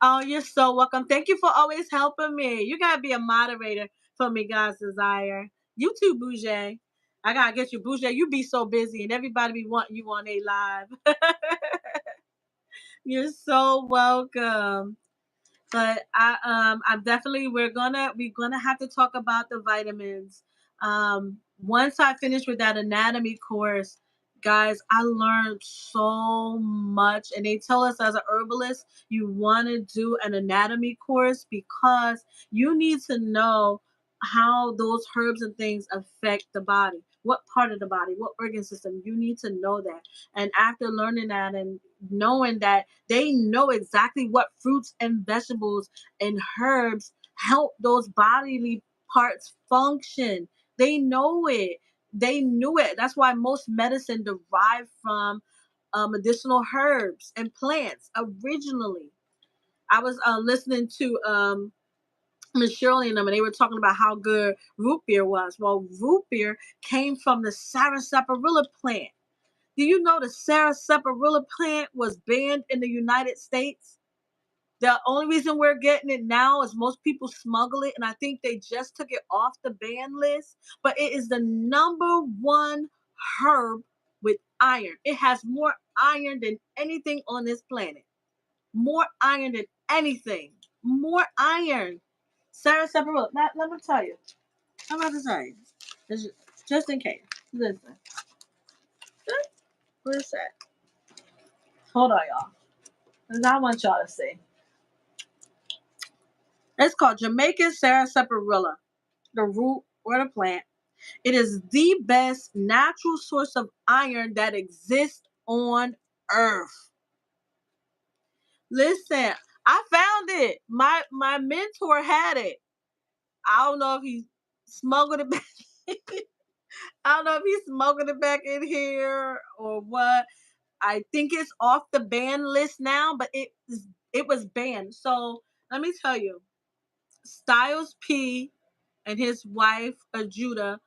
Oh, you're so welcome. Thank you for always helping me. You gotta be a moderator for me, God's desire. You too, Bouger. I gotta get you, Bouger. You be so busy, and everybody be wanting you on a live. You're so welcome. But I'm definitely we're gonna have to talk about the vitamins. Once I finish with that anatomy course, guys, I learned so much, and they tell us as a herbalist, you want to do an anatomy course because you need to know how those herbs and things affect the body. What part of the body, what organ system, you need to know that. And after learning that and knowing that they know exactly what fruits and vegetables and herbs help those bodily parts function. They know it. They knew it. That's why most medicine derived from medicinal herbs and plants originally. I was listening to Miss Shirley and them, and they were talking about how good root beer was. Well, root beer came from the sarsaparilla plant. Do you know the sarsaparilla plant was banned in the United States? The only reason we're getting it now is most people smuggle it, and I think they just took it off the ban list. But it is the number one herb with iron. It has more iron than anything on this planet. More iron than anything. More iron. Sarah Sepulveda. Now, let me tell you. I'm about to tell you. Just in case. Listen. What is that? Hold on, y'all. 'Cause I want y'all to see. It's called Jamaican sarsaparilla, the root or the plant. It is the best natural source of iron that exists on earth. Listen, I found it. My mentor had it. I don't know if he smuggled it back. I don't know if he smuggled it back in here or what. I think it's off the ban list now, but it was banned. So let me tell you, Styles P and his wife Ajua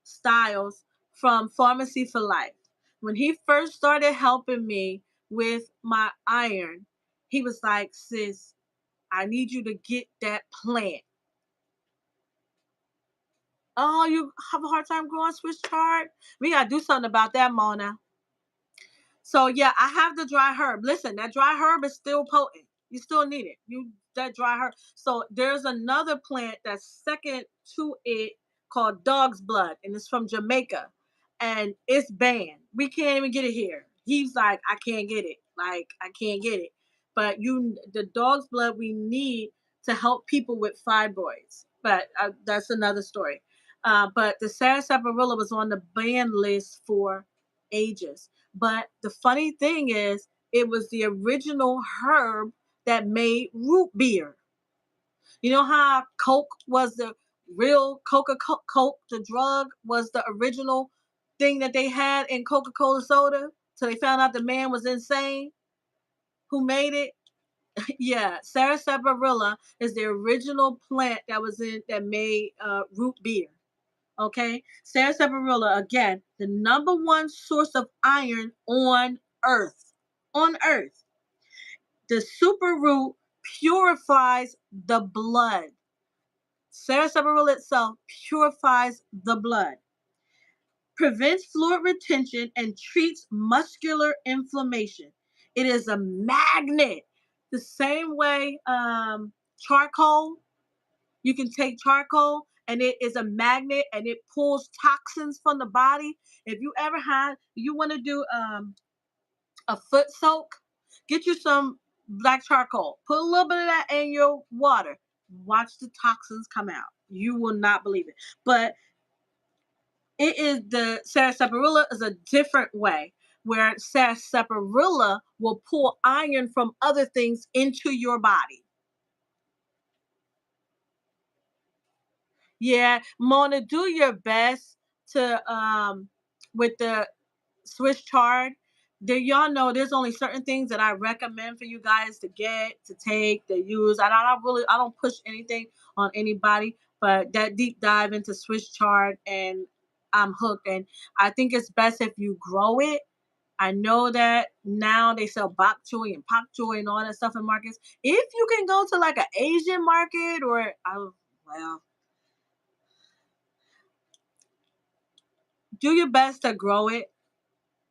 Styles from Pharmacy for Life. When he first started helping me with my iron, he was like, "Sis, I need you to get that plant." Oh, you have a hard time growing Swiss chard? We gotta do something about that, Mona. So yeah, I have the dry herb. Listen, that dry herb is still potent. You still need it. You that dry herb. So there's another plant that's second to it called dog's blood, and it's from Jamaica, and it's banned. We can't even get it here. He's like, I can't get it. Like I can't get it. But the dog's blood we need to help people with fibroids. But that's another story. But the sarsaparilla was on the ban list for ages. But the funny thing is, it was the original herb that made root beer. You know how Coke was the real Coke, the drug was the original thing that they had in Coca-Cola soda? So they found out the man was insane who made it. Yeah, sarsaparilla is the original plant that made root beer. Okay, sarsaparilla again, the number one source of iron on Earth. On Earth. The superroot purifies the blood. Sarsaparilla itself purifies the blood, prevents fluid retention, and treats muscular inflammation. It is a magnet. The same way charcoal, you can take charcoal and it is a magnet and it pulls toxins from the body. If you ever had, you want to do a foot soak, get you some black charcoal, put a little bit of that in your water, watch the toxins come out. You will not believe it. But it is the sarsaparilla is a different way where sarsaparilla will pull iron from other things into your body. Yeah, Mona, do your best to with the Swiss chard. There, y'all know there's only certain things that I recommend for you guys to get, to take, to use. I don't push anything on anybody, but that deep dive into Swiss chard and I'm hooked. And I think it's best if you grow it. I know that now they sell bok choy and pak choy and all that stuff in markets. If you can go to like an Asian market or well, do your best to grow it.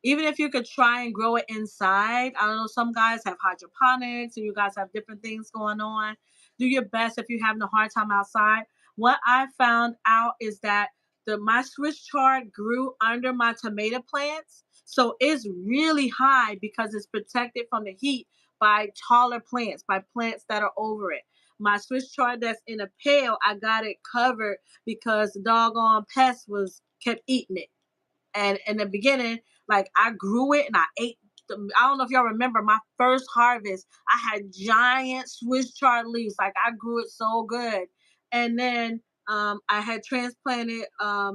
Even if you could try and grow it inside. I don't know, some guys have hydroponics and you guys have different things going on. Do your best if you're having a hard time outside. What I found out is that my Swiss chard grew under my tomato plants. So it's really high because it's protected from the heat by taller plants, by plants that are over it. My Swiss chard that's in a pail, I got it covered because the doggone pest was kept eating it. And in the beginning, like I grew it and I ate. I don't know if y'all remember my first harvest. I had giant Swiss chard leaves. Like I grew it so good. And then I had transplanted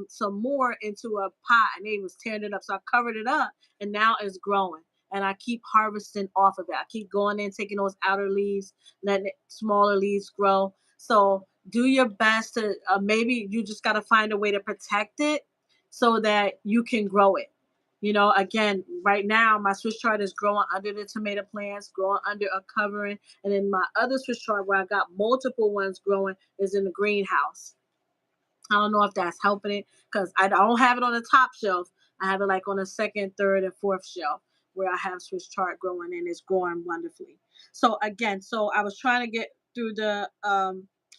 some more into a pot and they was tearing it up. So I covered it up and now it's growing. And I keep harvesting off of it. I keep going in, taking those outer leaves, letting smaller leaves grow. So do your best to maybe you just got to find a way to protect it so that you can grow it. You know, again, right now my Swiss chard is growing under the tomato plants, growing under a covering, and then my other Swiss chard where I got multiple ones growing is in the greenhouse. I don't know if that's helping it because I don't have it on the top shelf. I have it like on the second, third, and fourth shelf where I have Swiss chard growing and it's growing wonderfully. So again, so I was trying to get through the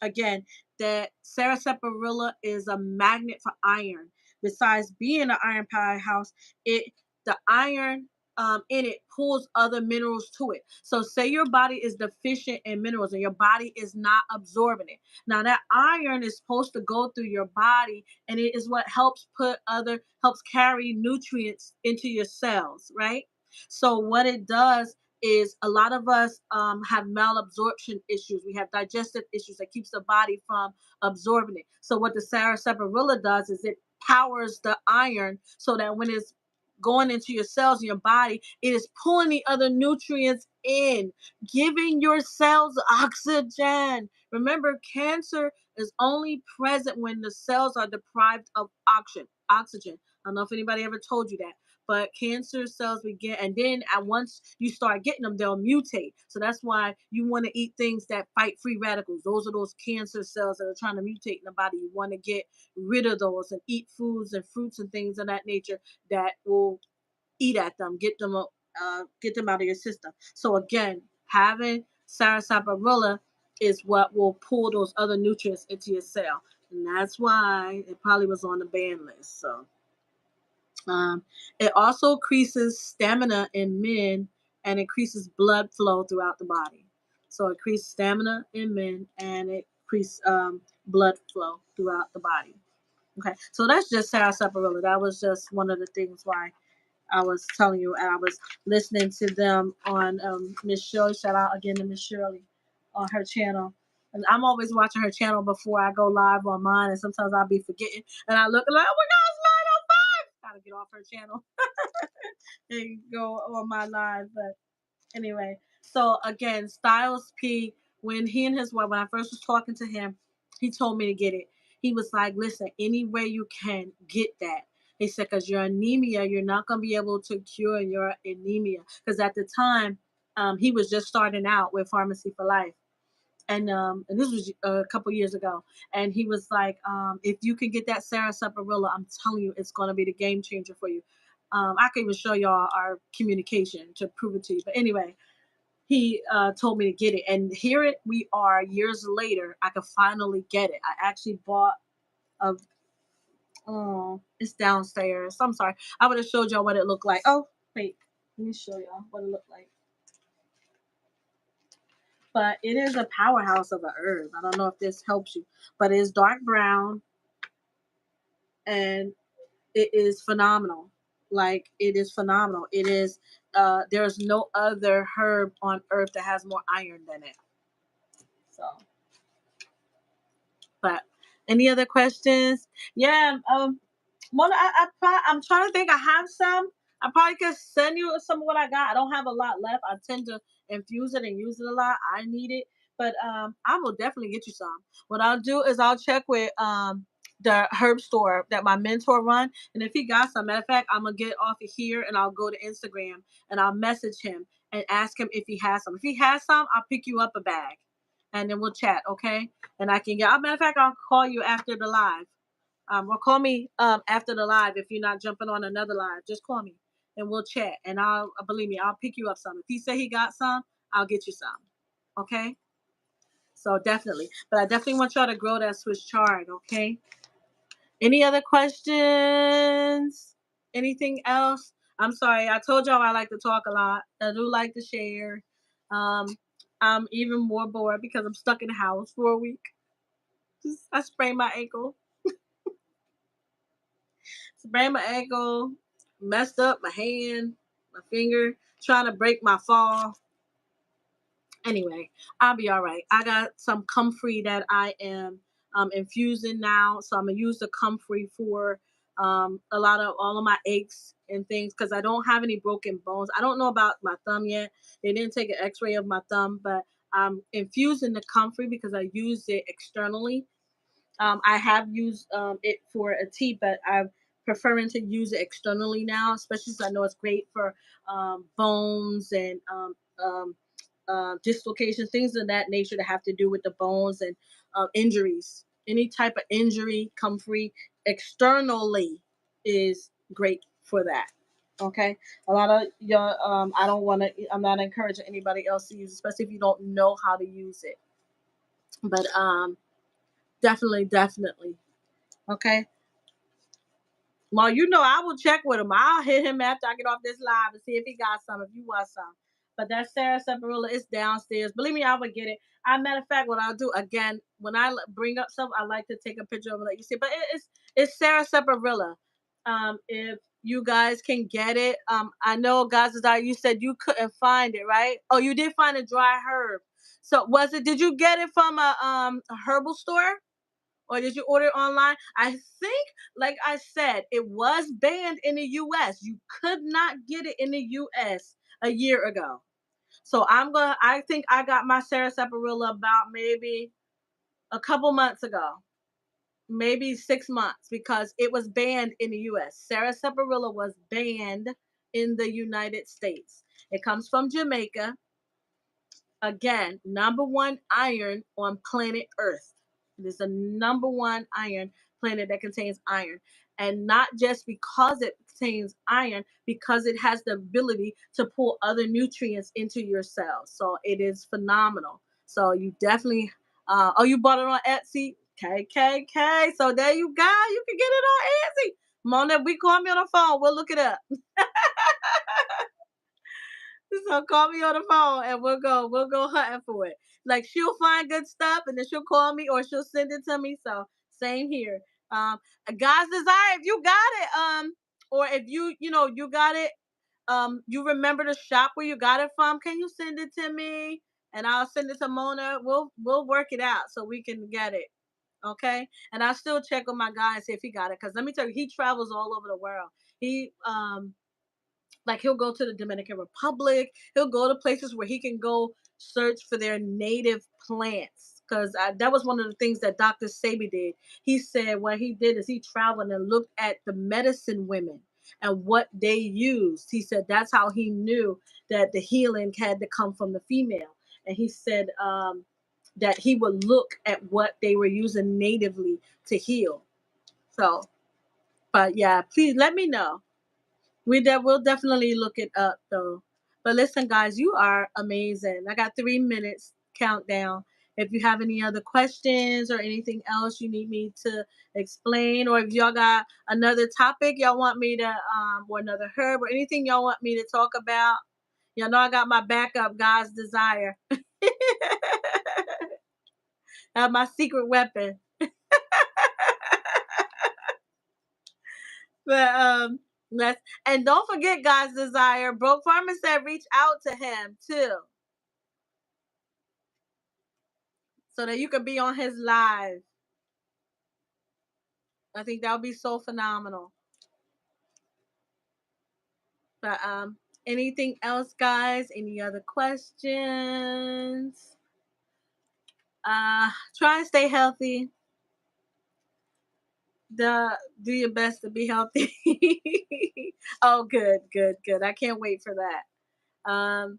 again that sarsaparilla is a magnet for iron. Besides being an iron powerhouse, it the iron in it pulls other minerals to it. So say your body is deficient in minerals and your body is not absorbing it. Now that iron is supposed to go through your body and it is what helps carry nutrients into your cells, right? So what it does is a lot of us have malabsorption issues. We have digestive issues that keeps the body from absorbing it. So what the sarsaparilla does is it powers the iron so that when it's going into your cells in your body, it is pulling the other nutrients in, giving your cells oxygen. Remember, cancer is only present when the cells are deprived of oxygen. Oxygen. I don't know if anybody ever told you that, but cancer cells begin, and then once you start getting them, they'll mutate. So that's why you want to eat things that fight free radicals. Those are those cancer cells that are trying to mutate in the body. You want to get rid of those and eat foods and fruits and things of that nature that will eat at them, get them out of your system. So again, having sarsaparilla is what will pull those other nutrients into your cell, and that's why it probably was on the ban list. So it also increases stamina in men and increases blood flow throughout the body. So it increases stamina in men and it increases blood flow throughout the body. Okay, so that's just sarsaparilla. That was just one of the things why I was telling you, and I was listening to them on Miss Shirley. Shout out again to Miss Shirley on her channel. And I'm always watching her channel before I go live on mine, and sometimes I'll be forgetting, and I look like, oh my God, it's 9:05. Gotta get off her channel and go on my live. But anyway, so again, Styles P, when he and his wife, when I first was talking to him, he told me to get it. He was like, listen, any way you can get that. He said, because your anemia, you're not going to be able to cure your anemia. Because at the time, He was just starting out with Pharmacy for Life, and this was a couple years ago. And he was like, if you can get that Sarah Saparilla, I'm telling you, it's going to be the game changer for you. I can even show y'all our communication to prove it to you. But anyway, he told me to get it, and here we are years later. I could finally get it. I actually bought a. Oh, it's downstairs. I'm sorry. I would have showed y'all what it looked like. Oh, wait, let me show y'all what it looked like. But it is a powerhouse of a herb. I don't know if this helps you, but it's dark brown and it is phenomenal. Like, it is phenomenal. It is. There's no other herb on earth that has more iron than it. So, but any other questions? Yeah. Mona, I'm trying to think. I have some. I probably could send you some of what I got. I don't have a lot left. I tend to infuse it and use it a lot. I need it, but I will definitely get you some. What I'll do is I'll check with the herb store that my mentor run, and if he got some, matter of fact, I'm gonna get off of here and I'll go to Instagram and I'll message him and ask him if he has some. If he has some, I'll pick you up a bag, and then we'll chat, okay? And I can get. Matter of fact, I'll call you after the live. Or call me after the live if you're not jumping on another live. Just call me and we'll chat. And I'll believe me, I'll pick you up some. If he say he got some, I'll get you some. Okay. So definitely, but I definitely want y'all to grow that Swiss chard. Okay. Any other questions? Anything else? I'm sorry. I told y'all I like to talk a lot. I do like to share. Um, I'm even more bored because I'm stuck in the house for a week. I sprained my ankle. Sprained my ankle, messed up my hand, my finger, trying to break my fall. Anyway, I'll be all right. I got some comfrey that I am infusing now, so I'm gonna use the comfrey for a lot of all of my aches and things because I don't have any broken bones. I don't know about my thumb yet. They didn't take an X-ray of my thumb, but I'm infusing the comfrey because I used it externally. I have used it for a tea, but I'm preferring to use it externally now, especially since I know it's great for bones and dislocations, things of that nature that have to do with the bones and injuries. Any type of injury, comfrey externally is great for that. Okay, a lot of your I don't want to. I'm not encouraging anybody else to use, especially if you don't know how to use it. But definitely, definitely. Okay. Well, you know, I will check with him. I'll hit him after I get off this live and see if he got some, if you want some. But that Sarah Saparilla is downstairs. Believe me, I would get it. Matter of fact, what I'll do again, when I bring up something, I like to take a picture of it, let you see. But it's Sarah Saparilla. If you guys can get it, I know, guys, you said you couldn't find it, right? Oh, you did find a dry herb. So was it? Did you get it from a herbal store? Or did you order it online? I think, like I said, it was banned in the US. You could not get it in the US a year ago. So I think I got my Sarah Saparilla about maybe a couple months ago, maybe 6 months, because it was banned in the US. Sarah Saparilla was banned in the United States. It comes from Jamaica. Again, number one iron on planet Earth. It is the number one iron planet that contains iron. And not just because it contains iron, because it has the ability to pull other nutrients into your cells. So it is phenomenal. So you definitely, oh, you bought it on Etsy? KKK. So there you go. You can get it on Etsy. Mona, we call me on the phone. We'll look it up. So call me on the phone and we'll go hunting for it. Like, she'll find good stuff and then she'll call me or she'll send it to me. So same here. Um God's desire, if you got it, or if you got it, you remember the shop where you got it from, can you send it to me? And I'll send it to Mona. We'll work it out so we can get it. Okay. And I'll still check with my guy and see if he got it. Because let me tell you, he travels all over the world. He like, he'll go to the Dominican Republic. He'll go to places where he can go search for their native plants. Because that was one of the things that Dr. Sabi did. He said what he did is he traveled and looked at the medicine women. and what they used. He said that's how he knew that the healing had to come from the female. And he said that he would look at what they were using natively to heal. So, but yeah, please let me know. We'll definitely look it up though. But listen, guys, you are amazing. I got 3 minutes countdown. If you have any other questions or anything else you need me to explain, or if y'all got another topic y'all want me to or another herb or anything y'all want me to talk about, y'all know I got my backup, God's desire. I have my secret weapon. But let's, and don't forget God's desire. Broke Farmer said reach out to him too, so that you could be on his live. I think that would be so phenomenal. But anything else, guys? Any other questions? Try and stay healthy. Do your best to be healthy. Oh, good, good, good. I can't wait for that.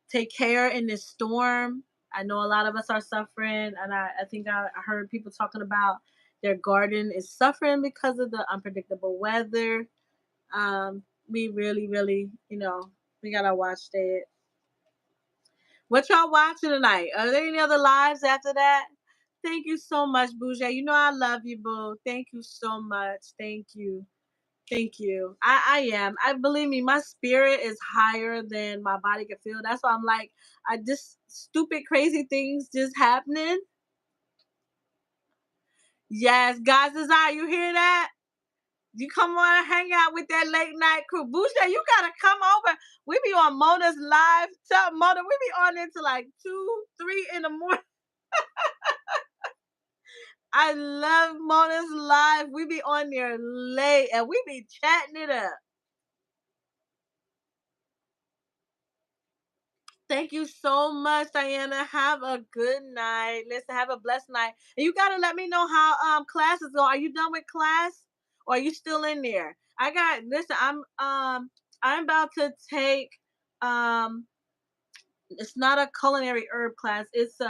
Take care in this storm. I know a lot of us are suffering, and I think I heard people talking about their garden is suffering because of the unpredictable weather. We really, really, we gotta watch that. What y'all watching tonight? Are there any other lives after that? Thank you so much, Bougie. You know I love you, boo. Thank you so much. Thank you. Thank you. I am. I believe me, my spirit is higher than my body can feel. That's why I'm like, I just stupid, crazy things just happening. Yes, God's desire. You hear that? You come on and hang out with that late night crew. Boucher, you gotta come over. We be on Mona's live. Tell Mona, we be on into like 2, 3 in the morning. I love Mona's live. We be on there late and we be chatting it up. Thank you so much, Diana. Have a good night. Listen, have a blessed night. And you gotta let me know how class is going. Are you done with class? Or are you still in there? I'm about to take it's not a culinary herb class. It's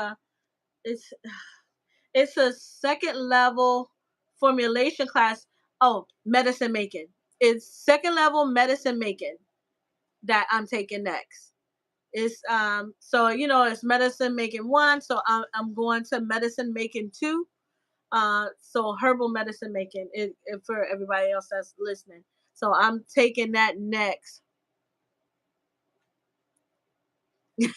it's a second level formulation class. Oh, medicine making. It's second level medicine making that I'm taking next. It's so it's medicine making 1, so I'm going to medicine making 2. So herbal medicine making it for everybody else that's listening. So I'm taking that next. Lisa,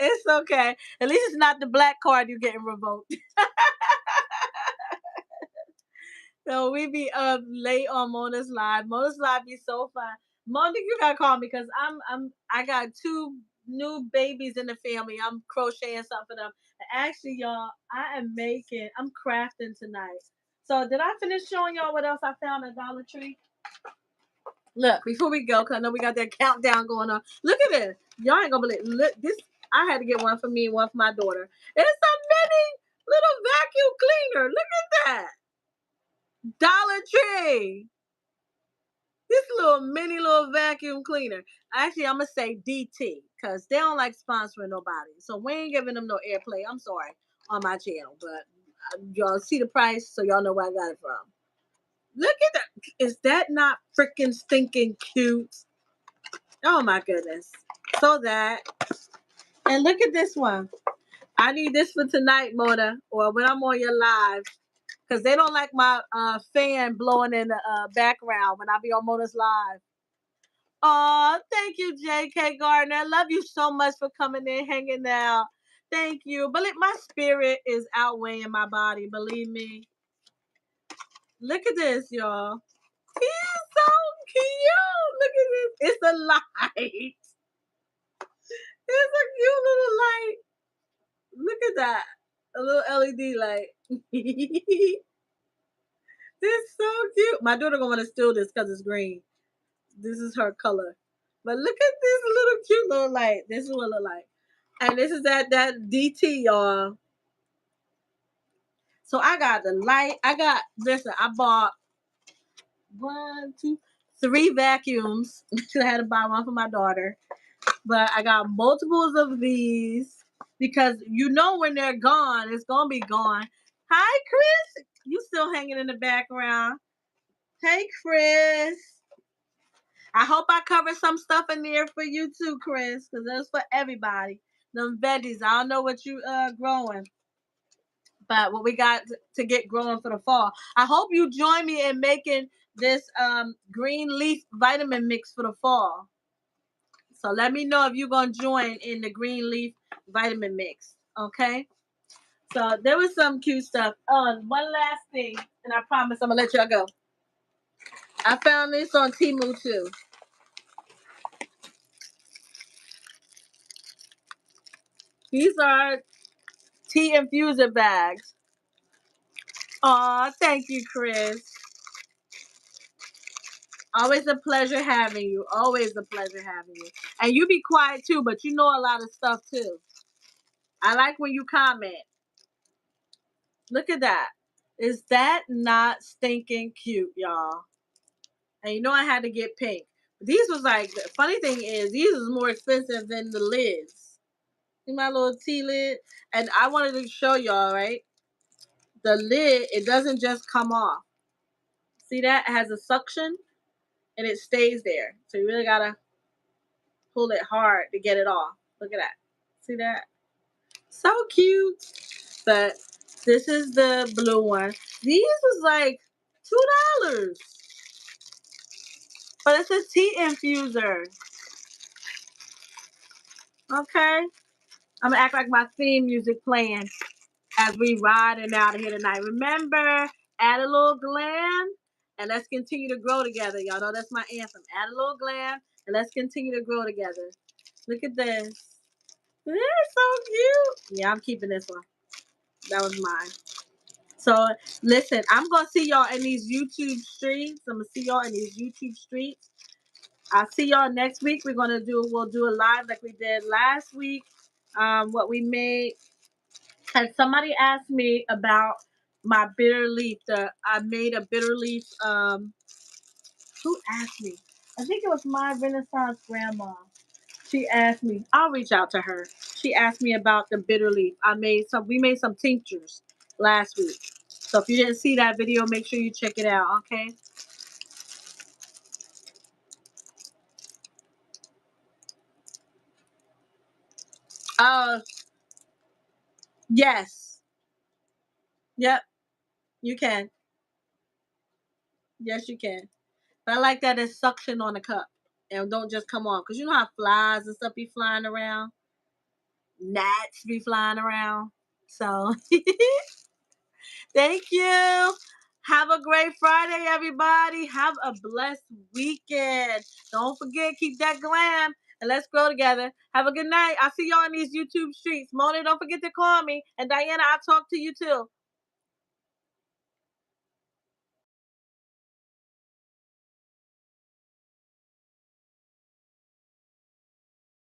it's okay. At least it's not the black card you getting revoked. So we be up late on Mona's live. Mona's live be so fun. Mona, you gotta call me because I got 2 new babies in the family. I'm crocheting something for them. And actually, y'all, I'm crafting tonight. So did I finish showing y'all what else I found at Dollar Tree? Look, before we go, because I know we got that countdown going on. Look at this. Y'all ain't gonna believe. Look, this I had to get one for me and one for my daughter. It's a mini little vacuum cleaner. Look at that. Dollar Tree. This little vacuum cleaner. Actually, I'm gonna say DT because they don't like sponsoring nobody. So we ain't giving them no airplay. I'm sorry on my channel, but y'all see the price, so y'all know where I got it from. Look at that. Is that not freaking stinking cute? Oh my goodness. So that. And look at this one. I need this for tonight, Mona, or when I'm on your live. Because they don't like my fan blowing in the background when I be on Mona's live. Oh, thank you, J.K. Gardner. I love you so much for coming in, hanging out. Thank you. But my spirit is outweighing my body, believe me. Look at this, y'all. He's so cute. Look at this. It's a light. It's a cute little light. Look at that. A little LED light. It's so cute. My daughter gonna want to steal this because it's green. This is her color. But look at this little cute little light. This is what it look like. And this is that DT, y'all. So I got the light. Listen, I bought 3 vacuums. I had to buy one for my daughter. But I got multiples of these because you know when they're gone, it's going to be gone. Hi, Chris. You still hanging in the background. Hey, Chris. I hope I covered some stuff in there for you too, Chris, because that's for everybody. Them veggies. I don't know what you growing, but what we got to get growing for the fall. I hope you join me in making this green leaf vitamin mix for the fall. So let me know if you're going to join in the green leaf vitamin mix. Okay? So there was some cute stuff. One last thing, and I promise I'm going to let y'all go. I found this on Temu too. These are tea infuser bags. Aw, thank you, Chris. Always a pleasure having you. Always a pleasure having you. And you be quiet too, but you know a lot of stuff too. I like when you comment. Look at that. Is that not stinking cute, y'all? And you know I had to get pink. These was like, the funny thing is, these is more expensive than the lids. See my little tea lid? And I wanted to show y'all, right? The lid, it doesn't just come off. See that? It has a suction and it stays there. So you really gotta pull it hard to get it off. Look at that. See that? So cute. But this is the blue one. These was like $2. But it's a tea infuser. Okay? I'm gonna act like my theme music playing as we riding out of here tonight. Remember, add a little glam and let's continue to grow together. Y'all know that's my anthem. Add a little glam and let's continue to grow together. Look at this. This is so cute. Yeah, I'm keeping this one. That was mine. So listen, I'm gonna see y'all in these YouTube streets. I'm gonna see y'all in these YouTube streets. I'll see y'all next week. We'll do a live like we did last week. What we made. And somebody asked me about my bitter leaf. I made a bitter leaf. Who asked me? I think it was my Renaissance grandma. She asked me. I'll reach out to her. She asked me about the bitter leaf. We made some tinctures last week. So if you didn't see that video, make sure you check it out. Okay. Uh, yes. Yep. You can. Yes, you can. But I like that it's suction on the cup and don't just come on. Because you know how flies and stuff be flying around? Gnats be flying around. So, thank you. Have a great Friday, everybody. Have a blessed weekend. Don't forget, keep that glam and let's grow together. Have a good night. I'll see y'all in these YouTube streets. Mona, don't forget to call me. And Diana, I'll talk to you too.